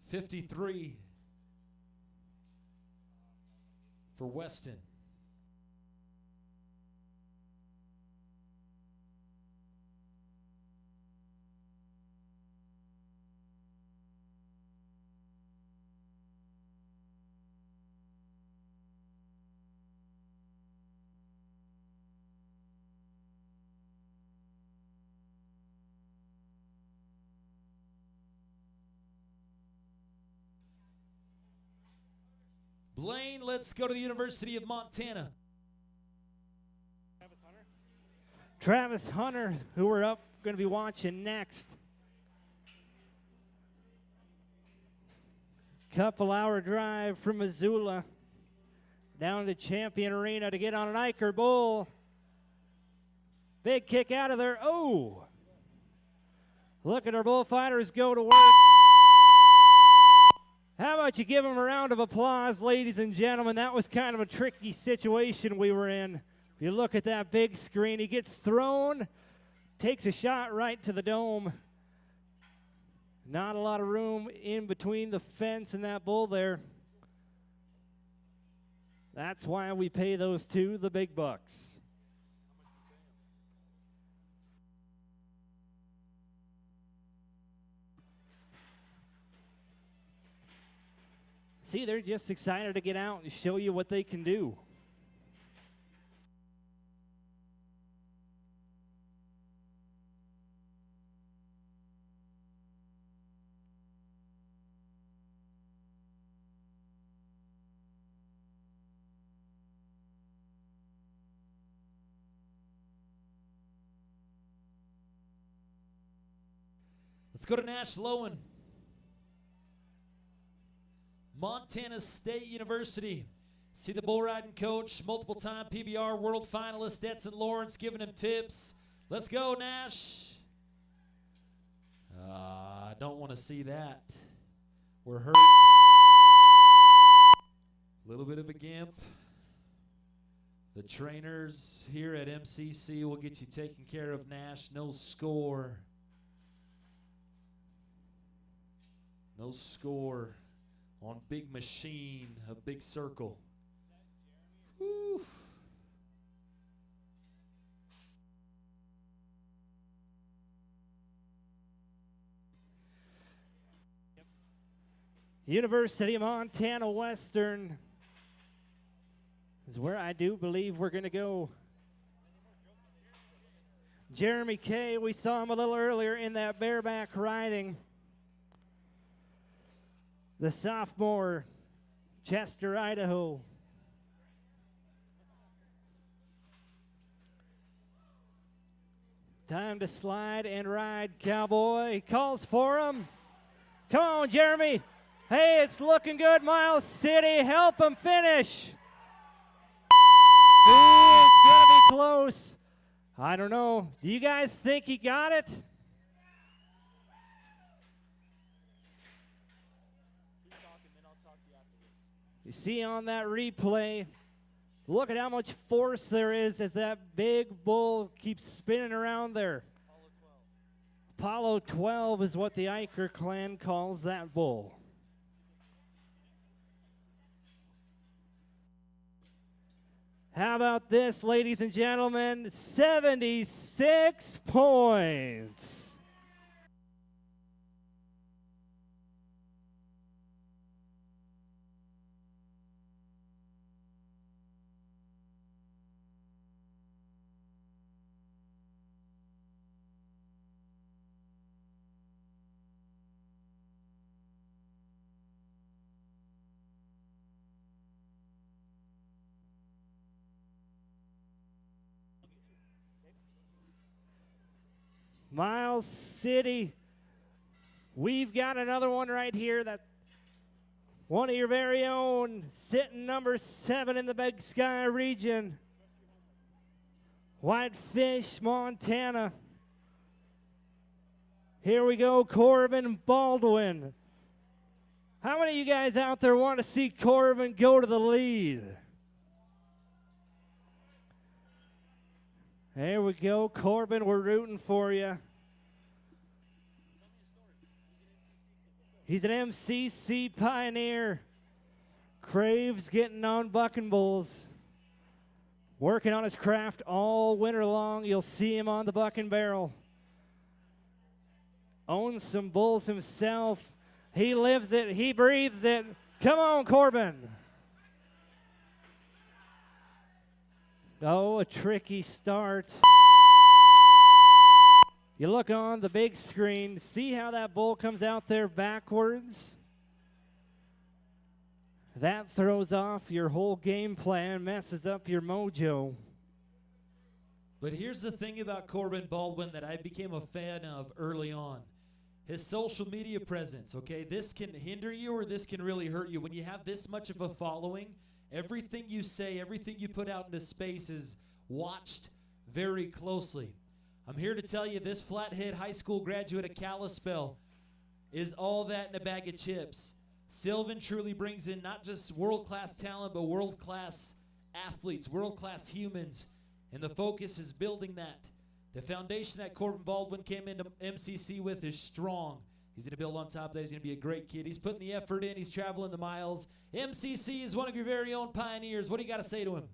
53 for Weston. Blaine, let's go to the University of Montana. Travis Hunter, who we're going to be watching next. Couple hour drive from Missoula down to Champion Arena to get on an Iker bull. Big kick out of there. Oh! Look at our bullfighters go to work. How about you give them a round of applause, ladies and gentlemen? That was kind of a tricky situation we were in. If you look at that big screen, he gets thrown, takes a shot right to the dome. Not a lot of room in between the fence and that bull there. That's why we pay those two the big bucks. see, they're just excited to get out and show you what they can do. Let's go to Nash Lowen. Montana State University. See the bull riding coach, multiple-time PBR world finalist Stetson Lawrence giving him tips. Let's go, Nash. I don't want to see that. We're hurt. A little bit of a gimp. The trainers here at MCC will get you taken care of, Nash. No score. No score on Big Machine of Big Circle. Woo. University of Montana Western is where I do believe we're going to go. Jeremy Kay, we saw him a little earlier in that bareback riding. The sophomore, Chester, Idaho. Time to slide and ride, Cowboy. He calls for him. Come on, Jeremy. Hey, it's looking good, Miles City. Help him finish. Ooh, it's going to be close. I don't know. Do you guys think he got it? You see on that replay, look at how much force there is as that big bull keeps spinning around there. Apollo 12 is what the Eicher clan calls that bull. How about this, ladies and gentlemen? 76 points. Miles City, we've got another one right here, that one of your very own, sitting number 7 in the Big Sky region. Whitefish, Montana. Here we go, Corbin Baldwin. How many of you guys out there want to see Corbin go to the lead? There we go, Corbin, we're rooting for you. He's an MCC pioneer. Craves getting on bucking bulls. Working on his craft all winter long. You'll see him on the bucking barrel. Owns some bulls himself. He lives it, he breathes it. Come on, Corbin. Oh, a tricky start. You look on the big screen, see how that bull comes out there backwards? That throws off your whole game plan, messes up your mojo. But here's the thing about Corbin Baldwin that I became a fan of early on. His social media presence, okay? This can hinder you or this can really hurt you. When you have this much of a following, everything you say, everything you put out into space is watched very closely. I'm here to tell you this Flathead High School graduate of Kalispell is all that in a bag of chips. Sylvan truly brings in not just world-class talent, but world-class athletes, world-class humans, and the focus is building that. The foundation that Corbin Baldwin came into MCC with is strong. He's going to build on top of that. He's going to be a great kid. He's putting the effort in. He's traveling the miles. MCC is one of your very own pioneers. What do you got to say to him?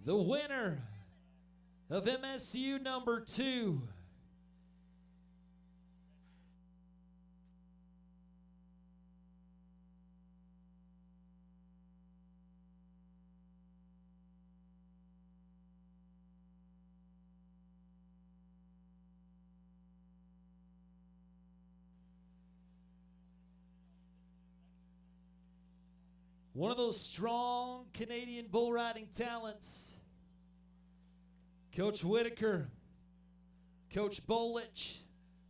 the winner of MSU number 2. One of those strong Canadian bull riding talents, Coach Whitaker, Coach Bolich,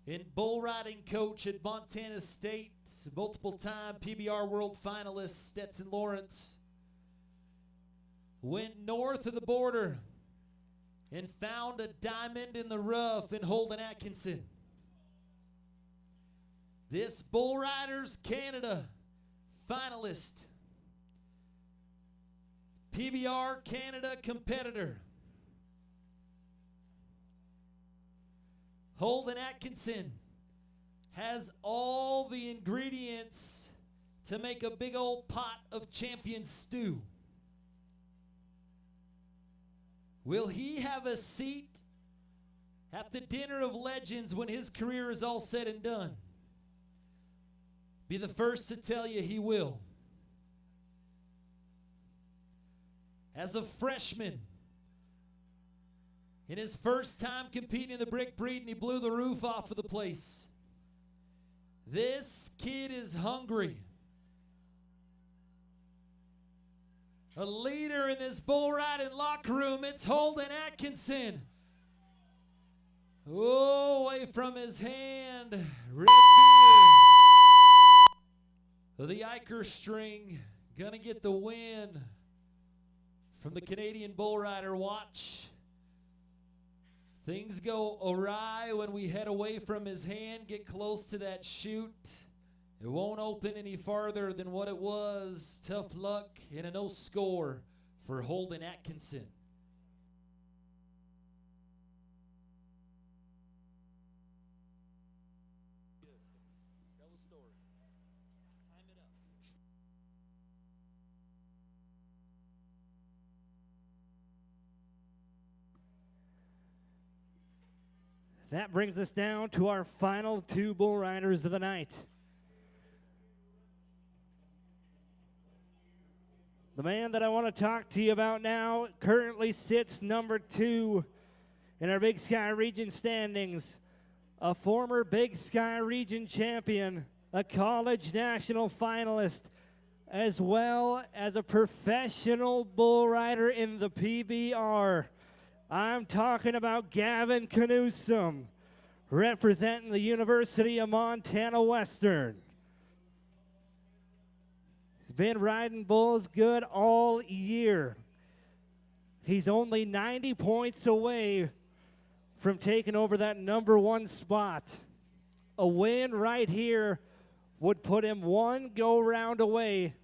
and bull riding coach at Montana State, multiple-time PBR World finalist Stetson Lawrence, went north of the border and found a diamond in the rough in Holden Atkinson. This Bull Riders Canada finalist, PBR Canada competitor, Holden Atkinson, has all the ingredients to make a big old pot of champion stew. Will he have a seat at the dinner of legends when his career is all said and done? Be the first to tell you he will. As a freshman, in his first time competing in the brick breed, and he blew the roof off of the place. This kid is hungry. A leader in this bull riding locker room, it's Holden Atkinson. Oh, away from his hand, red beard. The Iker string, gonna get the win from the Canadian bull rider. Watch. Things go awry when we head away from his hand, get close to that chute. It won't open any farther than what it was. Tough luck and a no score for Holden Atkinson. That brings us down to our final 2 bull riders of the night. The man that I want to talk to you about now currently sits number 2 in our Big Sky Region standings. A former Big Sky Region champion, a college national finalist, as well as a professional bull rider in the PBR. I'm talking about Gavin Knudsen, representing the University of Montana Western. He's been riding bulls good all year. He's only 90 points away from taking over that number 1 spot. A win right here would put him 1 go-round away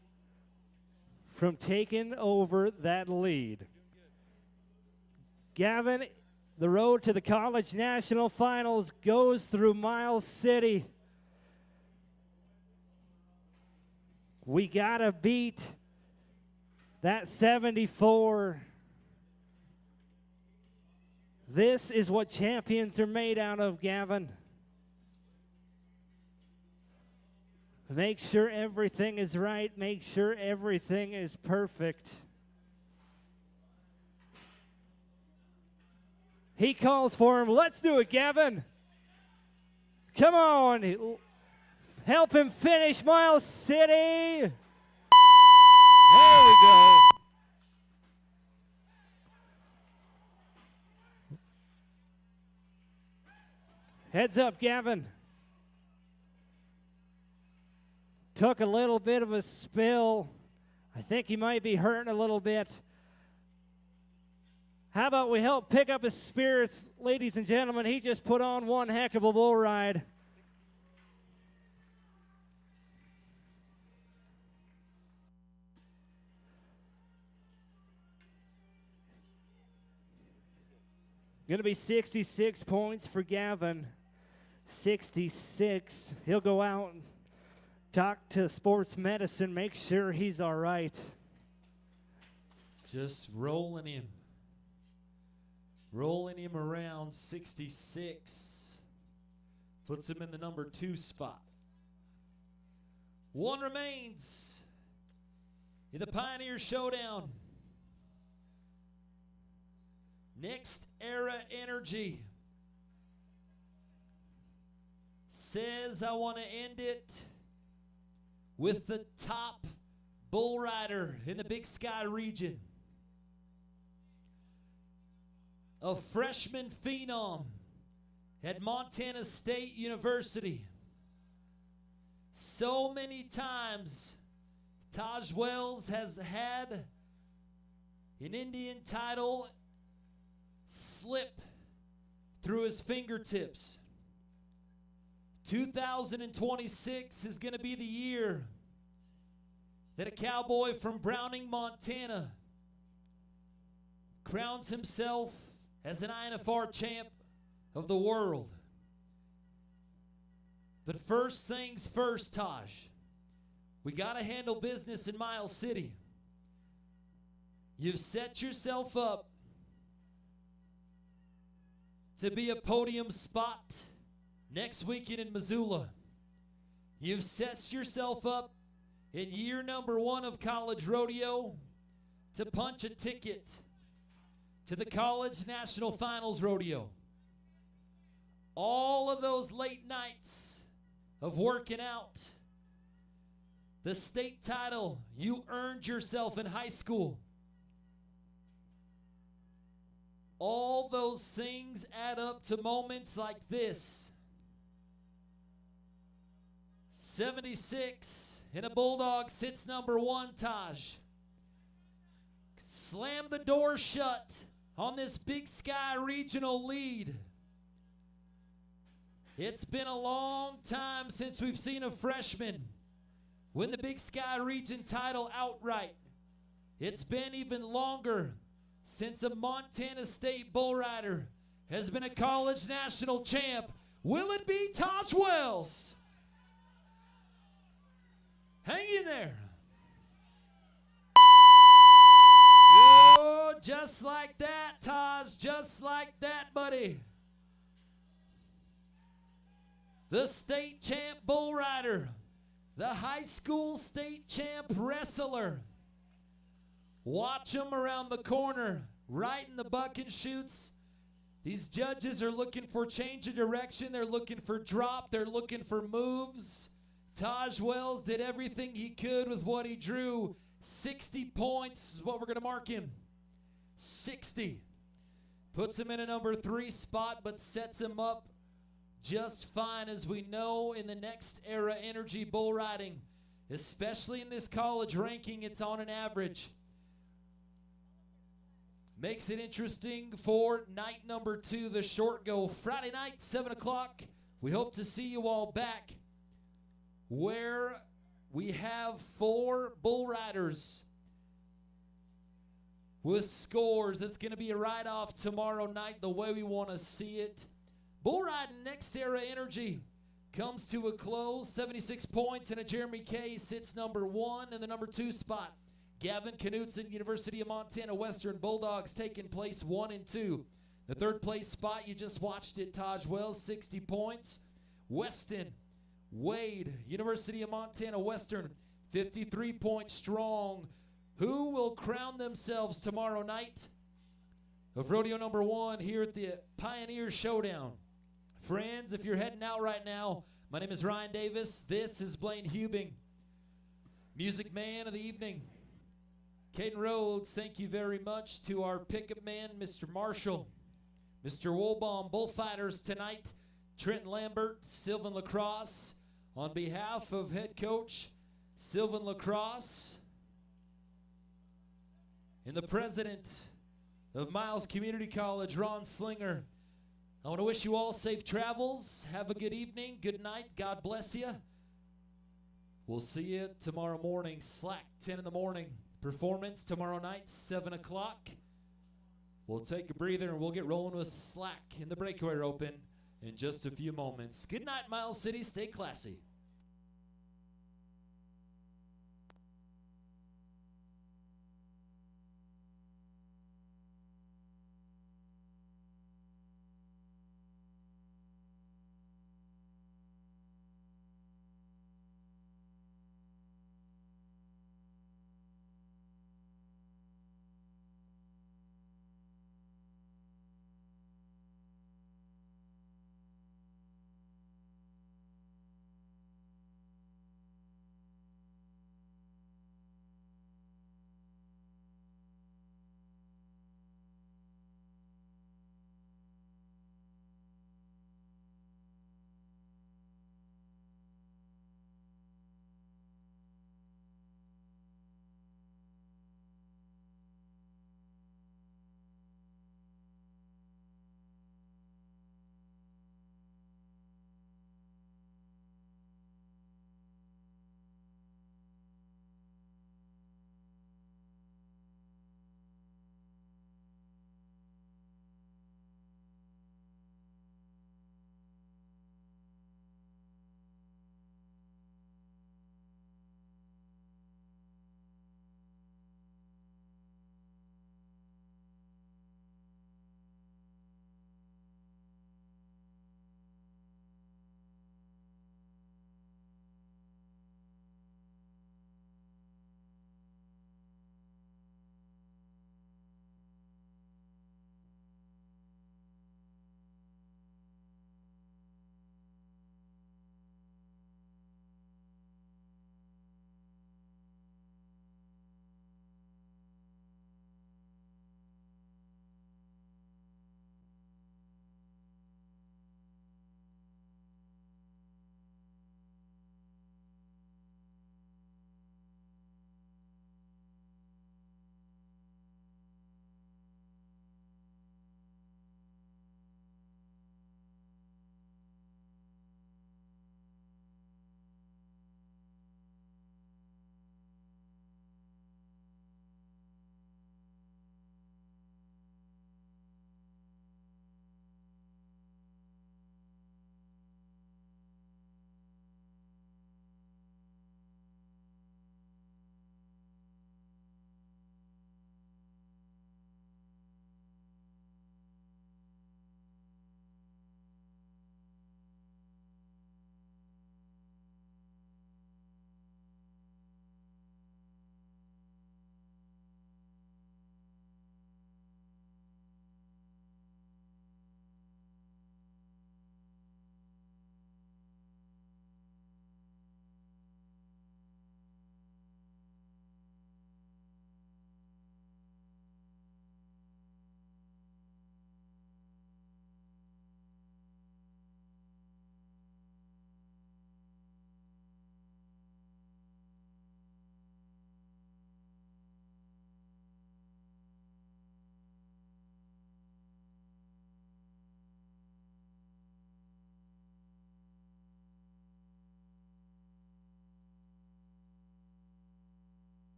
from taking over that lead. Gavin, the road to the college national finals goes through Miles City. We gotta beat that 74. This is what champions are made out of, Gavin. Make sure everything is right. Make sure everything is perfect. He calls for him. Let's do it, Gavin. Come on. Help him finish Miles City. There we go. Heads up, Gavin. Took a little bit of a spill. I think he might be hurting a little bit. How about we help pick up his spirits, ladies and gentlemen? He just put on one heck of a bull ride. Going to be 66 points for Gavin. 66. He'll go out and talk to sports medicine, make sure he's all right. Just rolling in. Rolling him around 66. Puts him in the number 2 spot. One remains in the Pioneer Showdown. Next Era Energy says, I want to end it with the top bull rider in the Big Sky region. A freshman phenom at Montana State University. So many times Taj Wells has had an Indian title slip through his fingertips. 2026 is going to be the year that a cowboy from Browning, Montana crowns himself as an INFR champ of the world. But first things first, Taj. We got to handle business in Miles City. You've set yourself up to be a podium spot next weekend in Missoula. You've set yourself up in year number 1 of college rodeo to punch a ticket to the College National Finals Rodeo. All of those late nights of working out, the state title you earned yourself in high school, all those things add up to moments like this. 76 and a Bulldog sits number 1, Taj. Slam the door shut on this Big Sky regional lead. It's been a long time since we've seen a freshman win the Big Sky region title outright. It's been even longer since a Montana State bull rider has been a college national champ. Will it be Taj Wells? Hang in there. Oh, just like that, Taj, just like that, buddy. The state champ bull rider, the high school state champ wrestler. Watch him around the corner, right in the buck and shoots. These judges are looking for change of direction. They're looking for drop. They're looking for moves. Taj Wells did everything he could with what he drew. 60 points is what we're going to mark him. 60. Puts him in a number 3 spot, but sets him up just fine, as we know in the next era energy bull riding. Especially in this college ranking, it's on an average. Makes it interesting for night number 2, the short go. Friday night, 7 o'clock. We hope to see you all back, where we have 4 bull riders with scores. It's going to be a ride-off tomorrow night the way we want to see it. Bull riding next era energy comes to a close. 76 points, and a Jeremy K sits number 1 in the number 2 spot. Gavin Knutson, University of Montana Western Bulldogs, taking place 1 and 2. The 3rd place spot, you just watched it, Taj Wells, 60 points. Weston Wade, University of Montana Western, 53 points strong. Who will crown themselves tomorrow night of rodeo number 1 here at the Pioneer Showdown? Friends, if you're heading out right now, my name is Ryan Davis. This is Blaine Hubing, music man of the evening. Caden Rhodes, thank you very much to our pickup man, Mr. Marshall, Mr. Woolbaum, bullfighters tonight, Trenton Lambert, Sylvan Lacrosse. On behalf of head coach Sylvan Lacrosse and the president of Miles Community College, Ron Slinger, I want to wish you all safe travels. Have a good evening, good night, God bless you. We'll see you tomorrow morning, Slack, 10 in the morning. Performance tomorrow night, 7 o'clock. We'll take a breather and we'll get rolling with Slack in the Breakaway Open in just a few moments. Good night, Miles City. Stay classy.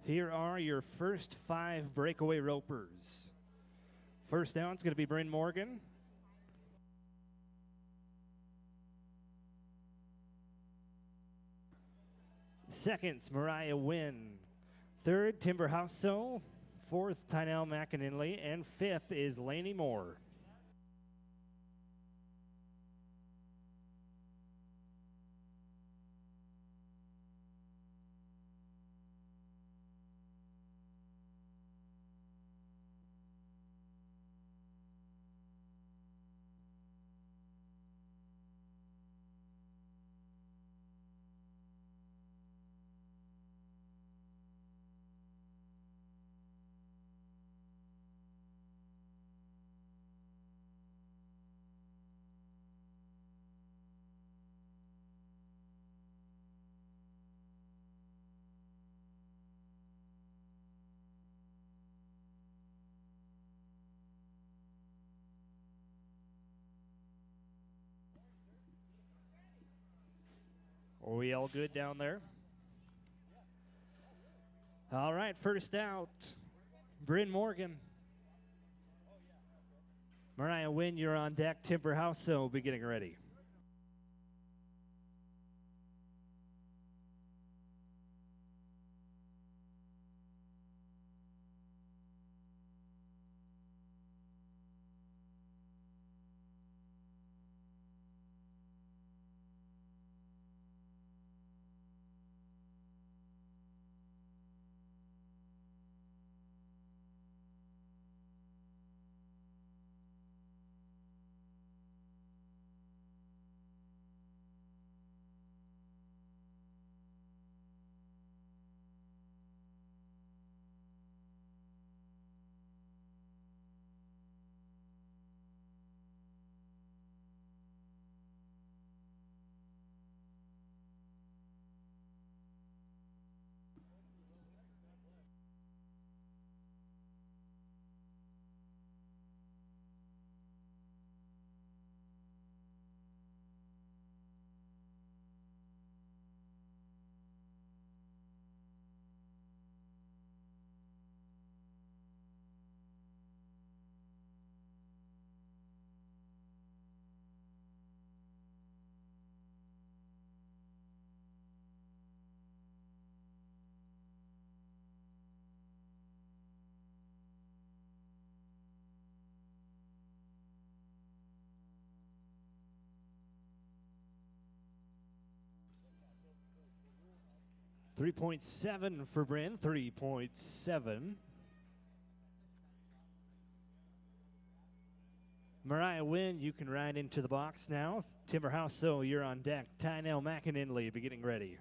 Here are your first 5 breakaway ropers. First down is going to be Bryn Morgan. Second's Mariah Wynn. Third, Timber House. Fourth, Tynell McInley. And fifth is Laney Moore. Are we all good down there? All right, first out, Bryn Morgan. Mariah Wynn, you're on deck. Timber House, so be getting ready. .7 for Bryn, 3.7. Mariah Wynn, you can ride into the box now. Timber House, so you're on deck. Tynell McInley, be getting ready.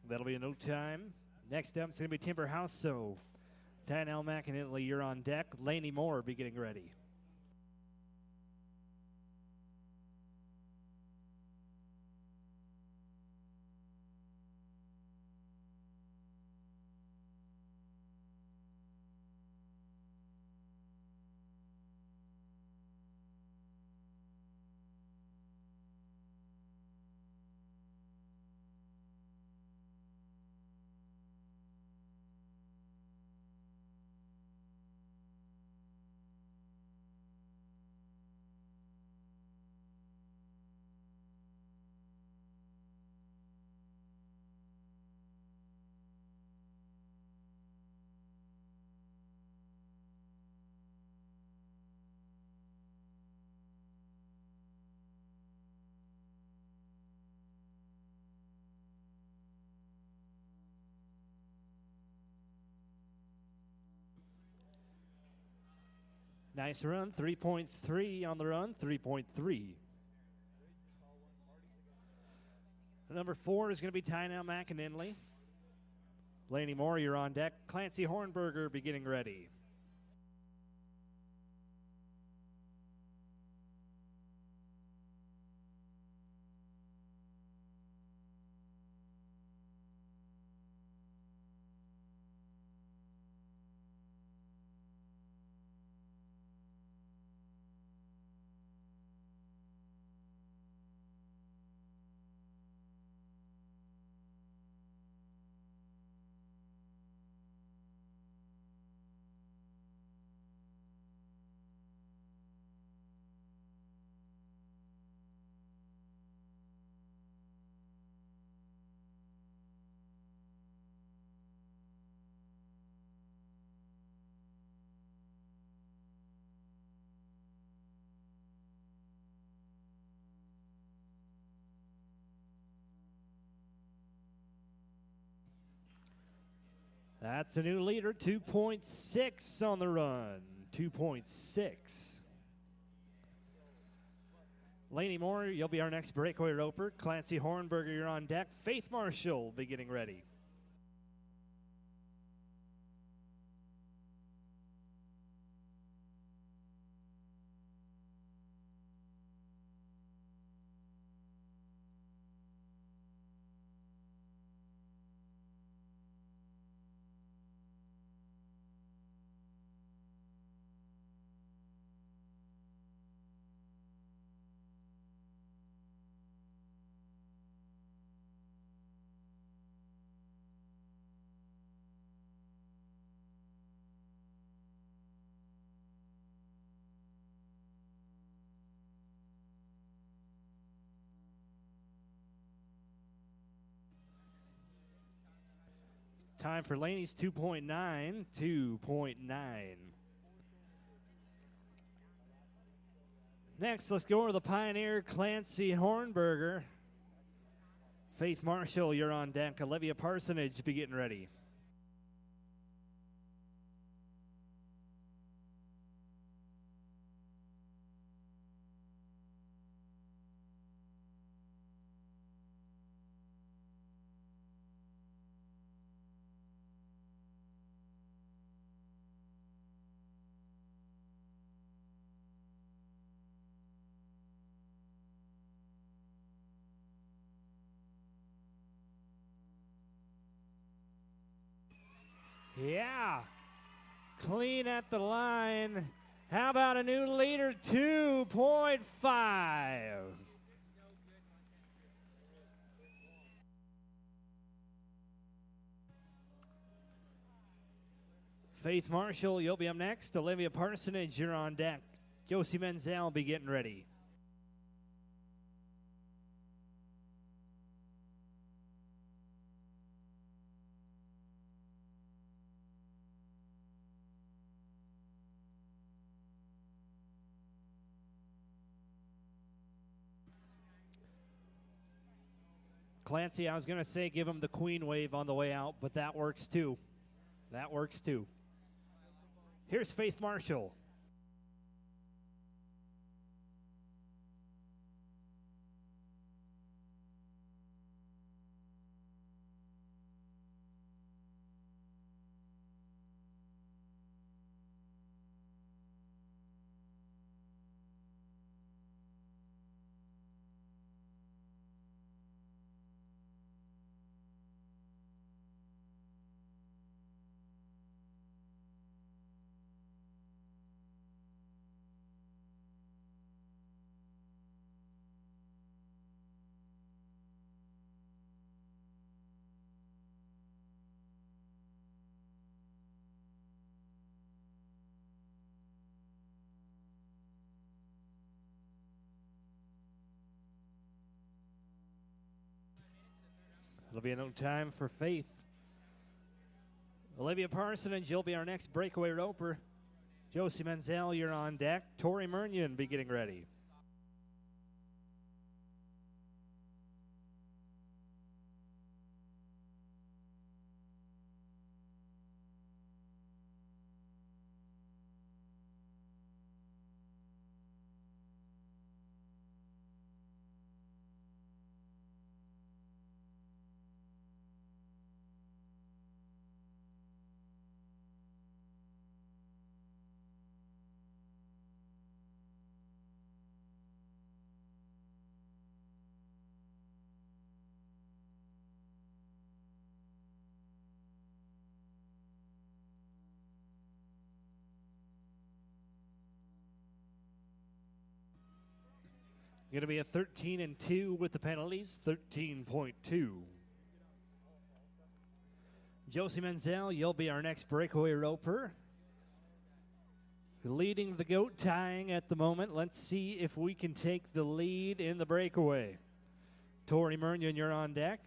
That'll be a no time. Next up, it's going to be Timber House, so Tynell McInley, you're on deck. Laney Moore, be getting ready. Nice run, 3.3 on the run, 3.3. Number 4 is going to be Tyna McIninley. Laney Moore, you're on deck. Clancy Hornberger beginning ready. That's a new leader, 2.6 on the run, 2.6. Laney Moore, you'll be our next breakaway roper. Clancy Hornberger, you're on deck. Faith Marshall, beginning ready. Time for Laney's 2.9, 2.9. Next, let's go over the Pioneer, Clancy Hornberger. Faith Marshall, you're on deck. Olivia Parsonage, be getting ready. Yeah, clean at the line. How about a new leader, 2.5? Faith Marshall, you'll be up next. Olivia Parsonage, you're on deck. Josie Menzel, be getting ready. Clancy, I was going to say give him the queen wave on the way out, but that works too. That works too. Here's Faith Marshall. It'll be no time for Faith. Olivia Parsonage, you'll be our next breakaway roper. Josie Menzel, you're on deck. Tori Murnion, be getting ready. Going to be a 13-2 with the penalties, 13.2. Josie Menzel, you'll be our next breakaway roper. Leading the goat tying at the moment. Let's see if we can take the lead in the breakaway. Tori Murnion, you're on deck.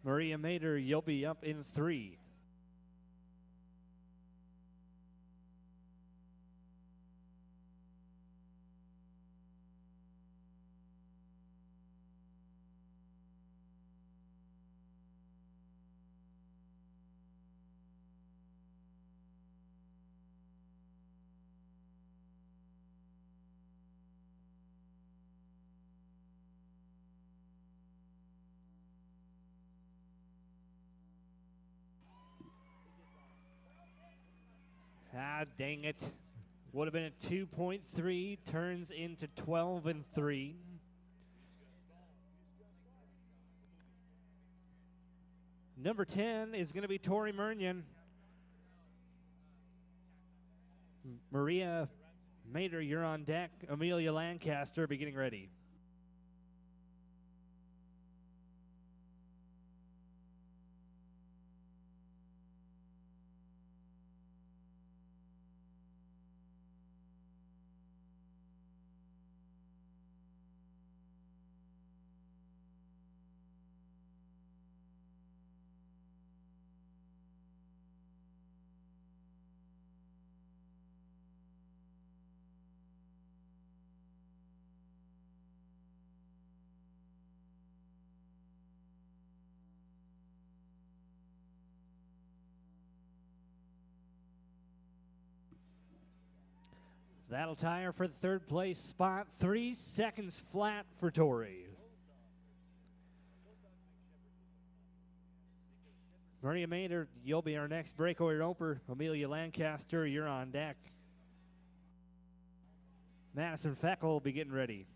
Maria Mader, you'll be up in 3. Ah, dang it. Would have been a 2.3, turns into 12-3. Number 10 is going to be Tori Murnion. Maria Mader, you're on deck. Amelia Lancaster, be getting ready. That'll tie her for the third place spot. 3 seconds flat for Tori. Maria Mader, you'll be our next breakaway roper. Amelia Lancaster, you're on deck. Madison Feckel will be getting ready.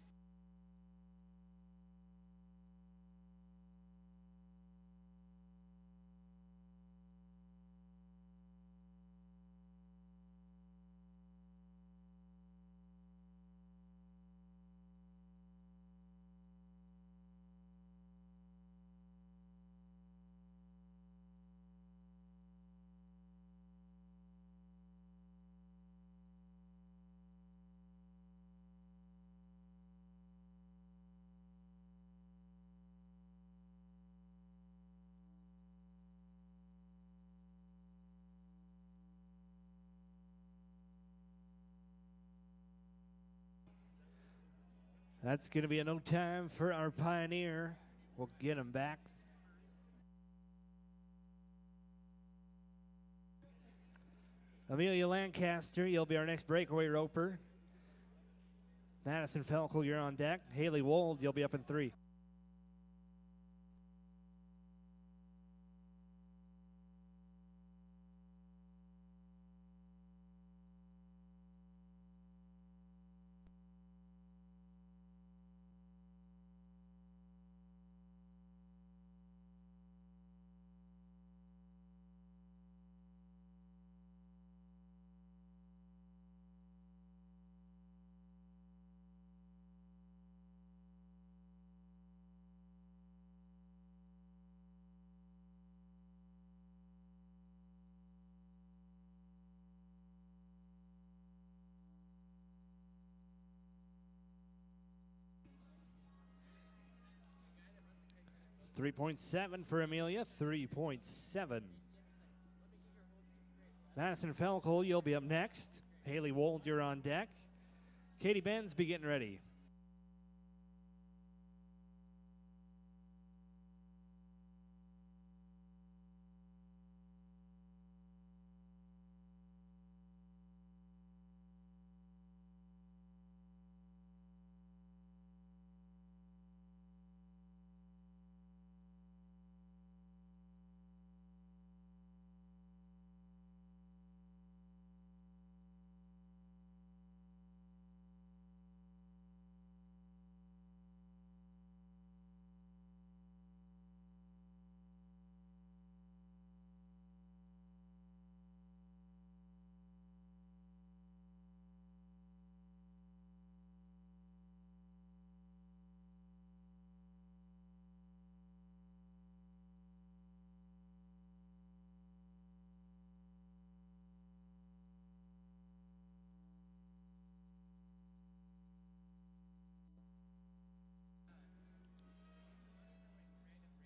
That's going to be a no time for our Pioneer. We'll get him back. Amelia Lancaster, you'll be our next breakaway roper. Madison Felkel, you're on deck. Haley Wold, you'll be up in 3. .7 for Amelia, 3.7. Madison Felkel, you'll be up next. Haley Wold, you're on deck. Katie Benz, be getting ready.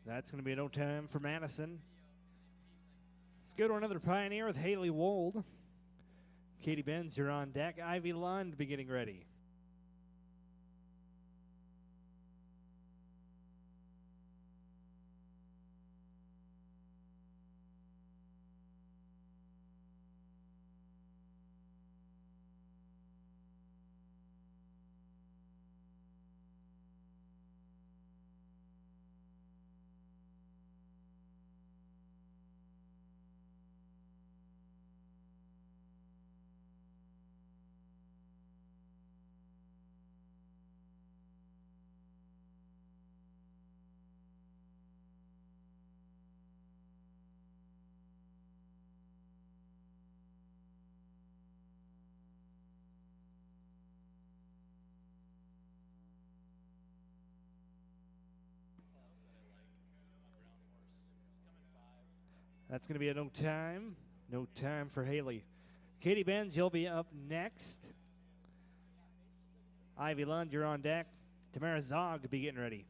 That's going to be no time for Madison. Let's go to another Pioneer with Haley Wold. Katie Benz, you're on deck. Ivy Lund beginning ready. That's going to be a no time. No time for Haley. Katie Benz, you'll be up next. Ivy Lund, you're on deck. Tamara Zog, be getting ready.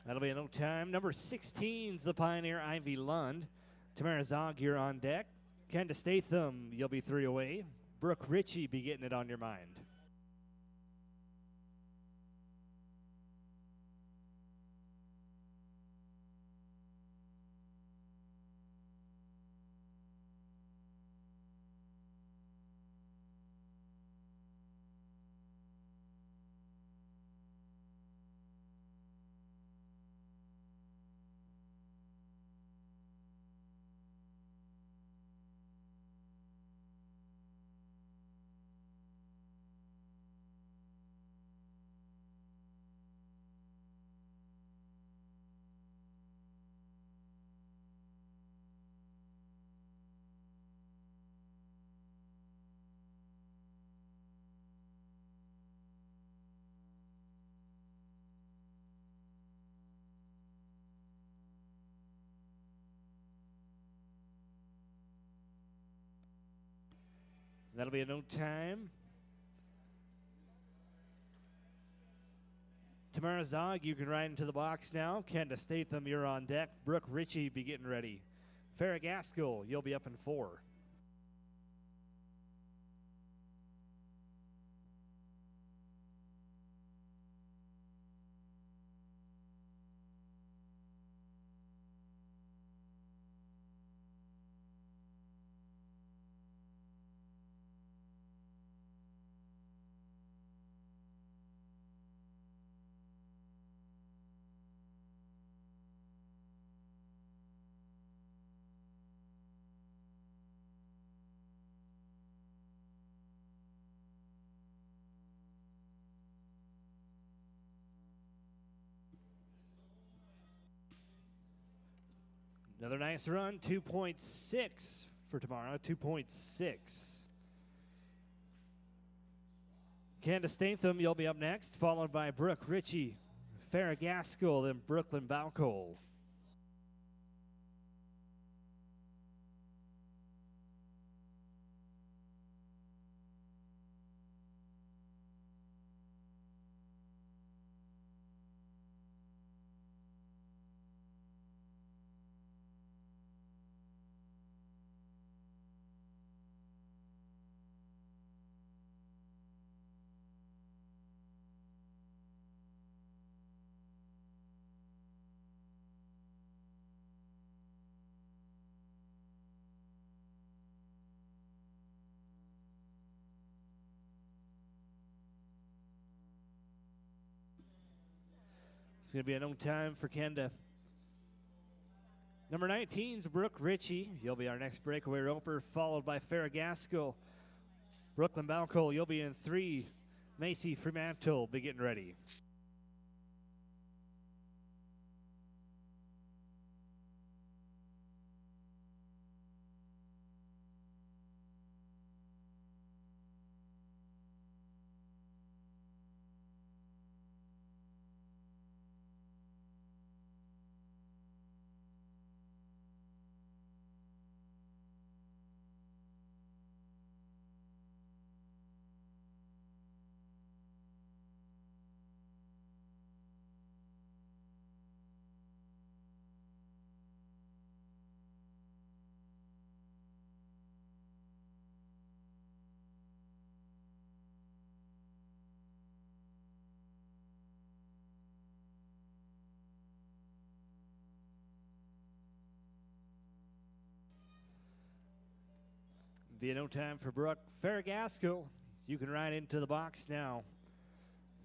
That'll be a no time. Number 16's the Pioneer, Ivy Lund. Tamara Zog, you're on deck. Kenda Statham, you'll be 3 away. Brooke Ritchie, be getting it on your mind. That'll be a no time. Tamara Zog, you can ride into the box now. Kenda Statham, you're on deck. Brooke Ritchie, be getting ready. Farrah Gaskell, you'll be up in 4. Another nice run, 2.6 for tomorrow, 2.6. Kenda Statham, you'll be up next, followed by Brooke Ritchie, Farrah Gaskell, then Brooklyn Baucole. It's going to be a no time for Kenda. Number 19 is Brooke Ritchie. You'll be our next breakaway roper, followed by Farrah Gaskell. Brooklyn Balcol, you'll be in 3. Macy Fremantle, be getting ready. Be no time for Brooke. Farrah Gaskell, you can ride into the box now.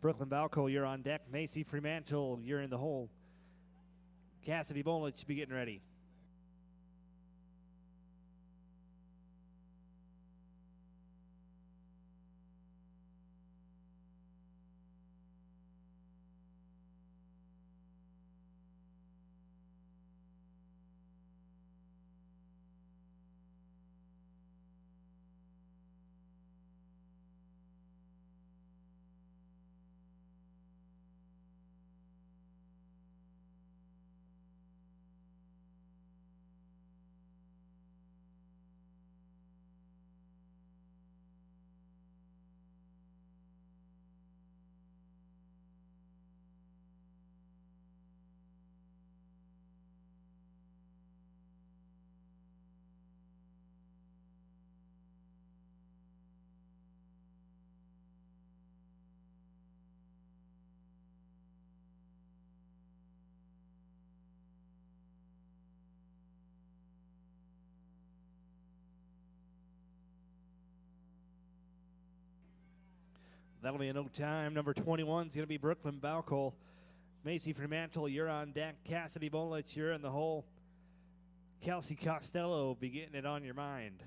Brooklyn Balco, you're on deck. Macy Fremantle, you're in the hole. Cassidy Bolich, be getting ready. That'll be a no time. Number 21 is going to be Brooklyn Balcol. Macy Fremantle, you're on deck. Cassidy Bolich, you're in the hole. Kelsey Costello, be getting it on your mind.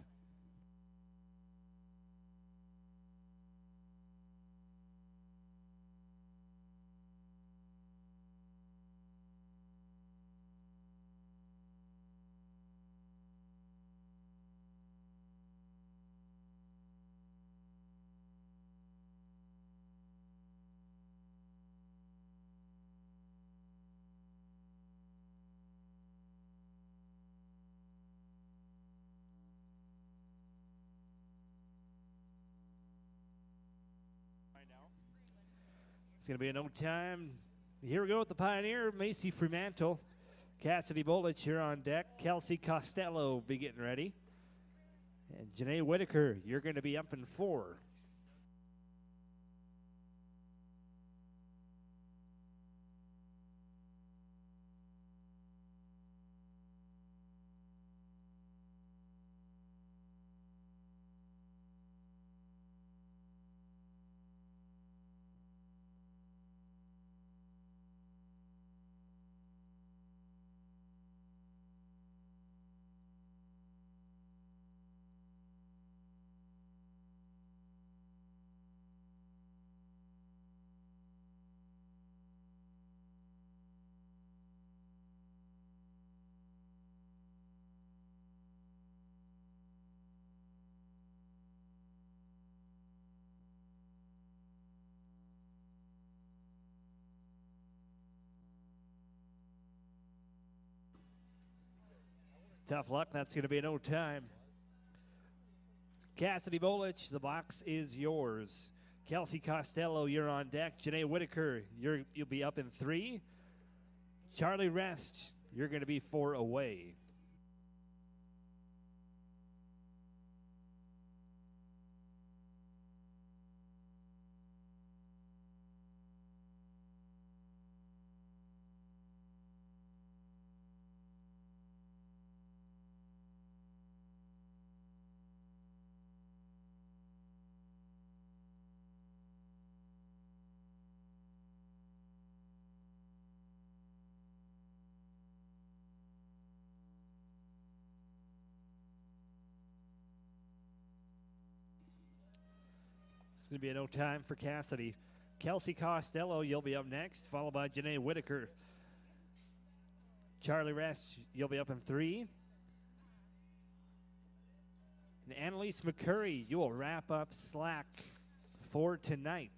It's going to be a no time. Here we go with the Pioneer, Macy Fremantle. Cassidy Bolich, you're on deck. Kelsey Costello, be getting ready. And Janae Whitaker, you're going to be up in 4. Tough luck. That's going to be a no time. Cassidy Bolich, the box is yours. Kelsey Costello, you're on deck. Janae Whitaker, you'll be up in 3. Charlie Rest, you're going to be 4 away. going to be a no time for Cassidy. Kelsey Costello, you'll be up next, followed by Janae Whitaker. Charlie Rest, you'll be up in 3. And Annalise McCurry, you will wrap up slack for tonight.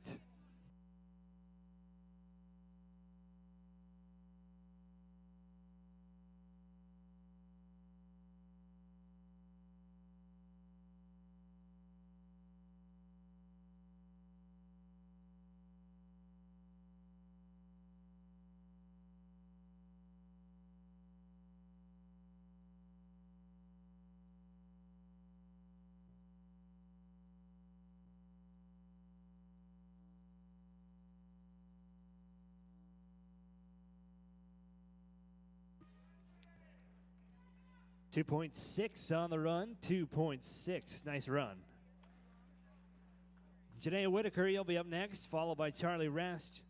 .6 on the run, 2.6. Nice run. Janae Whitaker, you'll be up next, followed by Charlie Rest.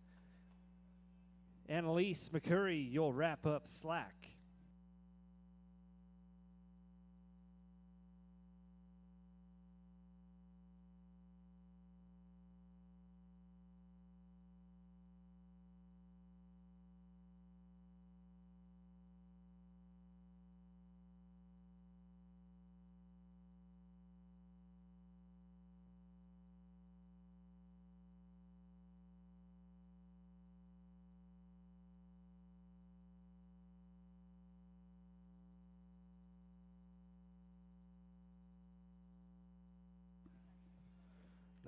Annalise McCurry, you'll wrap up slack.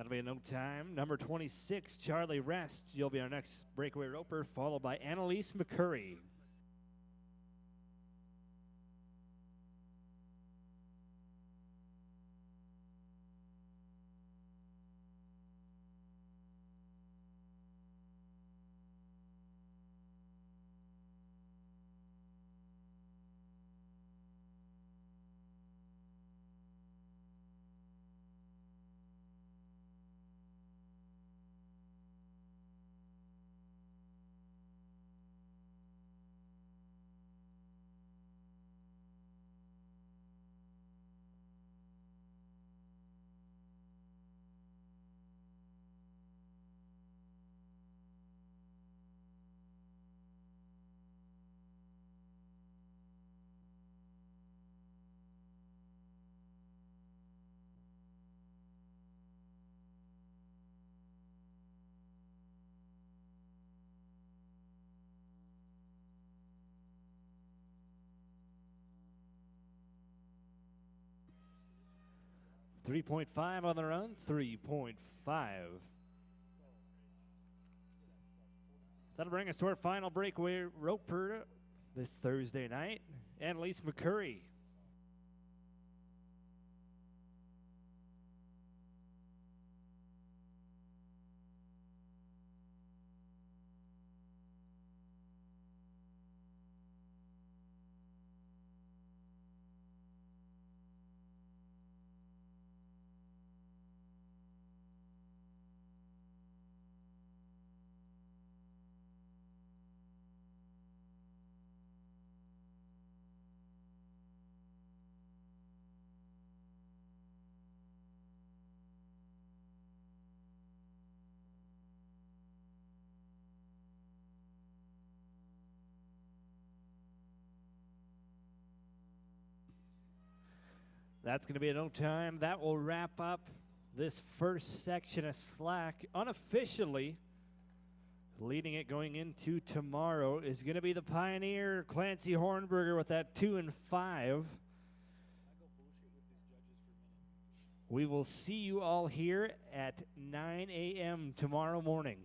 That'll be a no time. Number 26, Charlie Rest. You'll be our next breakaway roper, followed by Annalise McCurry. .5 on the run, 3.5. That'll bring us to our final breakaway roper this Thursday night, Annalise McCurry. That's going to be a no time. That will wrap up this first section of slack. Unofficially, leading it going into tomorrow is going to be the Pioneer, Clancy Hornberger, with that 2 and 5. We will see you all here at 9 a.m. tomorrow morning.